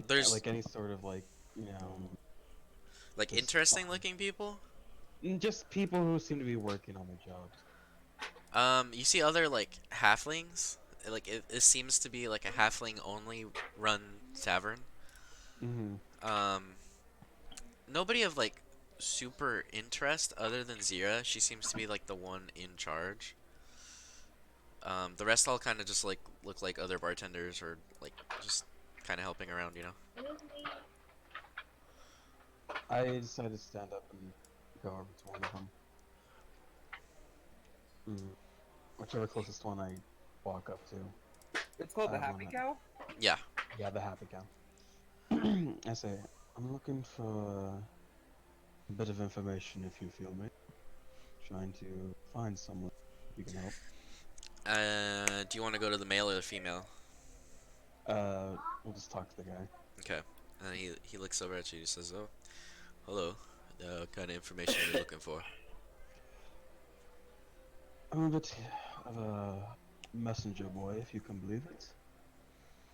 There's Like any sort of like, you know, like just interesting looking people. just people who seem to be working on their jobs. You see other like halflings. Like it seems to be like a halfling only run tavern. Mm-hmm. Nobody of like super interest other than Zira. She seems to be like the one in charge. The rest all kind of just like look like other bartenders or like just kind of helping around, you know. I decided to stand up and go over to one of them. Whichever closest one I walk up to. It's called the I Happy wanna- Cow? Yeah. Yeah, the happy cow. I say, I'm looking for a bit of information if you feel me. Trying to find someone you can help. Do you want to go to the male or the female? We'll just talk to the guy. Okay. And he looks over at you and says, "Oh, hello. What kind of information are you looking for?" I'm a bit of a messenger boy, if you can believe it.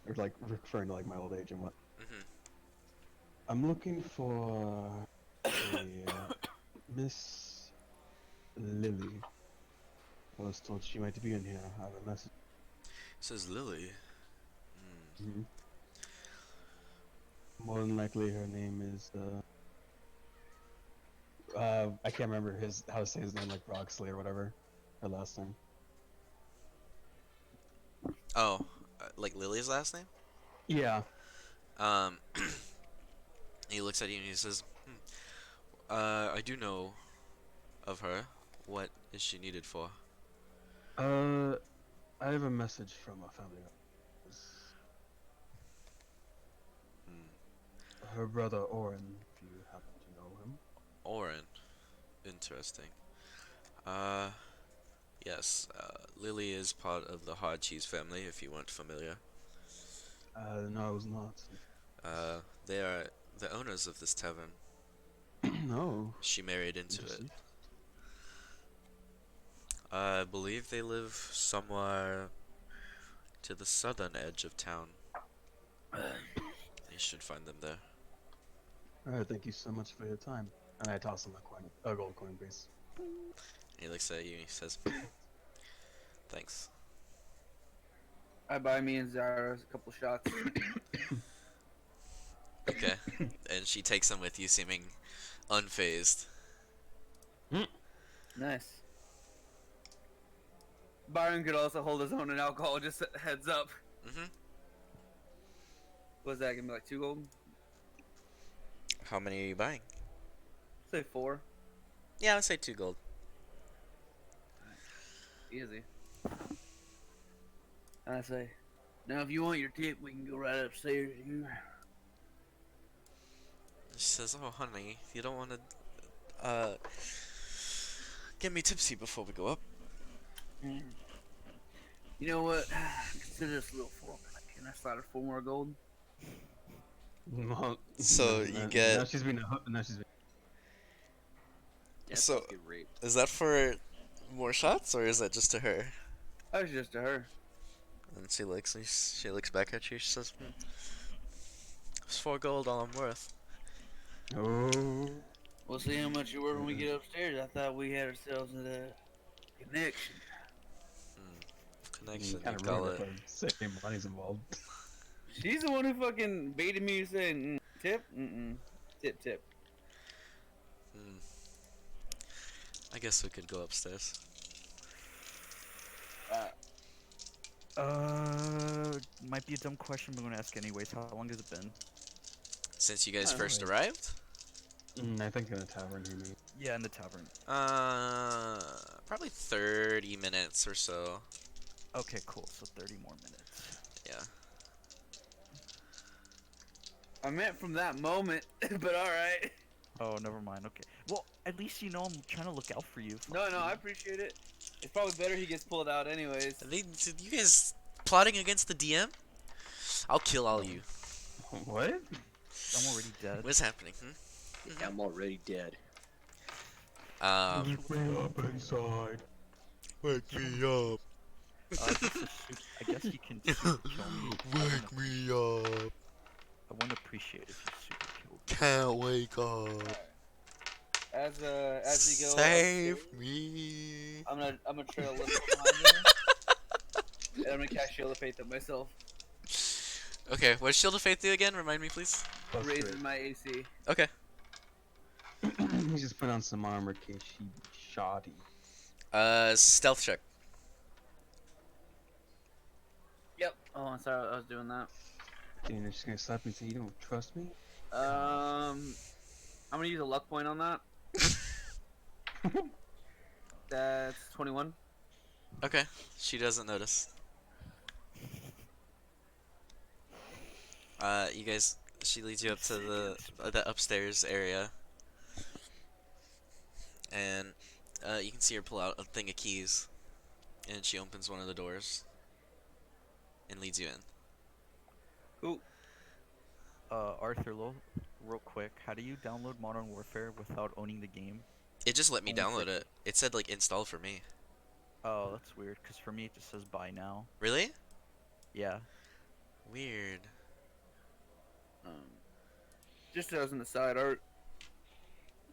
Or like referring to like my old age and what. Mhm. I'm looking for a Miss Lily. I was told she might be in here. I have a message. Says Lily. More than likely, her name is. I can't remember how to say his name, like Broxley or whatever. Her last name. Oh, like Lily's last name? Yeah. He looks at you and he says, I do know of her. What is she needed for?" I have a message from a family member. Hmm. Her brother Oren, if you happen to know him. Oren. Interesting. Yes. Lily is part of the Hard Cheese family, if you weren't familiar. No, I was not. They are the owners of this tavern. No. She married into it. Interesting. I believe they live somewhere to the southern edge of town. You should find them there. Alright, thank you so much for your time. And I toss him a gold coin piece. He looks at you and he says, "Thanks." I buy me and Zara a couple shots. Okay. And she takes them with you, seeming unfazed. Nice. Byron could also hold his own in alcohol, just heads up. Mm-hmm. What's that, gonna be like 2 gold? How many are you buying? Say 4. Yeah, I'd say 2 gold. Easy. And I say, now if you want your tip, we can go right upstairs here. She says, "Oh, honey, you don't want to, get me tipsy before we go up." You know what? Consider this a little 4. Can I slide her 4 more gold? Well, So you get- Now she's being now she's being... Yeah, So- so get raped. Is that for more shots, or is that just to her? That was just to her. And she looks back at you. She says, "It's 4 gold, all I'm worth." Oh. We'll see how much you're worth when we get upstairs. I thought we had ourselves a connection. Connection, Kind you of call ruined it. it by saying money's involved. She's the one who fucking baited me saying, tip? Tip, tip. I guess we could go upstairs. Might be a dumb question, but I'm gonna ask anyways. How long has it been? Since you guys Oh, first wait. arrived? I think in a tavern you mean. Yeah, in the tavern. Probably 30 minutes or so. Okay, cool. So 30 more minutes. Yeah. I meant from that moment, but alright. Oh, never mind. Okay. Well, at least you know I'm trying to look out for you. No, I appreciate it. It's probably better he gets pulled out anyways. You guys plotting against the DM? I'll kill all you. What? I'm already dead. What's happening? I'm already dead. Um. me up inside. Wake me up. I guess you can super kill me. Wake me up. I wouldn't appreciate if you super killed me. Can't wake up. As we go Save upstairs, me. I'm gonna trail a little behind you, and I'm gonna cast Shield of Faith on myself, Okay, what Shield of Faith do again? Remind me, please. Plus raising three. my AC. Okay. He just put on some armor case she shoddy. Stealth check. Yep. Oh, I'm sorry, I was doing that. Dude, you're just gonna slap me and say you don't trust me? I'm gonna use a luck point on that. That's 21. Okay, she doesn't notice. You guys, she leads you up to the upstairs area, and you can see her pull out a thing of keys, and she opens one of the doors, and leads you in. Cool. Arthur, real quick, how do you download Modern Warfare without owning the game? It just let me Only download for- it. It said like install for me. Oh, that's weird, because for me it just says buy now. Really? Yeah. Weird. Just as an aside, Art,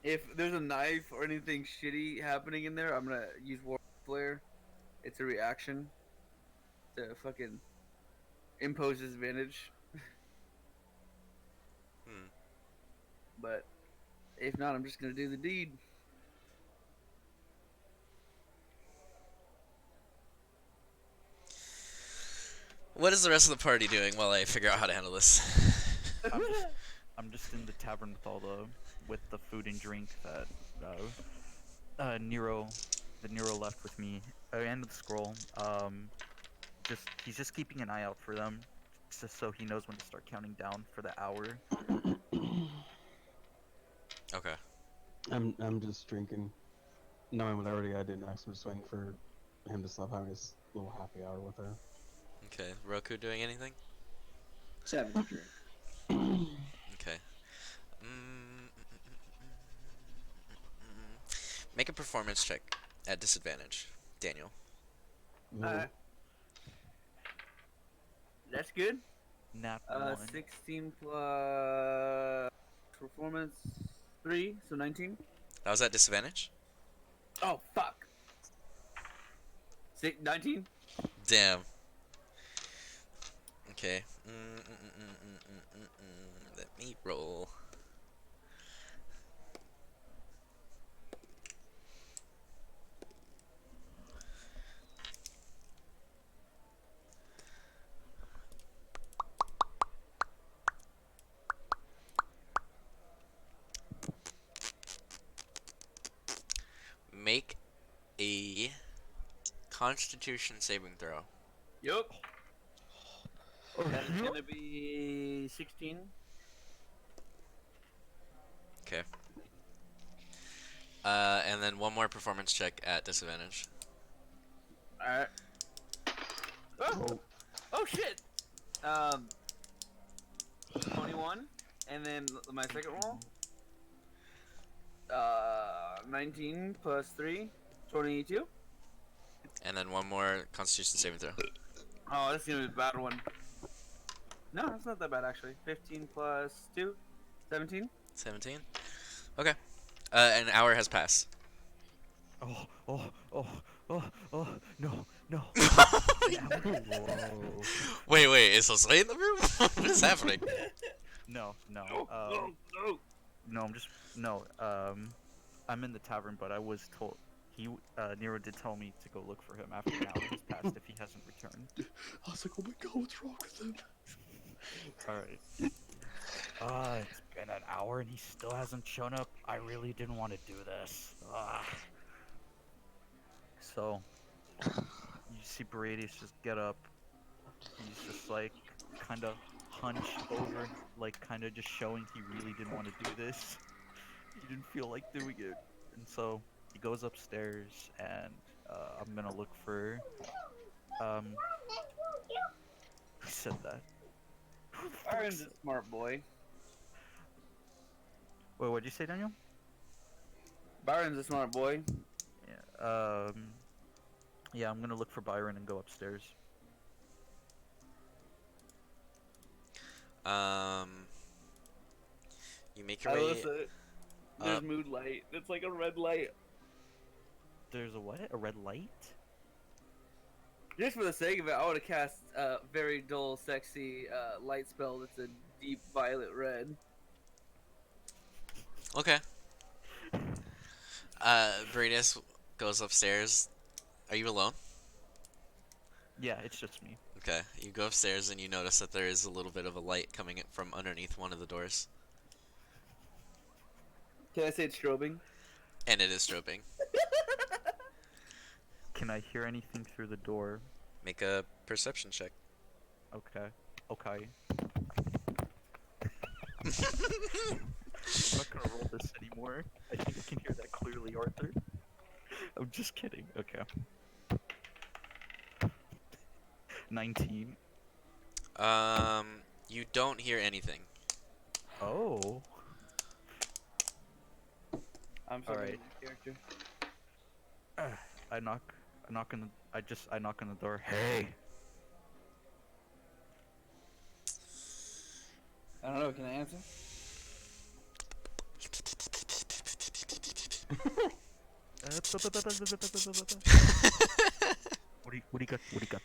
if there's a knife or anything shitty happening in there, I'm gonna use War Flare. It's a reaction to fucking impose disadvantage. But if not, I'm just gonna do the deed. What is the rest of the party doing while I figure out how to handle this? I'm just in the tavern with the food and drink that Nero left with me. And the scroll. He's just keeping an eye out for them, just so he knows when to start counting down for the hour. Okay. I'm just drinking, knowing what I already I did next. I'm just waiting for him to stop having his little happy hour with her. Okay. Roku doing anything? Just having a drink. Okay. Make a performance check at disadvantage, Daniel. Alright. That's good. Nat 1. 16 plus performance 3, so 19. That was at disadvantage? Oh fuck. 19. Damn. Okay. Let me roll. Make a Constitution saving throw. Yup. That's gonna be 16. Okay. And then one more performance check at disadvantage. Alright. Oh shit! 21. And then my second roll. 19 plus 3, 22. And then one more Constitution saving throw. Oh, this is gonna be a bad one. No, it's not that bad actually. 15 plus 2, 17. 17? Okay. An hour has passed. Oh, no. Wait, is Jose in the room? What is happening? No. No. I'm in the tavern, but I was told Nero did tell me to go look for him after an hour has passed if he hasn't returned. I was like, oh my god, what's wrong with him? Alright. It's been an hour and he still hasn't shown up. I really didn't want to do this. So, you see Beradius just get up, he's just like kind of hunched over, like kind of just showing he really didn't want to do this. He didn't feel like doing it, and so he goes upstairs, and I'm gonna look for um. Who said that? Who the fuck Byron's a said- smart boy. Wait, what'd you say, Daniel? Byron's a smart boy. Yeah. Yeah, I'm gonna look for Byron and go upstairs. You make your way. Alyssa, there's up. mood light. It's like a red light. There's a what? A red light? Just for the sake of it, I would have cast a very dull, sexy light spell that's a deep violet red. Okay. Veritas goes upstairs. Are you alone? Yeah, it's just me. Okay. You go upstairs and you notice that there is a little bit of a light coming in from underneath one of the doors, Can I say it's strobing? and it is strobing. Can I hear anything through the door? Make a perception check. Okay. Okay. I'm not gonna roll this anymore. I think I can hear that clearly, Arthur. I'm just kidding. Okay. 19. You don't hear anything. Oh. I'm sorry. Alright. Character. I knock on the. I knock on the door. Hey. I don't know. Can I answer? What do you got? What do you got?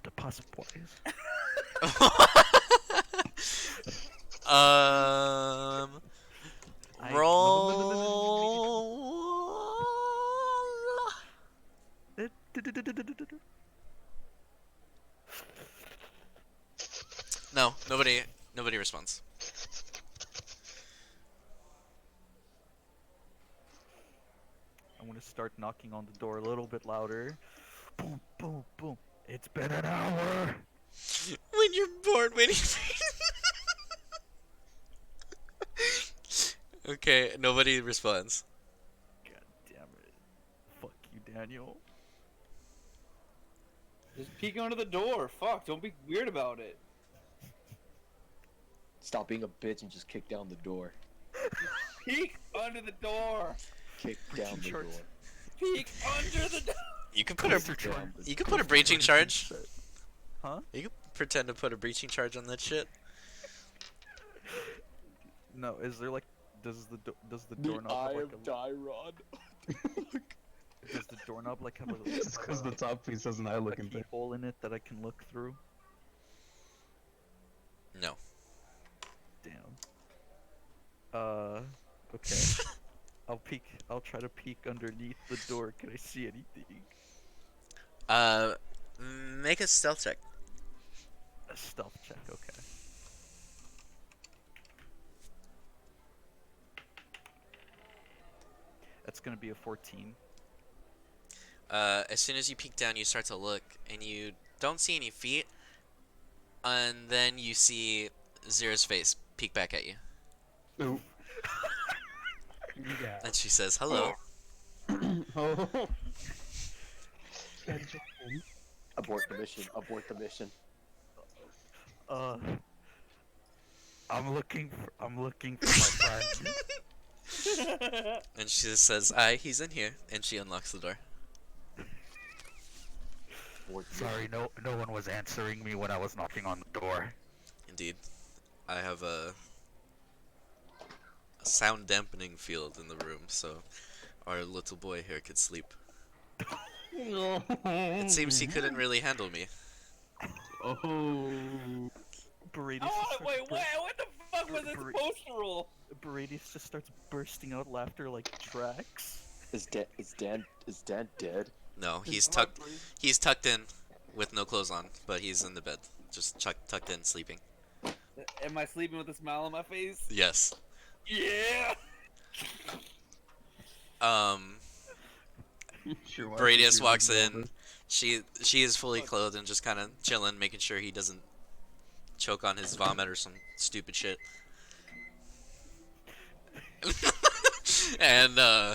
The possible boys. Roll. No, nobody responds. I'm gonna start knocking on the door a little bit louder. Boom, boom, boom. It's been an hour. When you're bored waiting for Okay, nobody responds. God damn it. Fuck you, Daniel. Just peek under the door. Fuck. Don't be weird about it. Stop being a bitch and just kick down the door. Peek under the door. Kick down the door. Charge. Peek under the door. You can put a Down the you can put a breaching charge. Huh? You can pretend to put a breaching charge on that shit. No, is there like does the The doorknob eye have like of Dyrod. does the doorknob like have a Just because the top piece has an eye a looking thing. keyhole in it that I can look through? No. Damn. Okay. I'll try to peek underneath the door. Can I see anything? Make a stealth check. A stealth check, okay. That's gonna be a 14. As soon as you peek down, you start to look, and you don't see any feet, and then you see Zira's face peek back at you, Ooh. Yeah. and she says, "Hello." Oh. Abort the mission. Abort the mission. I'm looking for my friend. And she just says, "Aye, he's in here," and she unlocks the door. Abort the Sorry, no one was answering me when I was knocking on the door. Indeed, I have a sound dampening field in the room, so our little boy here could sleep. It seems he couldn't really handle me. Oh. Beradius Oh, wait, what the fuck was this Bur- poster roll? Beradius just starts bursting out laughter like Drax. Is Dan dead? No, he's tucked in with no clothes on, but he's in the bed, just tucked in, sleeping. Am I sleeping with a smile on my face? Yes. Yeah! Sure, why Baradius would you walks do all in. this? She is fully clothed and just kind of chilling, making sure he doesn't choke on his vomit or some stupid shit. And yeah,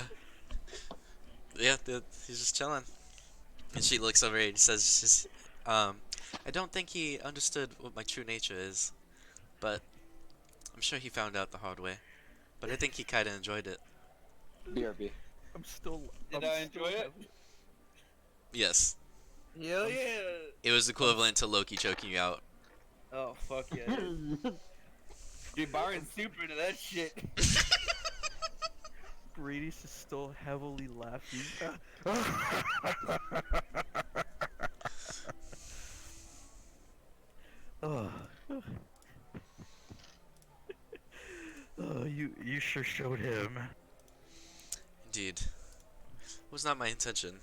he's just chilling. And she looks over and says, I don't think he understood what my true nature is, but I'm sure he found out the hard way. But I think he kind of enjoyed it. BRB. I'm still. Did I'm I still enjoy it? having- Yes, Hell yeah! it was equivalent to Loki choking you out. Oh fuck yeah! Dude, Byron's super into that shit. Brady's is still heavily laughing. Oh. Oh, you sure showed him. Indeed. It was not my intention.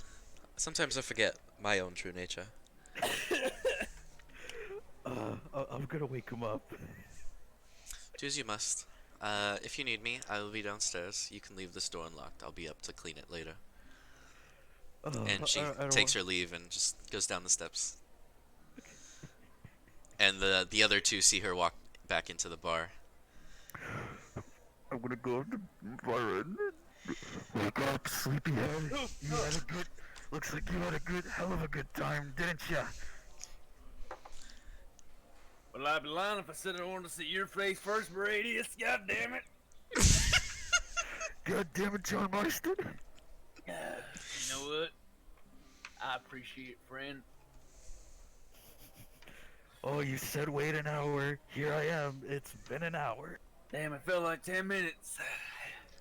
Sometimes I forget my own true nature. I'm gonna wake him up. Do as you must. If you need me, I will be downstairs. You can leave this door unlocked. I'll be up to clean it later. And she I don't takes want- her leave and just goes down the steps. And the other two see her walk back into the bar. I'm gonna go up to Byron. Wake up, sleepyhead. You had a good. Looks like you had a good, hell of a good time, didn't ya? Well, I'd be lying if I said I wanted to see your face first, Baradius. God damn it! God damn it, John Marston. You know what? I appreciate it, friend. Oh, you said wait an hour. Here I am. It's been an hour. Damn, it felt like 10 minutes.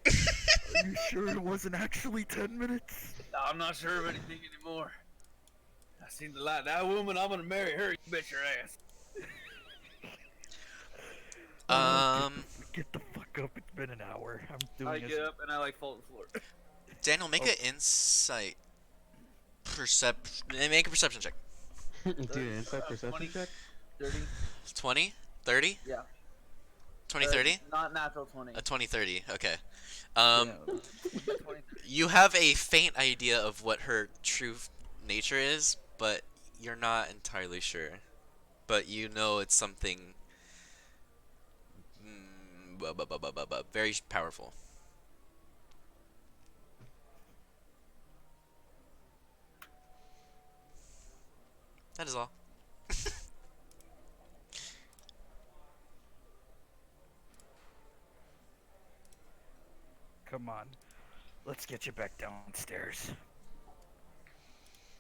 Are you sure it wasn't actually 10 minutes? I'm not sure of anything anymore. I seem to like that woman. I'm gonna marry her. You bet your ass. Get the fuck up. It's been an hour. I'm doing I this. get up and I like fall to the floor. Daniel, make an insight make a perception check. Dude, inside perception 20. check? 30. 20? 30? Yeah. 20, 30? Not natural 20. A 20, 30. Okay. Yeah. 20. You have a faint idea of what her true nature is, but you're not entirely sure. But you know it's something very powerful. That is all. Come on. Let's get you back downstairs.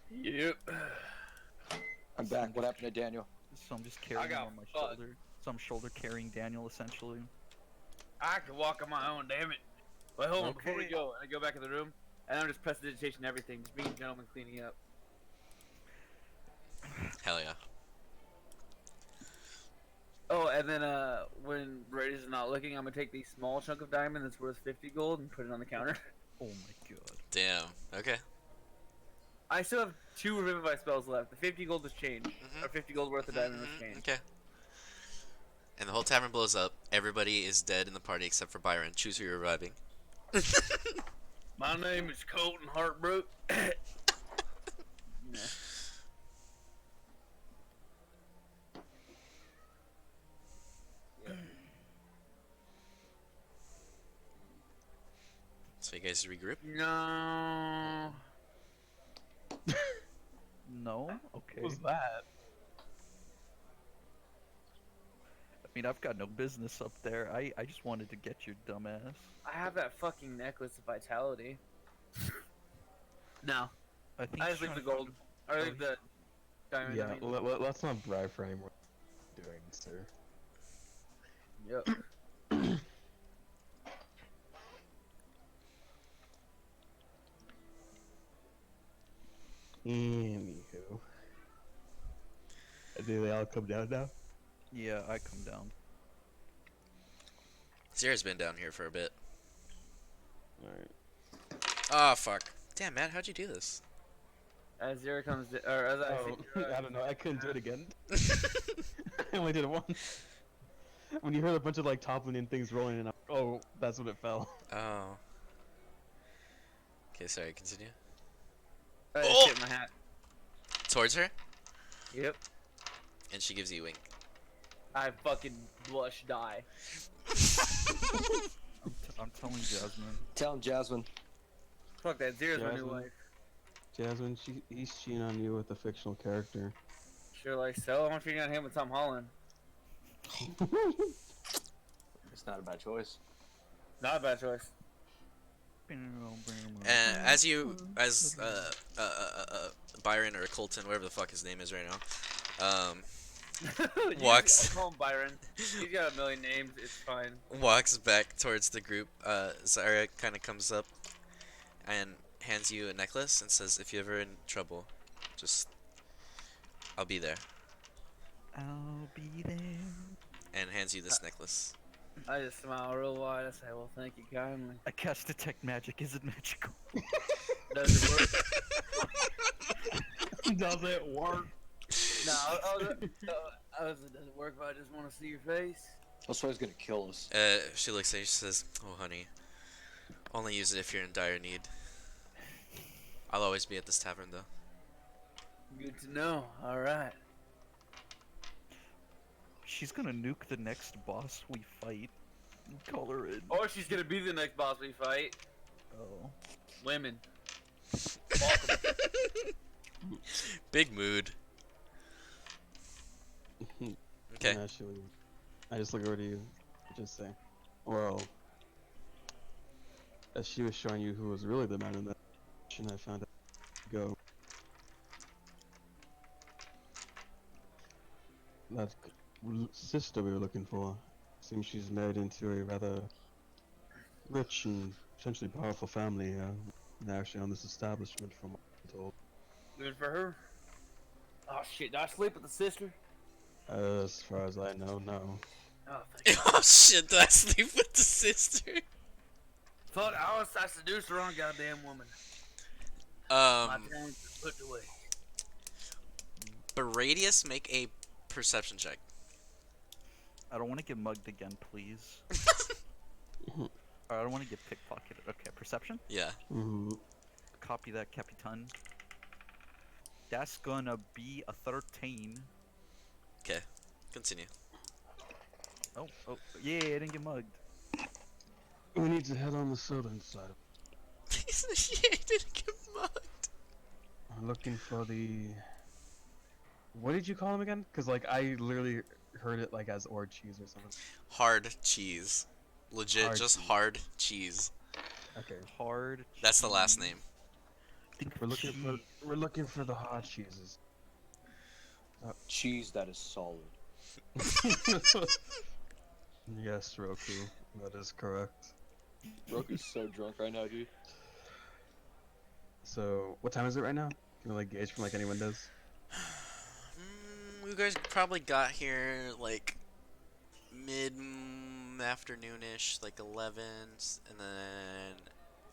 Yep. I'm back. What happened to Daniel? So I'm just carrying him got on my fucked. shoulder. So I'm shoulder carrying Daniel essentially. I can walk on my own, damn it. Wait, hold on, before we Okay. go, and I go back in the room, and I'm just prestidigitation everything, just being a gentleman cleaning up. Hell yeah. Oh, and then when Brady's not looking, I'm gonna take the small chunk of diamond that's worth 50 gold and put it on the counter. Oh my god. Damn. Okay. I still have 2 revivify spells left. The 50 gold was changed, or 50 gold worth of diamond was changed. Okay. And the whole tavern blows up. Everybody is dead in the party except for Byron. Choose who you're reviving. My name is Colton Heartbrook. Nah. So you guys regroup. No. No? Okay. What was that? I mean, I've got no business up there. I just wanted to get your dumb ass. I have that fucking necklace of vitality. No. I think I he's just leave the trying to gold. Or leave the diamond. Yeah, I mean. let's not bribe for any more doing, sir. Yep. Anywho. Do they all come down now? Yeah, I come down. Zira's been down here for a bit. Alright. Ah, fuck. Damn, Matt, how'd you do this? As Zero comes, or as I Oh, see, I don't know, I couldn't do it again. I only did it once. When you heard a bunch of like toppling in things rolling in, oh, that's when it fell. Oh. Okay, sorry, continue. Oh! Shit in my hat. Towards her, Yep. and she gives you a wink. I fucking blush die. I'm telling Jasmine. Tell him, Jasmine. Fuck that. Zero's my new Jasmine. wife. Jasmine, he's cheating on you with a fictional character. Sure, like so. I'm cheating on him with Tom Holland. It's not a bad choice. Not a bad choice. As Byron or Colton, whatever the fuck his name is right now, walks I'll call him Byron. He's got a million names. It's fine. walks back towards the group. Zarya kind of comes up and hands you a necklace and says, "If you're ever in trouble, just I'll be there." I'll be there. And hands you this necklace. I just smile real wide. I say, "Well, thank you kindly." I cast detect magic. Is it magical? Does it work? Does it work? No. Does it work if I just want to see your face? That's why he's gonna kill us. She looks at you. She says, "Oh, honey, only use it if you're in dire need. I'll always be at this tavern, though." Good to know. All right. She's gonna nuke the next boss we fight. Call her in. Or she's gonna be the next boss we fight. Oh. Women. Welcome. Big mood. Okay. And actually, I just look over to you, just say, well, as she was showing you who was really the man in that situation, I found out go. That sister we were looking for, seems she's married into a rather rich and potentially powerful family, now actually on this establishment from what I'm told. Good for her. Oh shit! Did I sleep with the sister? As far as I know, no. Oh, thank you. Oh shit! Did I sleep with the sister? Fuck! I seduced the wrong goddamn woman. My parents are put away. Baradius, make a perception check. I don't want to get mugged again, please. Or I don't want to get pickpocketed. Okay, perception? Yeah. Mm-hmm. Copy that, Capitan. That's gonna be a 13. Okay. Continue. Oh, yeah, I didn't get mugged. We need to head on the southern side. Yeah, he didn't get mugged. I'm looking for the... What did you call him again? Because, like, I literally heard it, like, as or cheese or something. Hard cheese. Legit, Hard just cheese. hard cheese. Okay. Hard. That's the last name. Think We're looking for the hot cheeses. Cheese that is solid. Yes, Roku. That is correct. Roku's so drunk right now, dude. So, what time is it right now? Can we, like, gauge from, like, any windows? You guys probably got here like mid-afternoonish, like 11, and then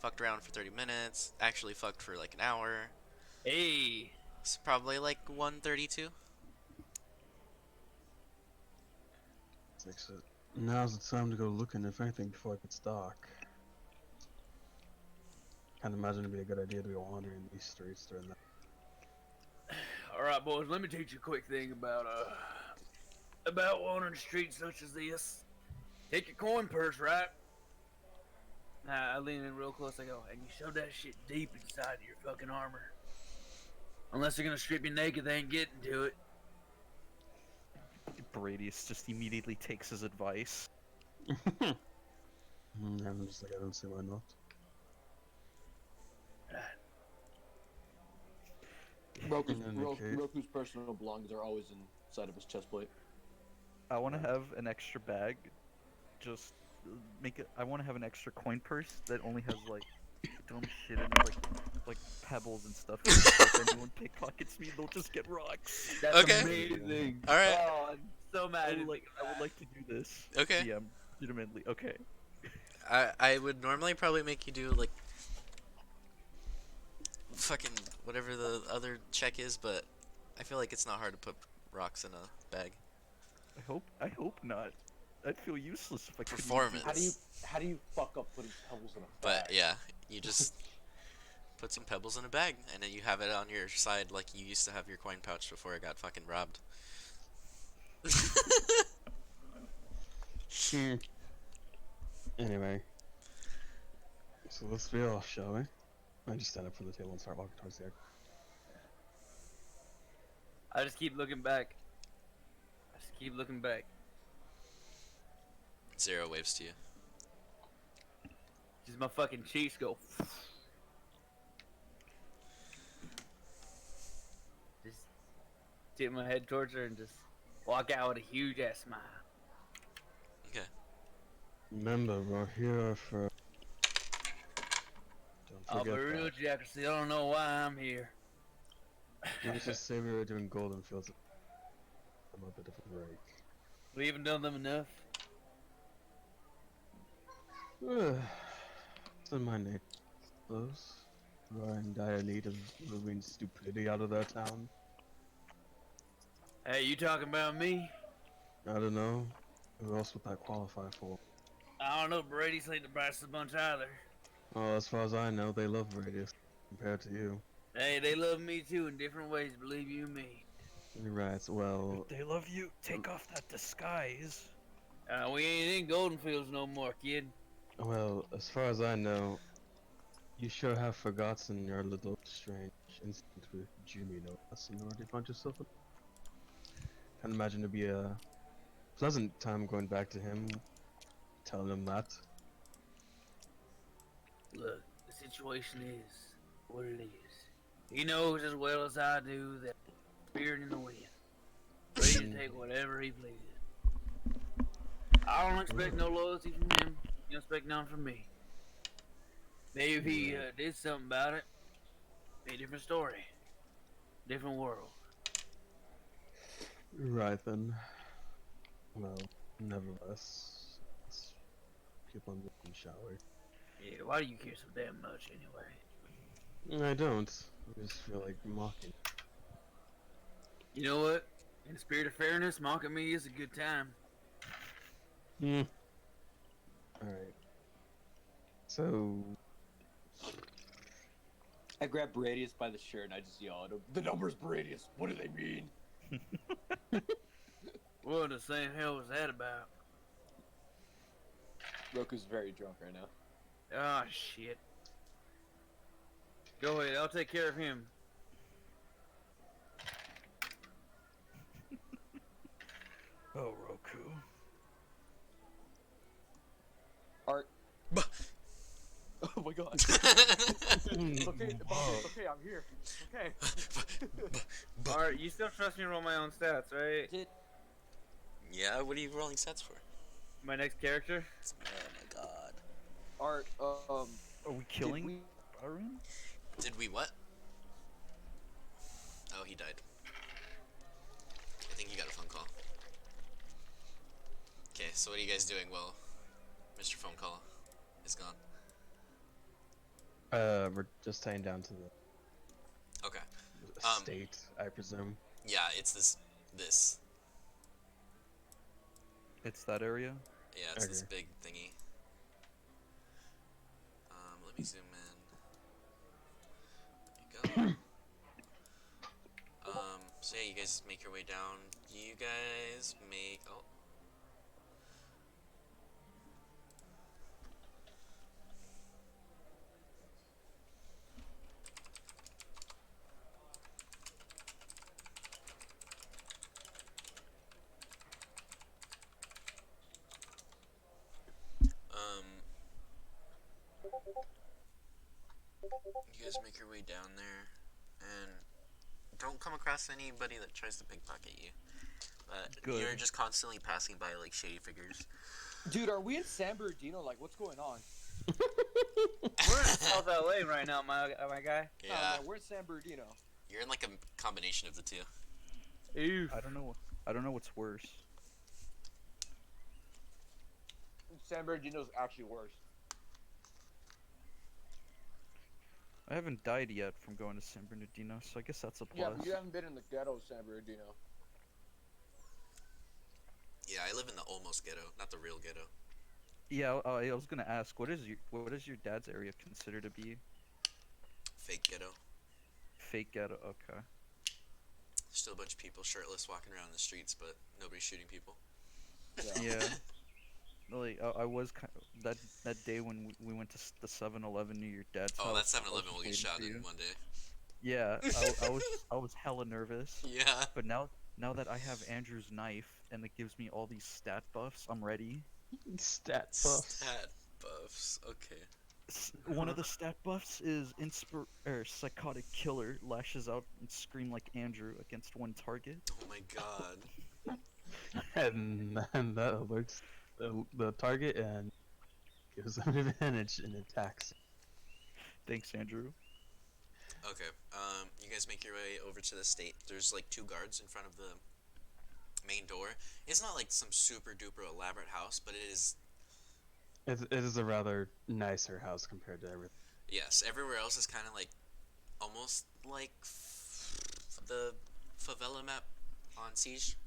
fucked around for 30 minutes. Actually fucked for like an hour. Hey. It's probably like 1:32. Now's the time to go looking, if anything, before it gets dark. Can't imagine it'd be a good idea to go wandering these streets during that. All right, boys. Let me teach you a quick thing about wandering streets such as this. Take your coin purse, right? Nah, I lean in real close. I go, and you shove that shit deep inside of your fucking armor. Unless they're gonna strip you naked, they ain't getting to it. Baradius just immediately takes his advice. I'm just like, I don't see why not. Roku's personal belongings are always inside of his chest plate. I want to have an extra bag. Just make it. I want to have an extra coin purse that only has like dumb shit in it, like pebbles and stuff. If anyone pickpockets me, they'll just get rocks. That's Okay. amazing. All right. Oh, I'm so mad. I would like to do this. Okay. Yeah, legitimately. Okay. I would normally probably make you do like fucking whatever the other check is, but I feel like it's not hard to put rocks in a bag. I hope not. I'd feel useless if I couldn't. Performance. How do you fuck up putting pebbles in a bag? But yeah, you just put some pebbles in a bag, and then you have it on your side like you used to have your coin pouch before it got fucking robbed. Anyway, so let's be off, shall we? I just stand up from the table and start walking towards the exit. I just keep looking back. Zero waves to you. Just my fucking cheeks go. Just tip my head towards her and just walk out with a huge ass smile. Okay. Remember, we're here for. Don't I'm forget a real that. jackass. I don't know why I'm here. Let's just say we were doing golden fields. I'm a bit of a break. We haven't done them enough. It's in my nature. Those who are in dire need of moving stupidity out of their town. Hey, you talking about me? I don't know. Who else would that qualify for? I don't know. Brady's ain't the brightest of the bunch either. Well, as far as I know, they love Radius compared to you. Hey, they love me too in different ways. Believe you me. Right. Well, They love you. Take off that disguise. We ain't in Golden Fields no more, kid. as far as I know, you sure have forgotten your little strange incident with Jimmy. No, less than you already found yourself in. Can't imagine it'd be a pleasant time going back to him, telling him that. Look, the situation is what it is. He knows as well as I do that spirit in the wind, ready to take whatever he pleases. I don't expect no loyalty from him. You don't expect none from me. Maybe if he did something about it, be a different story, different world. Right then. Well, nevertheless, let's keep on moving, shall we? Yeah, why do you care so damn much anyway? I don't. I just feel like mocking. You know what? In the spirit of fairness, mocking me is a good time. Alright. So, I grab Radius by the shirt and I just yell at him, "The number's Radius. What do they mean?" What the same hell was that about? Roku's very drunk right now. Ah, shit. Go ahead, I'll take care of him. Oh, Roku. Art. Bah. Oh my god. It's okay, Bobby, it's okay, I'm here. It's okay. Alright, you still trust me to roll my own stats, right? Yeah, what are you rolling sets for? My next character? Oh my god. Art, Are we killing we- Arun? Did we what? Oh, he died. I think you got a phone call. Okay, so what are you guys doing while Mr. Phone Call is gone? we're just heading down to the Okay. estate, I presume. Yeah, it's this. It's that area? Yeah, it's this Okay. big thingy. Let me zoom in. There you go. So yeah, you guys make your way down. You guys make, oh. You guys make your way down there, and don't come across anybody that tries to pickpocket you. But Good. you're just constantly passing by like shady figures. Dude, are we in San Bernardino? Like, what's going on? We're in South LA right now, my guy. Yeah, No, man, we're in San Bernardino. you're in like a combination of the two. Ew. I don't know what's worse. San Bernardino's actually worse. I haven't died yet from going to San Bernardino, so I guess that's a Yeah, plus. but you haven't been in the ghetto of San Bernardino. Yeah, I live in the almost ghetto, not the real ghetto. Yeah, I was gonna ask, what is your dad's area considered to be? Fake ghetto. Fake ghetto. Okay. Still a bunch of people shirtless walking around the streets, but nobody's shooting people. Yeah. Like I was that day when we went to the 7-Eleven near your dad's Oh, house. that I was 7-Eleven just will get waiting shot for in you. one day. Yeah, I was hella nervous, Yeah. but now that I have Andrew's knife and it gives me all these stat buffs, I'm ready. Stat buffs. Stat buffs. Okay. One of the stat buffs is psychotic killer lashes out and scream like Andrew against one target. Oh my god. And that alerts the target and gives them an advantage in attacks. Thanks, Andrew. Okay. You guys make your way over to the state. There's like 2 guards in front of the main door. It's not like some super duper elaborate house, but it is. It is a rather nicer house compared to everything. Yes, everywhere else is kind of like almost like the favela map on Siege.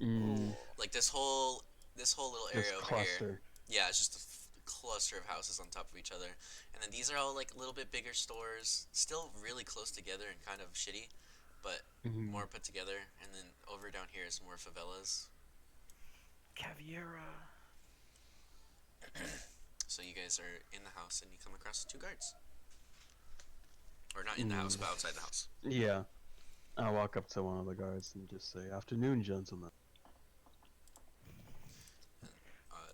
Mm, Like this whole little this area over cluster. here. Yeah, it's just a cluster of houses on top of each other, and then these are all like a little bit bigger stores, still really close together and kind of shitty, but Mhm. more put together. And then over down here is more favelas. Caviera. So you guys are in the house and you come across 2 guards, or not in the house, but outside the house. Yeah. I walk up to one of the guards and just say, "Afternoon, gentlemen."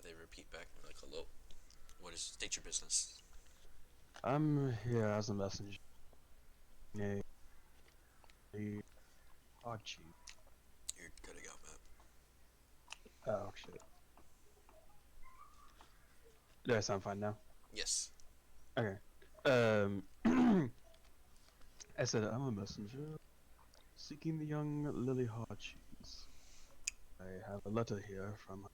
They repeat back like, "Hello. State your business." I'm here as a messenger. A odd chief. You're cutting out, Matt. Oh shit. Do I sound fine now? Yes. Okay. I said I'm a messenger seeking the young Lily Hodges. I have a letter here from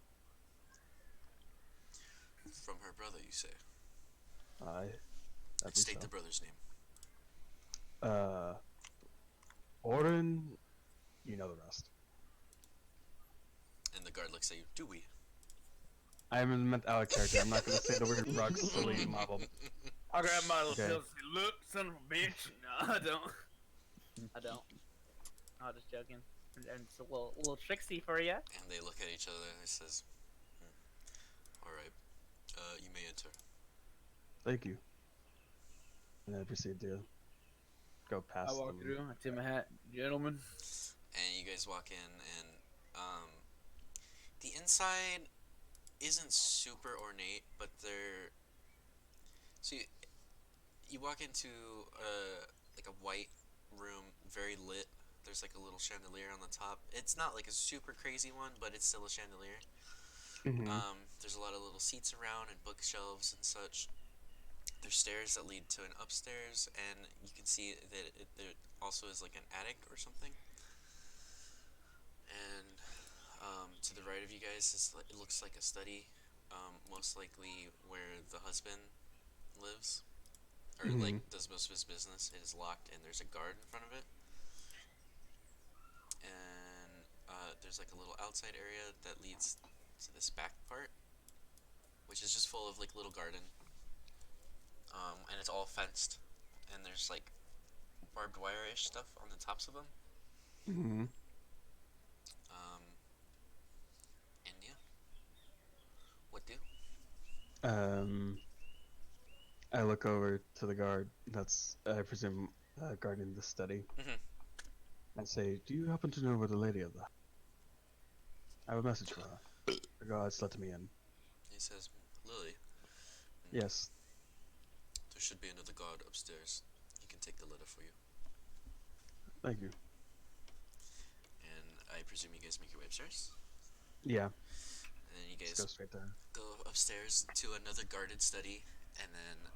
From her brother, you say. I State the brother's name. Orin, you know the rest. And the guard looks at you. Do we? I'm meant out of character. I'm not gonna say the word rock silly model. I grab my little Okay. pills and say, look, son of a bitch. No, I don't. I don't. I'm just joking. And it's a little tricksy for you. And they look at each other and it says, "All right, you may enter." Thank you. And I proceed to go past I walk them. through, I tip my hat, gentlemen. And you guys walk in, and the inside isn't super ornate, but they're. So you walk into like a white room, very lit. There's like a little chandelier on the top. It's not like a super crazy one, but it's still a chandelier. Mhm. There's a lot of little seats around and bookshelves and such. There's stairs that lead to an upstairs, and you can see that there also is like an attic or something. And to the right of you guys it looks like a study, most likely where the husband lives, or like does most of his business. It is locked, and there's a guard in front of it. And there's like a little outside area that leads to this back part, which is just full of like little garden. And it's all fenced, and there's like barbed wire-ish stuff on the tops of them. Mhm. And yeah, what do? I look over to the guard. That's I presume guarding the study. Mhm. And say, "Do you happen to know where the lady of the? I have a message for her. The guards let me in." He says, "Lily, Yes. there should be another guard upstairs. He can take the letter for you." Thank you. And I presume you guys make your way upstairs? Yeah. And then you Just guys go straight there. go upstairs to another guarded study, and then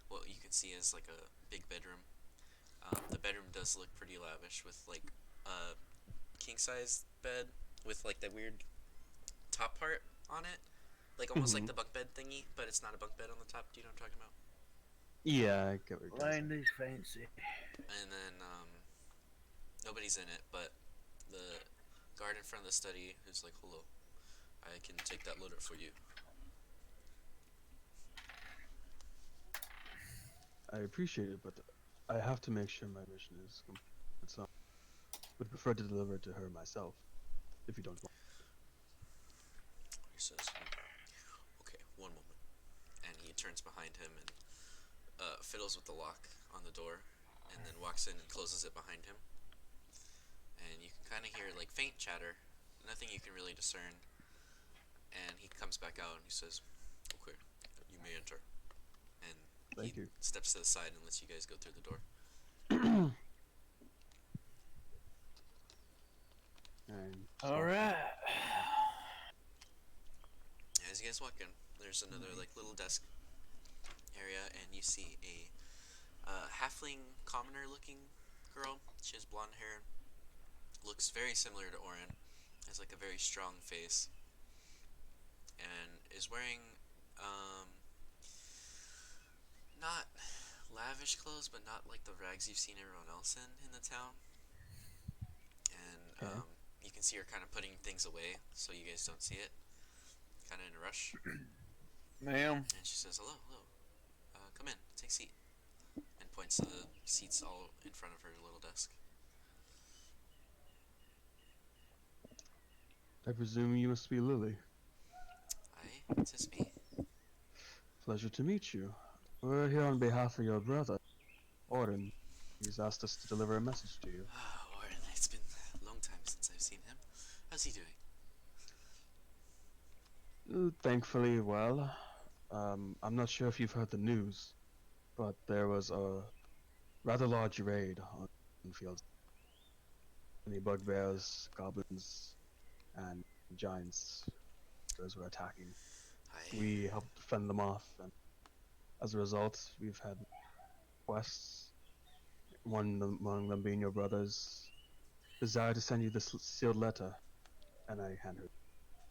what you can see is like a big bedroom. The bedroom does look pretty lavish with like a king-size bed with like that weird top part on it. Like almost like the bunk bed thingy, but it's not a bunk bed on the top. Do you know what I'm talking about? Yeah, I get what you're saying. Land is fancy. And then nobody's in it, but the guard in front of the study is like, "Hello, I can take that letter for you." I appreciate it, but I have to make sure my mission is complete. So, would prefer to deliver it to her myself, if you don't mind. He says, "Okay, one moment." And he turns behind him and fiddles with the lock on the door, and then walks in and closes it behind him. And you can kind of hear like faint chatter, nothing you can really discern. And he comes back out and he says, "Okay, you may enter." And Thank he you. steps to the side and lets you guys go through the door. And All right. As you guys walk in, there's another like little desk area, and you see a halfling commoner looking girl. She has blonde hair, looks very similar to Oren, has like a very strong face, and is wearing not lavish clothes, but not like the rags you've seen everyone else in the town. And Okay. you can see her kind of putting things away so you guys don't see it, kind of in a rush. Ma'am. And she says, "Hello, hello. Come in, take a seat." And points to the seats all in front of her little desk. I presume you must be Lily. Aye, 'tis me. Pleasure to meet you. We're here on behalf of your brother, Orin. He's asked us to deliver a message to you. Oren, it's been a long time since I've seen him. How's he doing? Thankfully, well. I'm not sure if you've heard the news, but there was a rather large raid on fields. Many bugbears, goblins, and giants those were attacking. Aye. We helped fend them off, and as a result, we've had quests. One among them being your brother's desire to send you this sealed letter, and I hand her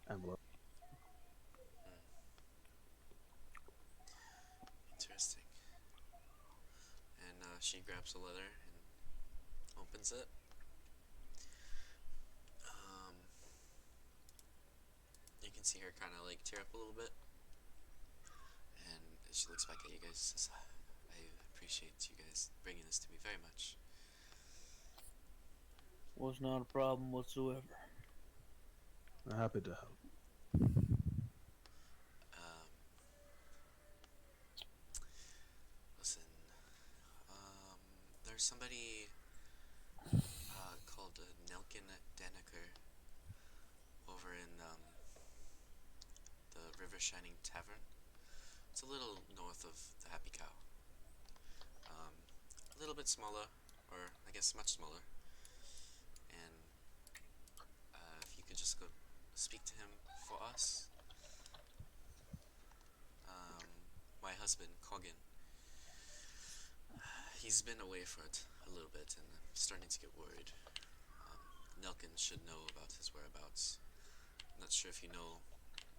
the envelope. Interesting. And she grabs a letter and opens it. Um, you can see her kind of like tear up a little bit. And she looks back at you guys and says, "I appreciate you guys bringing this to me very much." Was not a problem whatsoever. I'm happy to help. Um, Listen, there's somebody called Nelkin Danaker over in the River Shining Tavern. It's a little north of the Happy Cow. A little bit smaller, or I guess much smaller. And if you could just go speak to him for us. My husband, Coggin, he's been away for a little bit, and I'm starting to get worried. Nelkin should know about his whereabouts. I'm not sure if you know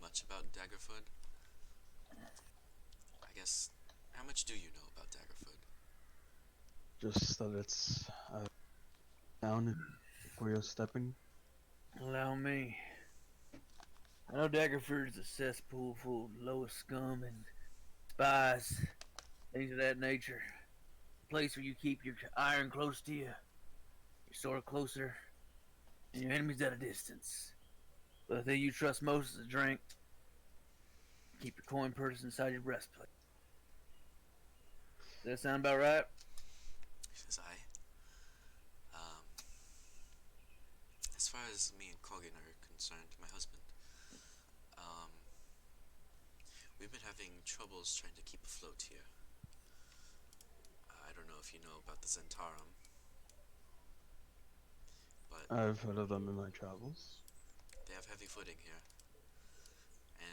much about Daggerfoot. I guess, how much do you know about Daggerfoot? Just that it's down where you're stepping. Allow me. I know Daggerford's a cesspool full of lowest scum and spies, things of that nature. A place where you keep your iron close to you, your sword closer, and your enemies at a distance. But the thing you trust most is a drink. Keep your coin purse inside your breastplate. Does that sound about right? Says I. Um, as far as me and Coggin are concerned, my husband, um, we've been having troubles trying to keep afloat here. I don't know if you know about the Zentarum, but I've heard of them in my travels. they have heavy footing here.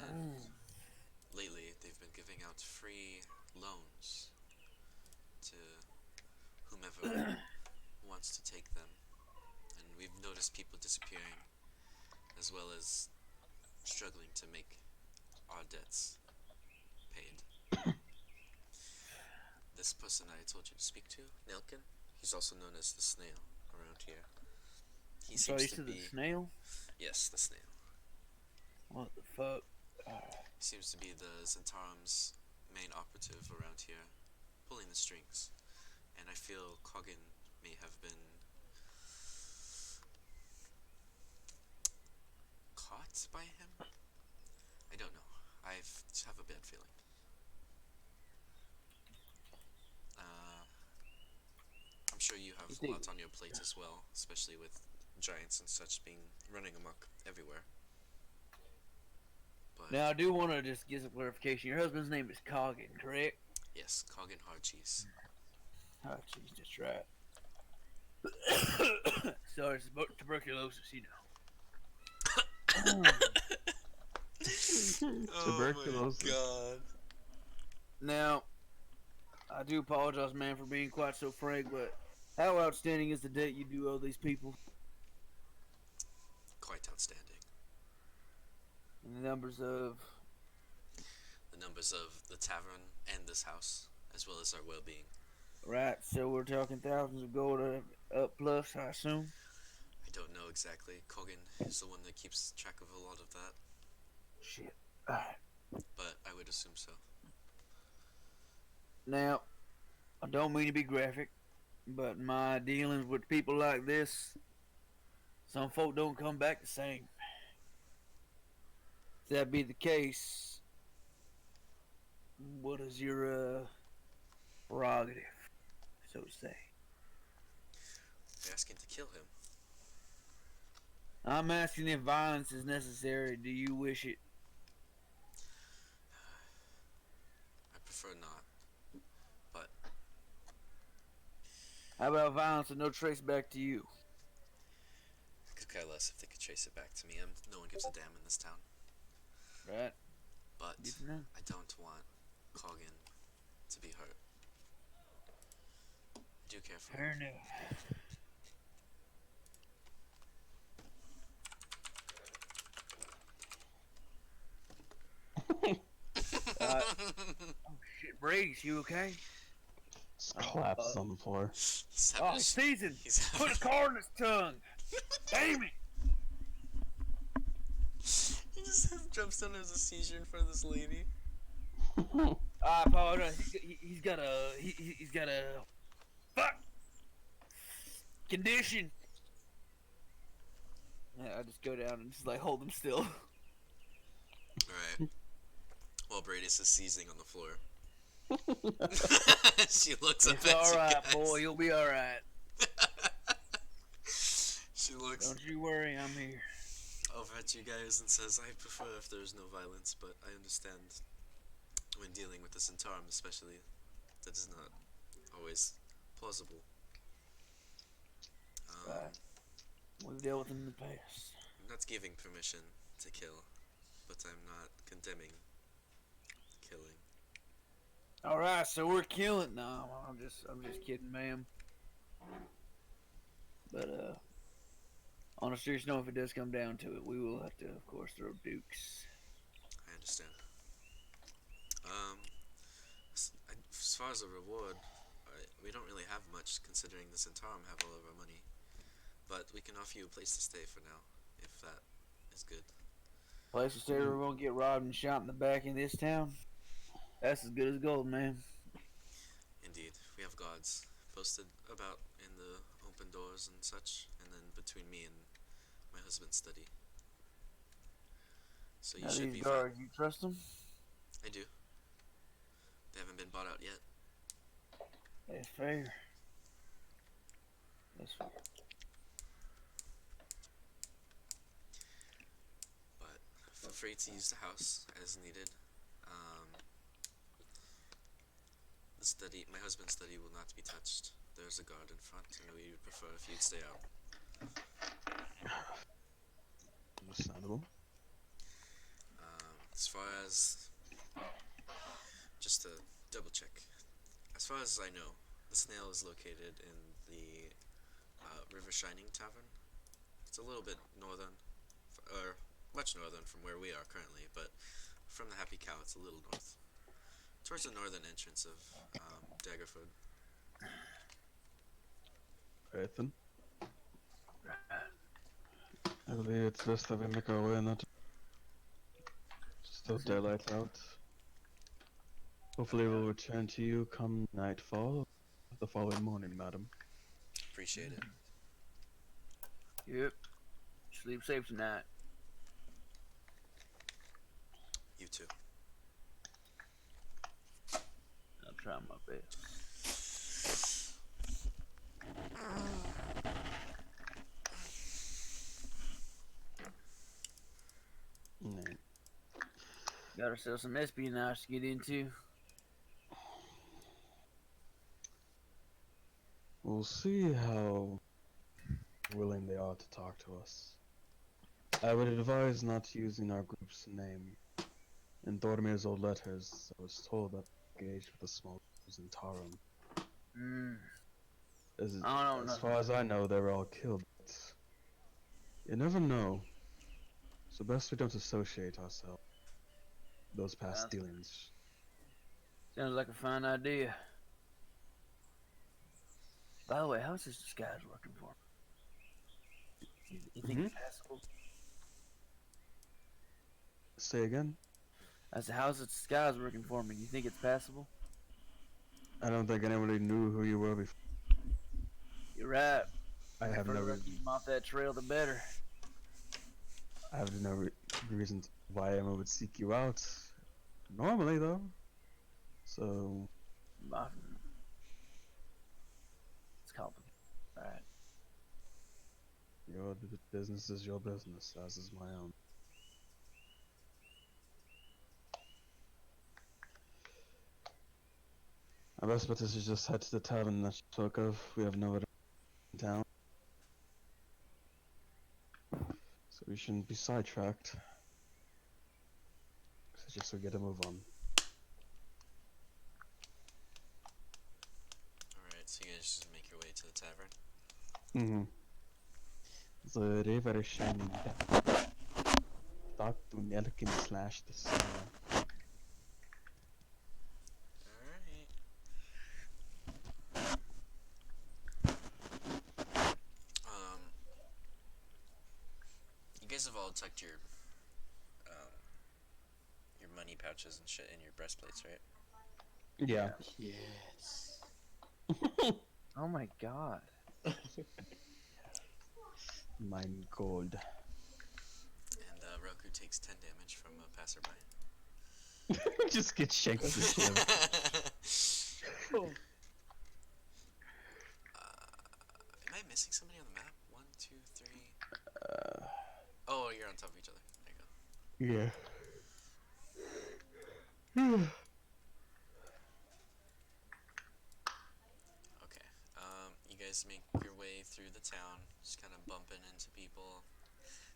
And lately, they've been giving out free loans to whomever wants to take them. And we've noticed people disappearing, as well as struggling to make our debts paid. This person I told you to speak to, Nelkin, he's also known as the Snail around here. He So you seems to said the be... snail? Yes, the Snail. What the fuck? He seems to be the Zentarum's main operative around here, pulling the strings, and I feel Kogan may have been caught by him. I don't know. I just have a bad feeling. I'm sure you have lots on your plate as well, especially with giants and such being running amok everywhere. But Now, I do want to just get some clarification. Your husband's name is Coggin, correct? yes, Kogan hard cheese. Oh, jeez, that's right. So it's about tuberculosis, you know. Tuberculosis. God. Now, I do apologize, man, for being quite so frank, but how outstanding is the debt you do owe these people? Quite outstanding. And the numbers of... The numbers of the tavern and this house, as well as our well-being. Right, so we're talking thousands of gold up plus, I assume? I don't know exactly. Kogan is the one that keeps track of a lot of that, Shit. Alright. but I would assume so. Now, I don't mean to be graphic, but my dealings with people like this, some folk don't come back the same. If that be the case, what is your prerogative, so to say? You're asking to kill him. I'm asking if violence is necessary. Do you wish it? I prefer not. But How about violence and no trace back to you? I could care less if they could trace it back to me. No one gives a damn in this town. Right? But Good to know. I don't want Kogan to be hurt. I do care for Fair him. enough. Oh shit, Brady's you okay? Just collapses on the floor. He's Oh, having he's a seasoned. he's having Put a card in his tongue. Damn it! He just jumps down as a seizure in front of this lady. I apologize. He's got a fuck condition. Yeah, I just go down and just like hold him still. Alright. While Brady's is seizing on the floor. She looks up It's at all you right, guys. boy. You'll be all right. She looks Don't you worry. I'm here. over at you guys and says, I prefer if there's no violence, but I understand when dealing with the Centaurum especially, that is not always plausible. Right. We've dealt with him in the past. I'm not giving permission to kill, but I'm not condemning killing. All right, so we're killing. No, I'm just kidding, ma'am. But on a serious note, if it does come down to it, we will have to, of course, throw dukes. I understand. As far as a reward, we don't really have much considering the Centaurum have all of our money. But we can offer you a place to stay for now, if that is good. Place to stay where we won't get robbed and shot in the back in this town. That's as good as gold, man. Indeed, we have guards posted about in the open doors and such, and then between me and my husband's study. So you Now should these be guards, you trust them? I do. They haven't been bought out yet. That's fair. That's fair. But feel free to use the house as needed. The study, my husband's study, will not be touched. There's a guard in front, and we would prefer if you'd stay out. Understandable. As far as, just to double check, as far as I know, the snail is located in the River Shining Tavern. It's a little bit northern, or much northern from where we are currently, but from the Happy Cow, it's a little north. Towards the northern entrance of Daggerford. Right then. I believe it's best that we make our way not just till daylight out. Hopefully we'll return to you come nightfall the following morning, madam. Appreciate it. Yep. Sleep safe tonight. You too. I'll try my best. Right. Got ourselves some espionage to get into. We'll see how willing they are to talk to us. I would advise not using our group's name. In Thormir's old letters, I was told that they engaged with the small groups in Tarum. I don't know. As far as I know, they were all killed. But you never know. So best we don't associate ourselves with those past That's- dealings. Sounds like a fine idea. By the way, how's this disguise working for me? You think it's passable? Say again? I said, how's this disguise working for me? You think it's passable? I don't think anybody knew who you were before. You're right. I have no Further I keep 'em off that trail, the better. reason why Emma would seek you out. Normally, though. So, It's complicated. Alright. your business is your business, as is my own. Our best bet is to just head to the tavern that you spoke of. We have no other in town. So we shouldn't be sidetracked. So just so we get a move on. Alright, so you guys just make your way to the tavern. The river shining talk to Nelkin slash the sun. Alright. You guys have all tucked your money pouches and shit in your breastplates, right? Yeah. Yes. Oh my god. Mine gold. And Roku takes 10 damage from a passerby. Just get shanked with this shit. Am I missing somebody on the map? 1, 2, 3. Oh, you're on top of each other. There you go. Yeah. Okay. You guys make your way through the town, just kind of bumping into people.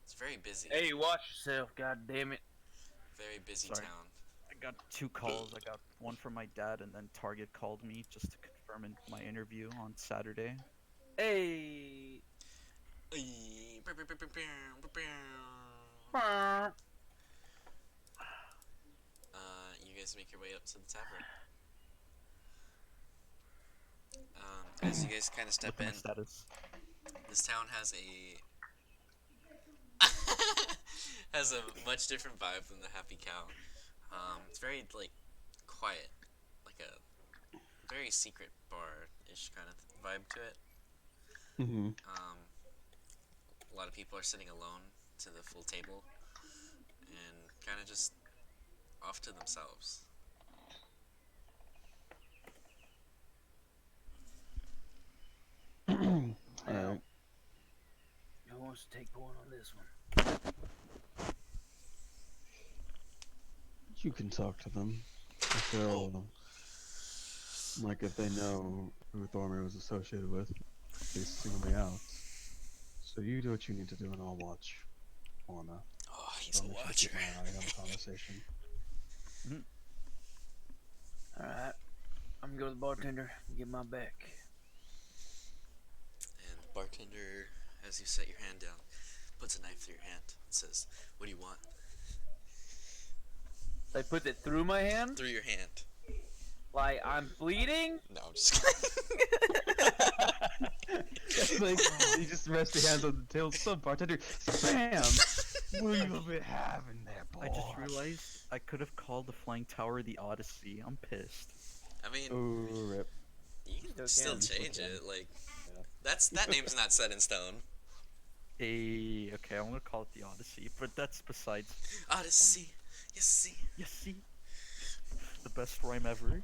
It's very busy. Hey, watch yourself, god damn it. Very busy Sorry. town. I got 2 calls. I got one from my dad, and then Target called me just to confirm my interview on Saturday. Hey. You guys make your way up to the tavern. As you guys kind of step Look at in, my status. this town has a has a much different vibe than the Happy Cow. It's very like quiet, like a very secret bar-ish kind of vibe to it. Mm-hmm. A lot of people are sitting alone to the full table and kind of just off to themselves. Alright. Who wants to take point on this one? You can talk to them. If they're all, like, if they know who Thormir was associated with, they single me out. So you do what you need to do and I'll watch. Wanna. Oh, he's a I'll make sure to watcher. keep my eye on the conversation. Alright. I'm gonna go to the bartender and get my back. And the bartender, as you set your hand down, puts a knife through your hand and says, "What do you want?" They put it through my hand? Through your hand. Like I'm bleeding? No, I'm just kidding. Like, you just rest your hands on the tail. So, bartender, Sam, what will you be having there, I just realized I could have called the Flying Tower the Odyssey. I'm pissed. I mean, Ooh, rip. you can Still still can. change You still it. Like, Yeah. that name's not set in stone. Okay, I'm gonna call it the Odyssey, but that's besides. Odyssey, you see. You see, the best rhyme ever. He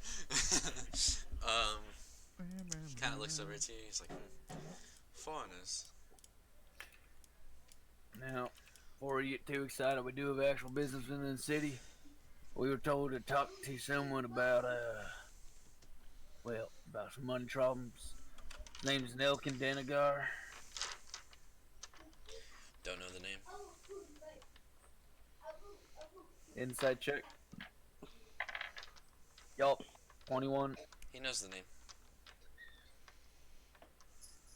kind of looks over to you. He's like, foreigners. Now, before you get too excited, we do have actual business within the city. We were told to talk to someone about, about some money problems. His name's Nelkin Denegar. Don't know the name. Inside check. Yup, 21. He knows the name.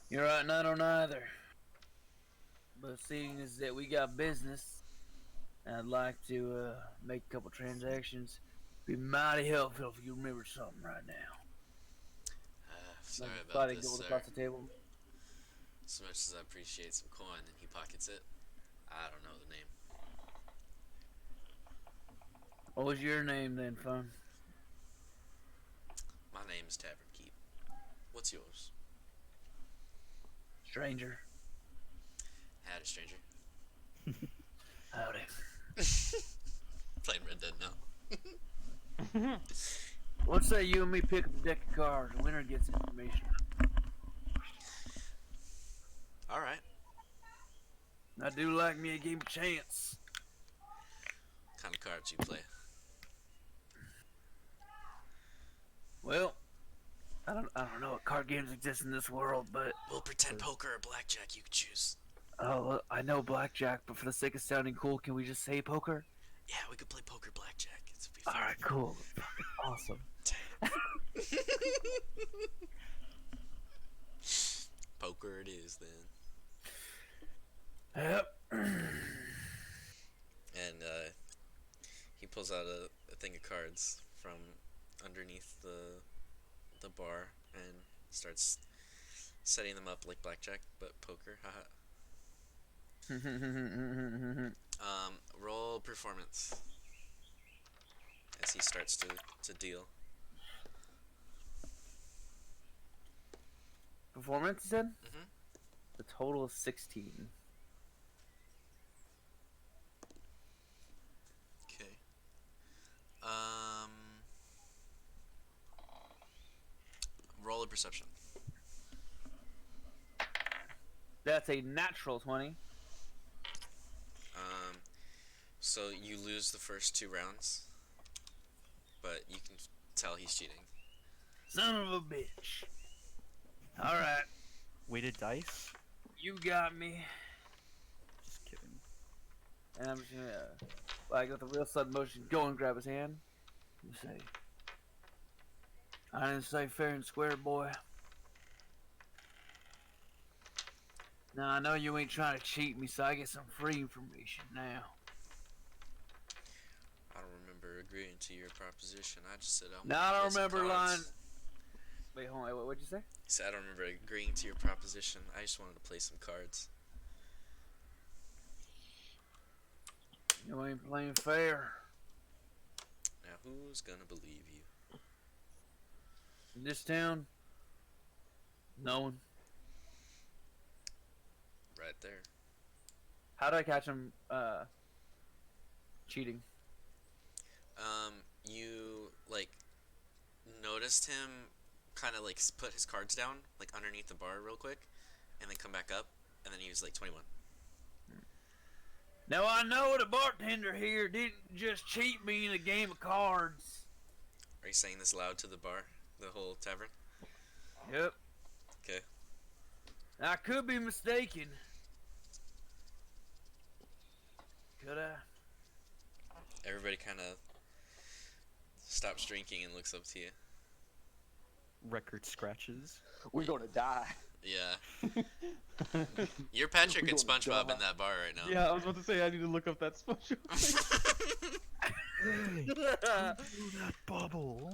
You're right, and I don't either. But seeing as that we got business, I'd like to make a couple transactions. Be mighty helpful if you remember something right now. Sorry Like about sliding this, gold sir. across the table. As much as I appreciate some coin, and he pockets it, I don't know the name. What was your name then, fun? My name is Tavern Keep. What's yours? Stranger. Howdy, stranger. Howdy. Playing Red Dead now. Let's say you and me pick up a deck of cards. The winner gets information. Alright. I do like me a game of chance. What kind of cards you play? Well, I don't know what card games exist in this world, but We'll pretend poker or blackjack, you can choose. I know blackjack. But for the sake of sounding cool, can we just say poker? Yeah, we could play poker blackjack. It's be fun. All right, cool. Fucking awesome. Poker it is then. Yep. And he pulls out a thing of cards from underneath the bar and starts setting them up like blackjack, but poker. Haha. Roll performance as he starts to deal. Performance, you said? Mhm. The total is 16. Okay. Roll a perception. That's a natural 20. So you lose the first 2 rounds, but you can tell he's cheating. Son of a bitch. All right, Weighted dice? you got me. Just kidding. And I'm just gonna, like, with a real sudden motion, go and grab his hand. And say, I didn't say fair and square, boy. Now, I know you ain't trying to cheat me, so I get some free information now. I don't remember agreeing to your proposition. I just said I Now, I don't remember lying. Wait, hold on, what'd you say? He said I don't remember agreeing to your proposition. I just wanted to play some cards. You ain't playing fair. Now who's gonna believe you? In this town, no one. Right there. How do I catch him, cheating? You like noticed him kind of like put his cards down like underneath the bar real quick, and then come back up, and then he was like 21. Now I know the bartender here didn't just cheat me in a game of cards. Are you saying this loud to the bar, the whole tavern? Yep. Okay. I could be mistaken. Could I? Everybody kind of stops drinking and looks up to you. Record scratches. We're gonna die. Yeah. You're Patrick We and gonna SpongeBob die. in that bar right now. Yeah, I was about to say I need to look up that SpongeBob. That bubble.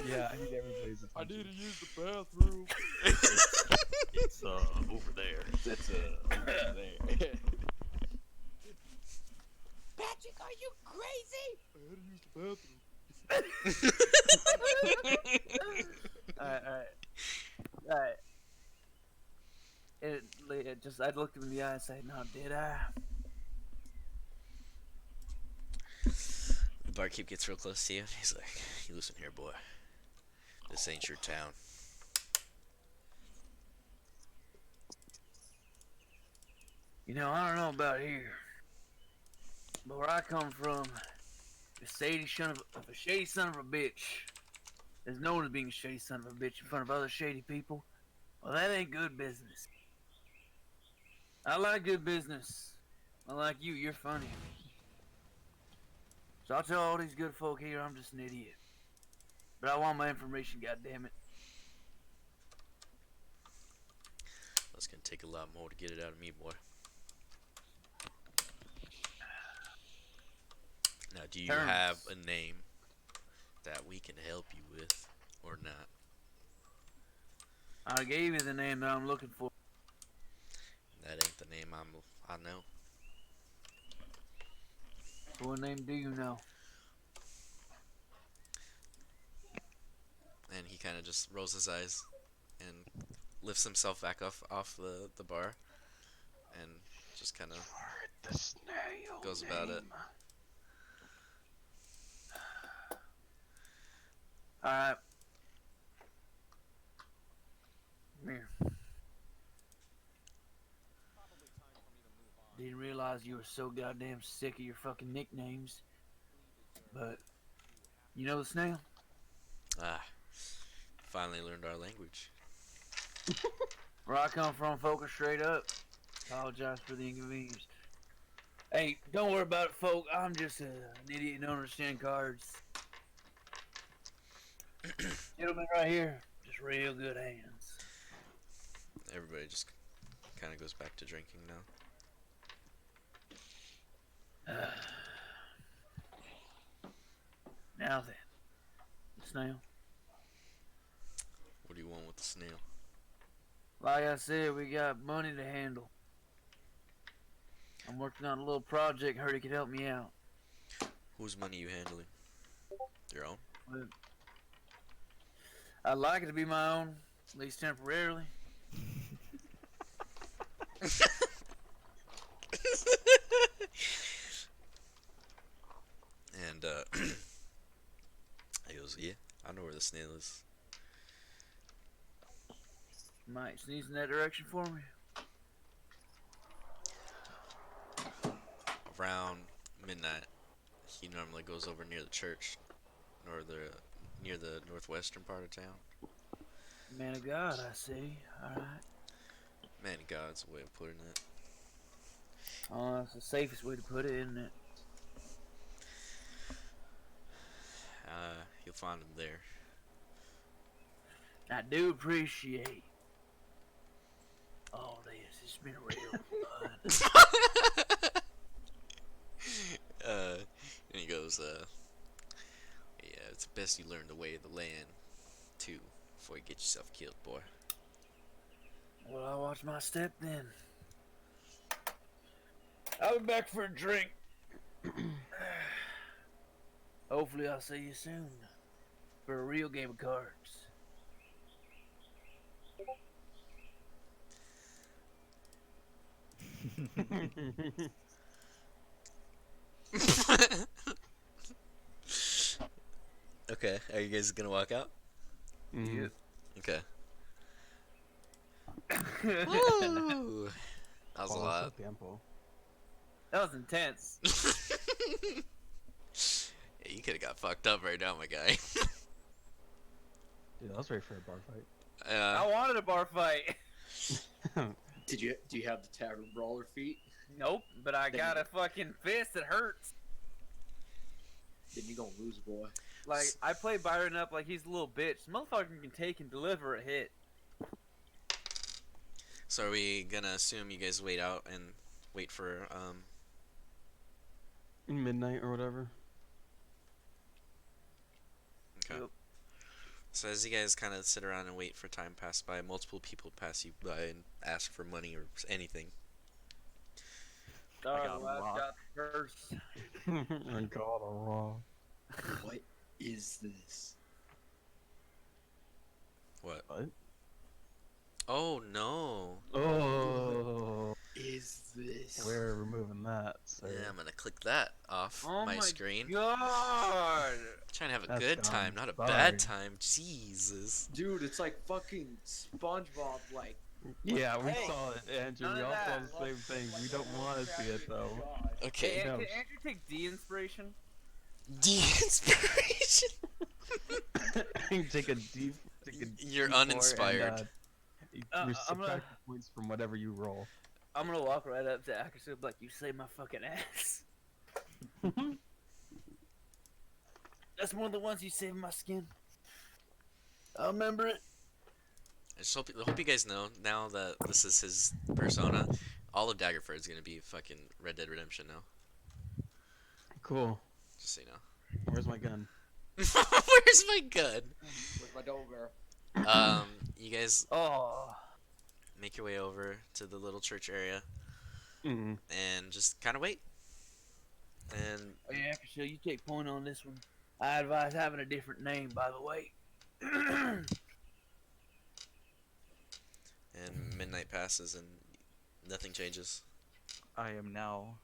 Yeah, I need everybody's attention. I need to use the bathroom. It's over there. That's over there. Nick, are you crazy? I had to use the bathroom. Alright. I'd look him in the eye and say, no, did I? The barkeep gets real close to you. He's like, "You listen here, boy. This ain't your town." You know, I don't know about here, but where I come from, a shady son of a bitch is known as being a shady son of a bitch in front of other shady people. Well, that ain't good business. I like good business. Unlike you, you're funny. So I'll tell all these good folk here I'm just an idiot. But I want my information, goddammit. That's gonna take a lot more to get it out of me, boy. Now, do you Terms. have a name that we can help you with, or not? I gave you the name that I'm looking for. That ain't the name I know. So what name do you know? And he kind of just rolls his eyes and lifts himself back off the bar and just kind of The snail goes about it. Alright. Here. Didn't realize you were so goddamn sick of your fucking nicknames. But, you know the snail? Ah, finally learned our language. Where I come from, folk are straight up. Apologize for the inconvenience. Hey, don't worry about it, folk. I'm just an idiot and don't understand cards. Gentleman right here, just real good hands. Everybody just kind of goes back to drinking now. Now then, snail. What do you want with the snail? Like I said, we got money to handle. I'm working on a little project. Heard he could help me out. Whose money you handling? Your own? But I'd like it to be my own, at least temporarily. And he goes, "Yeah, I know where the snail is." You might sneeze in that direction for me. Around midnight, he normally goes over near the church, near the northwestern part of town. Man of God, I see. Alright. Man, God's a way of putting it. Oh, that's the safest way to put it, isn't it? You'll find him there. I do appreciate all this. It's been real fun. And he goes, "Yeah, it's best you learn the way of the land, too, before you get yourself killed, boy." Well, I'll watch my step then. I'll be back for a drink. Hopefully I'll see you soon. For a real game of cards. Okay, are you guys gonna walk out? Mhm. Okay. That Woo! That was a lot. Tiempo. was intense. Yeah, you could have got fucked up right now, my guy. Dude, I was ready for a bar fight. I wanted a bar fight. Do you have the tavern brawler feat? Nope, but I Then got you- a fucking fist that hurts. Then you gonna lose, boy. Like, I play Byron up like he's a little bitch. Motherfucker can take and deliver a hit. So are we gonna assume you guys wait out and wait for Midnight or whatever. Okay. Yep. So as you guys kind of sit around and wait for time to pass by, multiple people pass you by and ask for money or anything. Sorry, got the last rocked. got first. I got a raw. What is this? What? What? Oh no. Oh, Is this? we're removing that. So Yeah, I'm gonna click that off Oh my my screen. god! Trying to have a That's good dumb. time, not a Sorry. bad time. Jesus. Dude, it's like fucking SpongeBob, like. Yeah, we Hey, saw it, Andrew. none We of all saw that. the same thing. We don't want to see it though. Okay. Hey, No. can Andrew take D inspiration? De-inspiration. Take a deep. You're D4 uninspired. And, I'm subtract gonna- the points from whatever you roll. I'm gonna walk right up to Ackerson and be like, you saved my fucking ass. That's one of the ones you saved my skin. I remember it. I just hope you guys know now that this is his persona. All of Daggerford is gonna be fucking Red Dead Redemption now. Cool. Just so you know. Where's my gun? Where's my gun? With my double barrel. You guys Oh. make your way over to the little church area Mm. and just kind of wait. And Oh, yeah, Ackerson, you take point on this one. I advise having a different name, by the way. midnight passes and nothing changes. I am now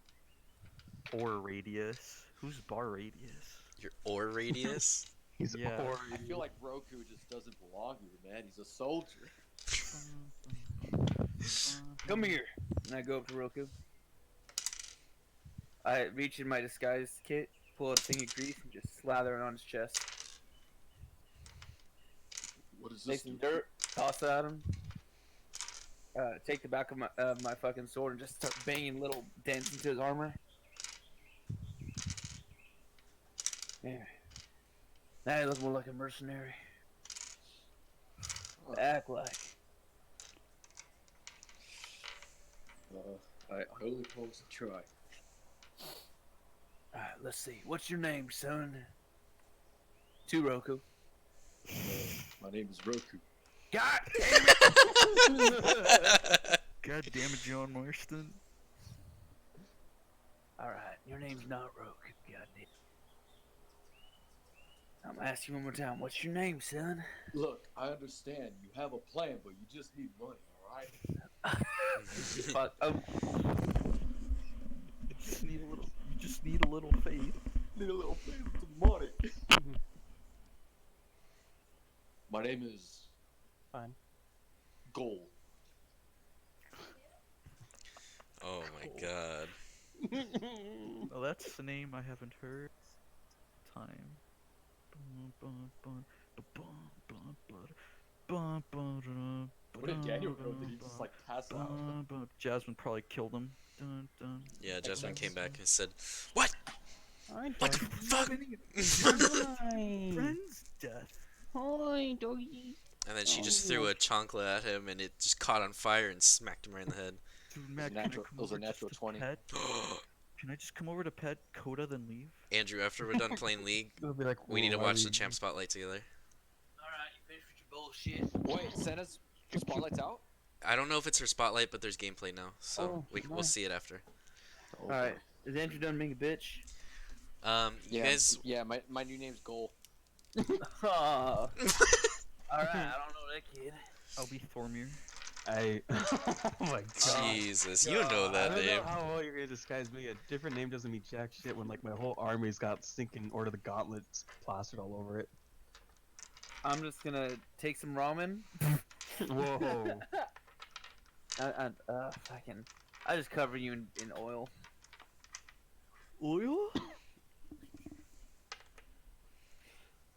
Or Radius. Who's Bar Radius? Your ore radius. He's Yeah. I feel like Roku just doesn't belong here, man. He's a soldier. Come here. And I go up to Roku. I reach in my disguise kit, pull out a thing of grease, and just slather it on his chest. What is Take this? some dirt, toss it at him. Take the back of my fucking sword and just start banging little dents into his armor. Yeah. Now you look more like a mercenary. Act like. I only pose to try. Alright, let's see. What's your name, son? To Roku. My name is Roku. God God damn it, John Marston. Alright, your name's not Roku. God damn. I'm gonna ask you one more time. What's your name, son? Look, I understand you have a plan, but you just need money, alright? Fuck. You just need a little faith. Need a little plan with some money. My name is Fine. Gold. Oh my god. Well, that's the name I haven't heard. Time. What did Daniel go? Did he just like pass out? Jasmine probably killed him. Dun, dun. Yeah, Jasmine came back and said, "What? Hi, What the fuck?" Friend's death. Hi, doggy. And then she just threw a chancla at him, and it just caught on fire and smacked him right in the head. Dude, Matt, It can I was a come natural- it was a over just natural to 20. pet? Can I just come over to pet Coda then leave? Andrew, after we're done playing League, It'll be like, we need to why watch we- the Champ Spotlight together. Alright, you finished with your bullshit. Wait, Santa's spotlight's out? I don't know if it's her Spotlight, but there's gameplay now, so Oh, we'll nice. see it after. Alright, is Andrew done being a bitch? You guys, Yeah, my new name's Goal. Alright, I don't know that kid. I'll be Thormir. Oh my god. Jesus, you know that I don't name. know how well you're gonna disguise me. A different name doesn't mean jack shit when like my whole army's got sinking Order of the Gauntlets plastered all over it. I'm just gonna take some ramen. Whoa. I just cover you in oil. Oil?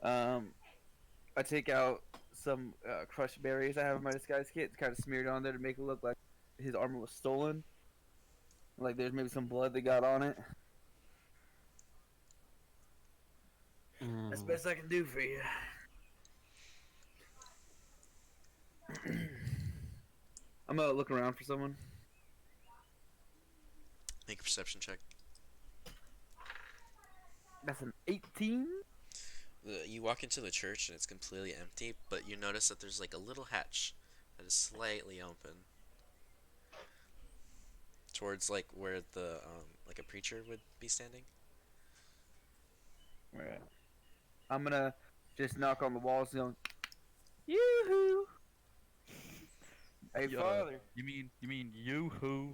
I take out some crushed berries I have in my disguise kit. It's kind of smeared on there to make it look like his armor was stolen. Like there's maybe some blood that got on it. That's the best I can do for you. I'm gonna look around for someone. Make a perception check. That's an 18. You walk into the church and it's completely empty, but you notice that there's like a little hatch that is slightly open. towards like where the like a preacher would be standing. Right. I'm gonna just knock on the walls going, yoo-hoo! Hey, Yeah, Father. You mean yoo-hoo?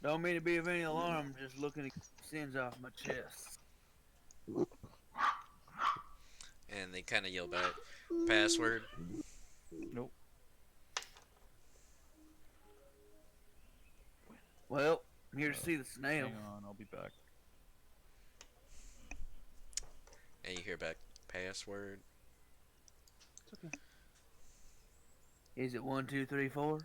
Don't mean to be of any alarm, just looking to get sins off my chest. And they kind of yell back, "Password." Nope. Well, I'm here to see the snail. Hang on, I'll be back. And you hear back, "Password." Is it 1, 2, 3, 4?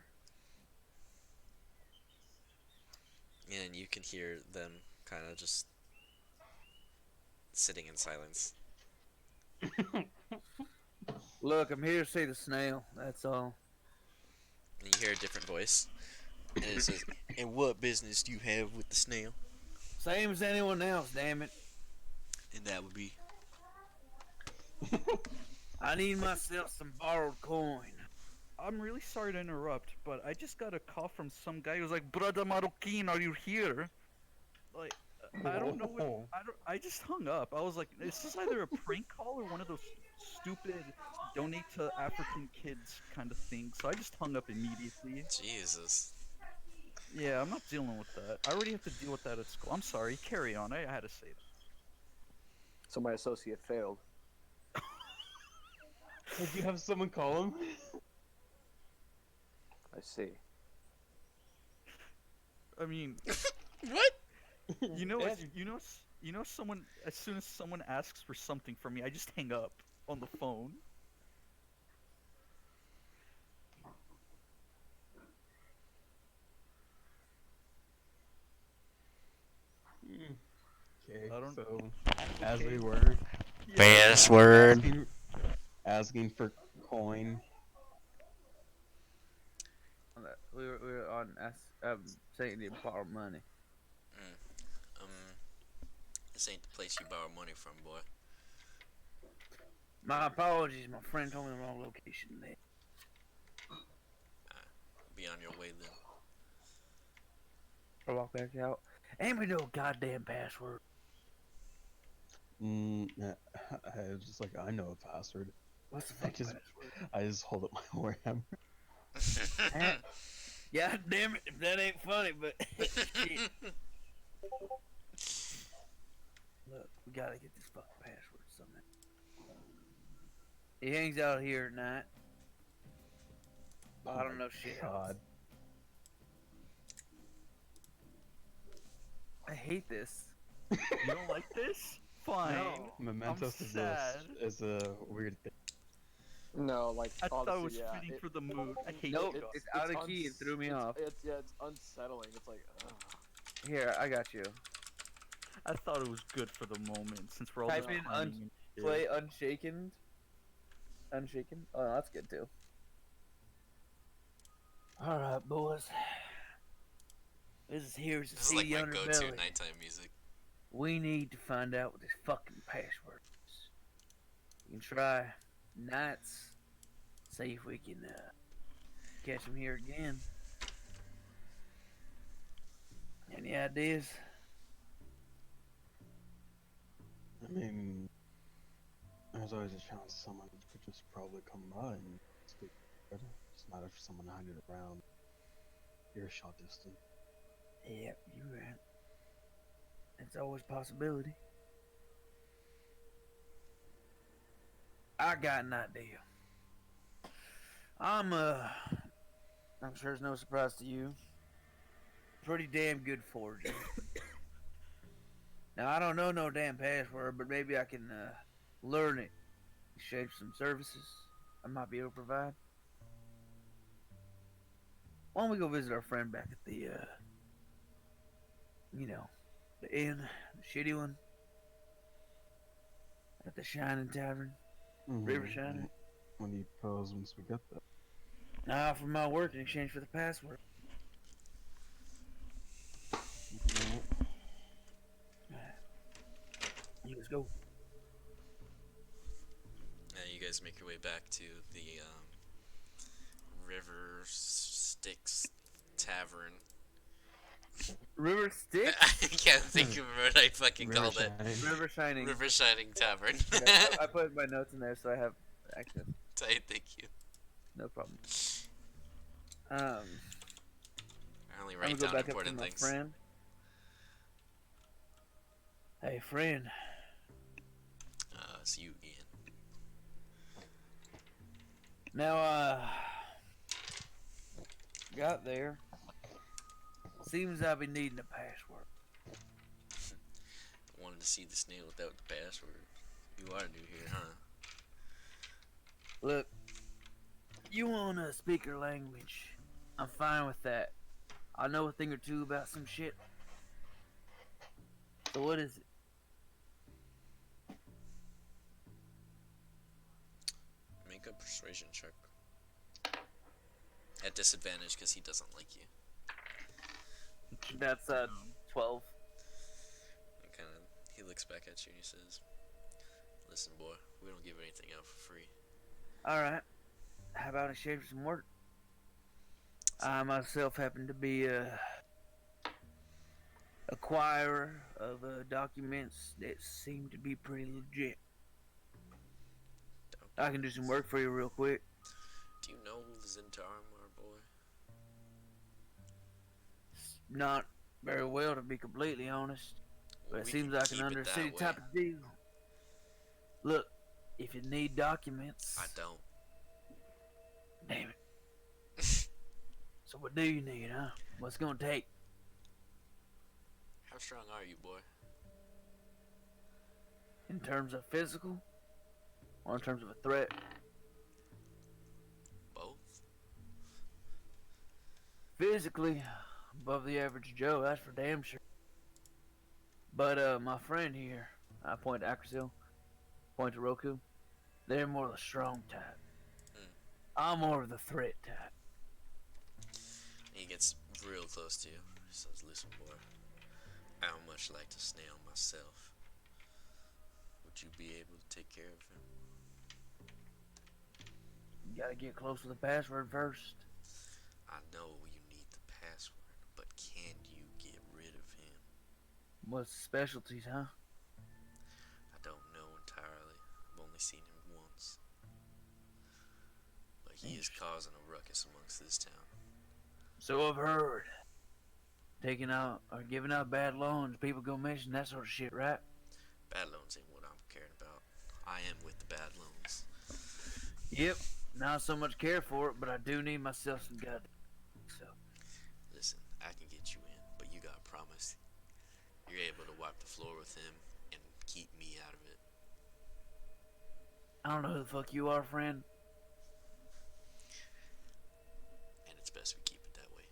And you can hear them kind of just sitting in silence. Look, I'm here to see the snail. That's all. And you hear a different voice. And it says, "And what business do you have with the snail?" Same as anyone else, damn it. And that would be, I need myself some borrowed coin. I'm really sorry to interrupt, but I just got a call from some guy who's like, "Brother Marroquin, are you here?" Like, I don't know what. I just hung up. I was like, "Is this either a prank call or one of those stupid donate to African kids kind of things?" So I just hung up immediately. Jesus. Yeah, I'm not dealing with that. I already have to deal with that at school. I'm sorry. Carry on. I had to say that. So my associate failed. Did you have someone call him? I see. I mean, What? you know, Yeah. someone. As soon as someone asks for something from me, I just hang up on the phone. Okay, I don't- so as Okay. we were Password. asking for coin. We were on saying to borrow money. This ain't the place you borrow money from, boy. My apologies, my friend told me the wrong location there. Be on your way then. I walk back out. Ain't we no goddamn password. Yeah, I was just like, I know a password. What's the I fucking just, password? I just hold up my warhammer. God damn it, if that ain't funny, but shit. Look, we gotta get this fucking password somehow. He hangs out here at night. I don't know shit else. God. I hate this. You don't like this? Fine. No. Mementos sad. is a weird thing. No, like I thought it was honestly, yeah, fitting for the mood. I hate Nope, it. it's out of key and threw me off. It's unsettling. It's like, ugh. Here, I got you. I thought it was good for the moment since we're all Type just in climbing and shit. Play Unshaken. Unshaken? Oh, that's good too. Alright, boys. This is here's the This is like sea my underbelly. go-to nighttime music. We need to find out what this fucking password is. You can try nights. See if we can catch him here again. Any ideas? I mean, there's always a chance someone could just probably come by and speak. It's not if someone hiding around earshot distance. Yep, you're right. It's always a possibility. I got an idea. I'm sure it's no surprise to you. Pretty damn good forger. Now I don't know no damn password, but maybe I can learn it. Exchange some services I might be able to provide. Why don't we go visit our friend back at the the inn, the shitty one, at the Shining Tavern, River Shining. What do you propose once we get there? I offer my work in exchange for the password. Let's go. You guys make your way back to the River Styx tavern. River Stick? I can't think of what I fucking River called it. Shining. River Shining. River Shining Tavern. Yeah, I put my notes in there so I have access. Tight, thank you. No problem. I only I'm write gonna go down back up to important my things. friend. Hey, friend. It's you, Ian. Now, got there. Seems I'll be needing a password. Wanted to see the snail without the password. You are new here, huh? Look, you want a speaker language? I'm fine with that. I know a thing or two about some shit. So what is it? Make a persuasion check. At disadvantage because he doesn't like you. That's 12. And kind of, he looks back at you and he says, "Listen, boy, we don't give anything out for free." All right. How about I shave some work? I myself happen to be a acquirer of documents that seem to be pretty legit. I can do some work for you real quick. Do you know Zintarm, our boy? Not very well, to be completely honest. Well, But it we seems can like an keep it that undercity way. type of deal. Look, if you need documents, I don't. damn it. So what do you need, huh? What's it gonna take? How strong are you, boy? In terms of physical, or in terms of a threat? Both? Physically, above the average Joe, that's for damn sure. But my friend here, I point to Akrasil, point to Roku, they're more the strong type. I'm more of the threat type. He gets real close to you. He says, "Listen, boy, I don't much like to snail myself. Would you be able to take care of him?" You gotta get close with the password first. I know you need the password, but can you get rid of him? What's the specialties, huh? I don't know entirely. I've only seen him once. But he is causing a ruckus amongst this town. So I've heard. Taking out or giving out bad loans, people go missing, that sort of shit, right? Bad loans ain't what I'm caring about. I am with the bad loans. Yep. Not so much care for it, but I do need myself some goddamn. So Listen, I can get you in, but you gotta promise you're able to wipe the floor with him and keep me out of it. I don't know who the fuck you are, friend. And it's best we keep it that way.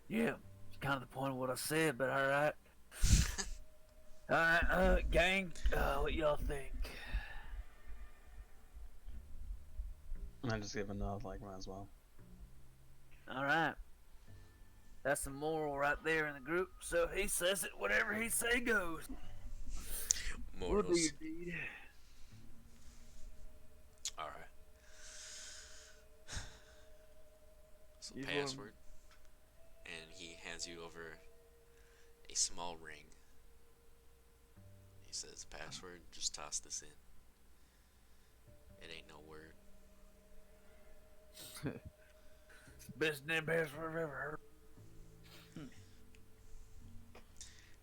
Yeah, it's kind of the point of what I said, but alright. Alright, gang, what y'all think? I just give a nod, like, might as well. Alright. That's the moral right there in the group, so if he says it, whatever he say goes. We'll do Morals. your deed. Alright. So You password. And he hands you over a small ring. He says, "Password, just toss this in. It ain't no word." Best damn password I've ever heard.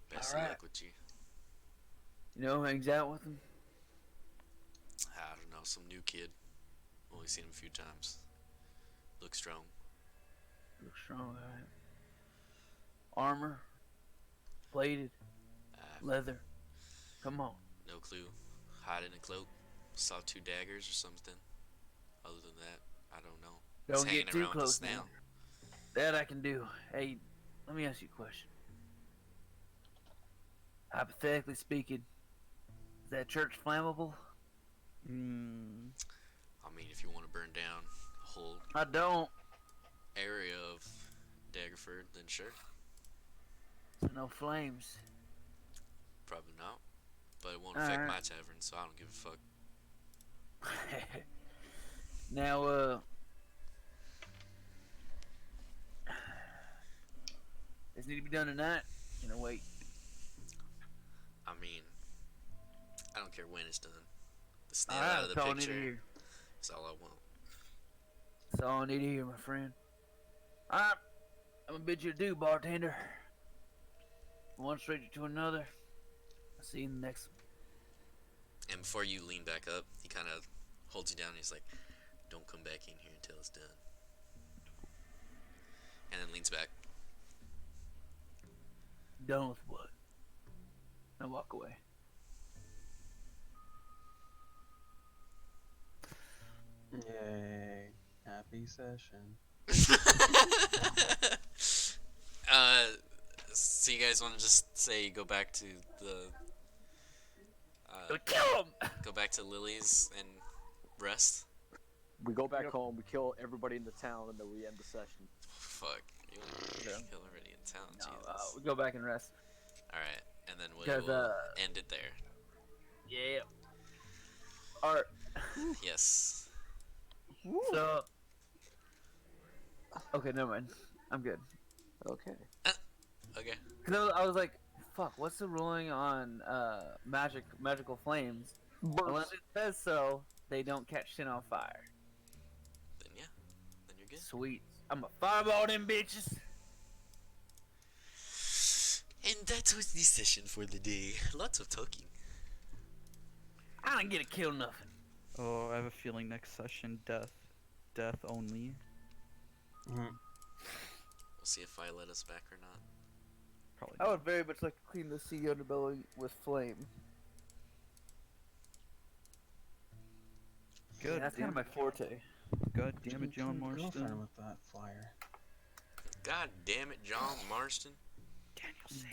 Best Alright. of luck with you. You know who hangs out with him? I don't know, some new kid. Only seen him a few times. Looks strong. Looks strong, alright. Armor. Plated. Leather. Come on. No clue. Hide in a cloak. Saw 2 daggers or something. Other than that, I don't know. He's Don't hanging get too around with the close now. snail. That I can do. Hey, let me ask you a question. Hypothetically speaking, is that church flammable? I mean, if you want to burn down a whole I don't. area of Daggerford, then sure. So no flames. Probably not. But it won't affect Alright. my tavern, so I don't give a fuck. Now, This need to be done tonight. Can I wait? I mean, I don't care when it's done. The snail Alright, out of the that's all I need to picture hear. is all I want. That's all I need to hear, my friend. Alright, I'm gonna bid you adieu, bartender. From one stranger to another. I'll see you in the next one. And before you lean back up, he kind of holds you down and he's like, don't come back in here until it's done. And then leans back. Done with what? And walk away. Yay. Happy session. So you guys want to just say go back to the Kill him! go back to Lily's and rest? We go back home, we kill everybody in the town, and then we end the session. Fuck, you Yeah. kill already in town. No, Jesus. we go back and rest. All right, and then we 'Cause, will end it there. Yeah. Alright, Yes. so... Okay, never mind. I'm good. Okay. Okay. Cause I was like, fuck, what's the ruling on magical flames? Unless it says so, they don't catch shit on fire. Then yeah. Then you're good. Sweet. I'm a fireball them bitches. And that was the session for the day. Lots of talking. I didn't get to kill nothing. Oh, I have a feeling next session, death. Death only. Mm-hmm. We'll see if I let us back or not. Probably I not. would very much like to clean the sea underbelly with flame. Good. Yeah, that's kind of my forte. God damn it, John Marston. With that flyer. God damn it, John Marston. Daniel, say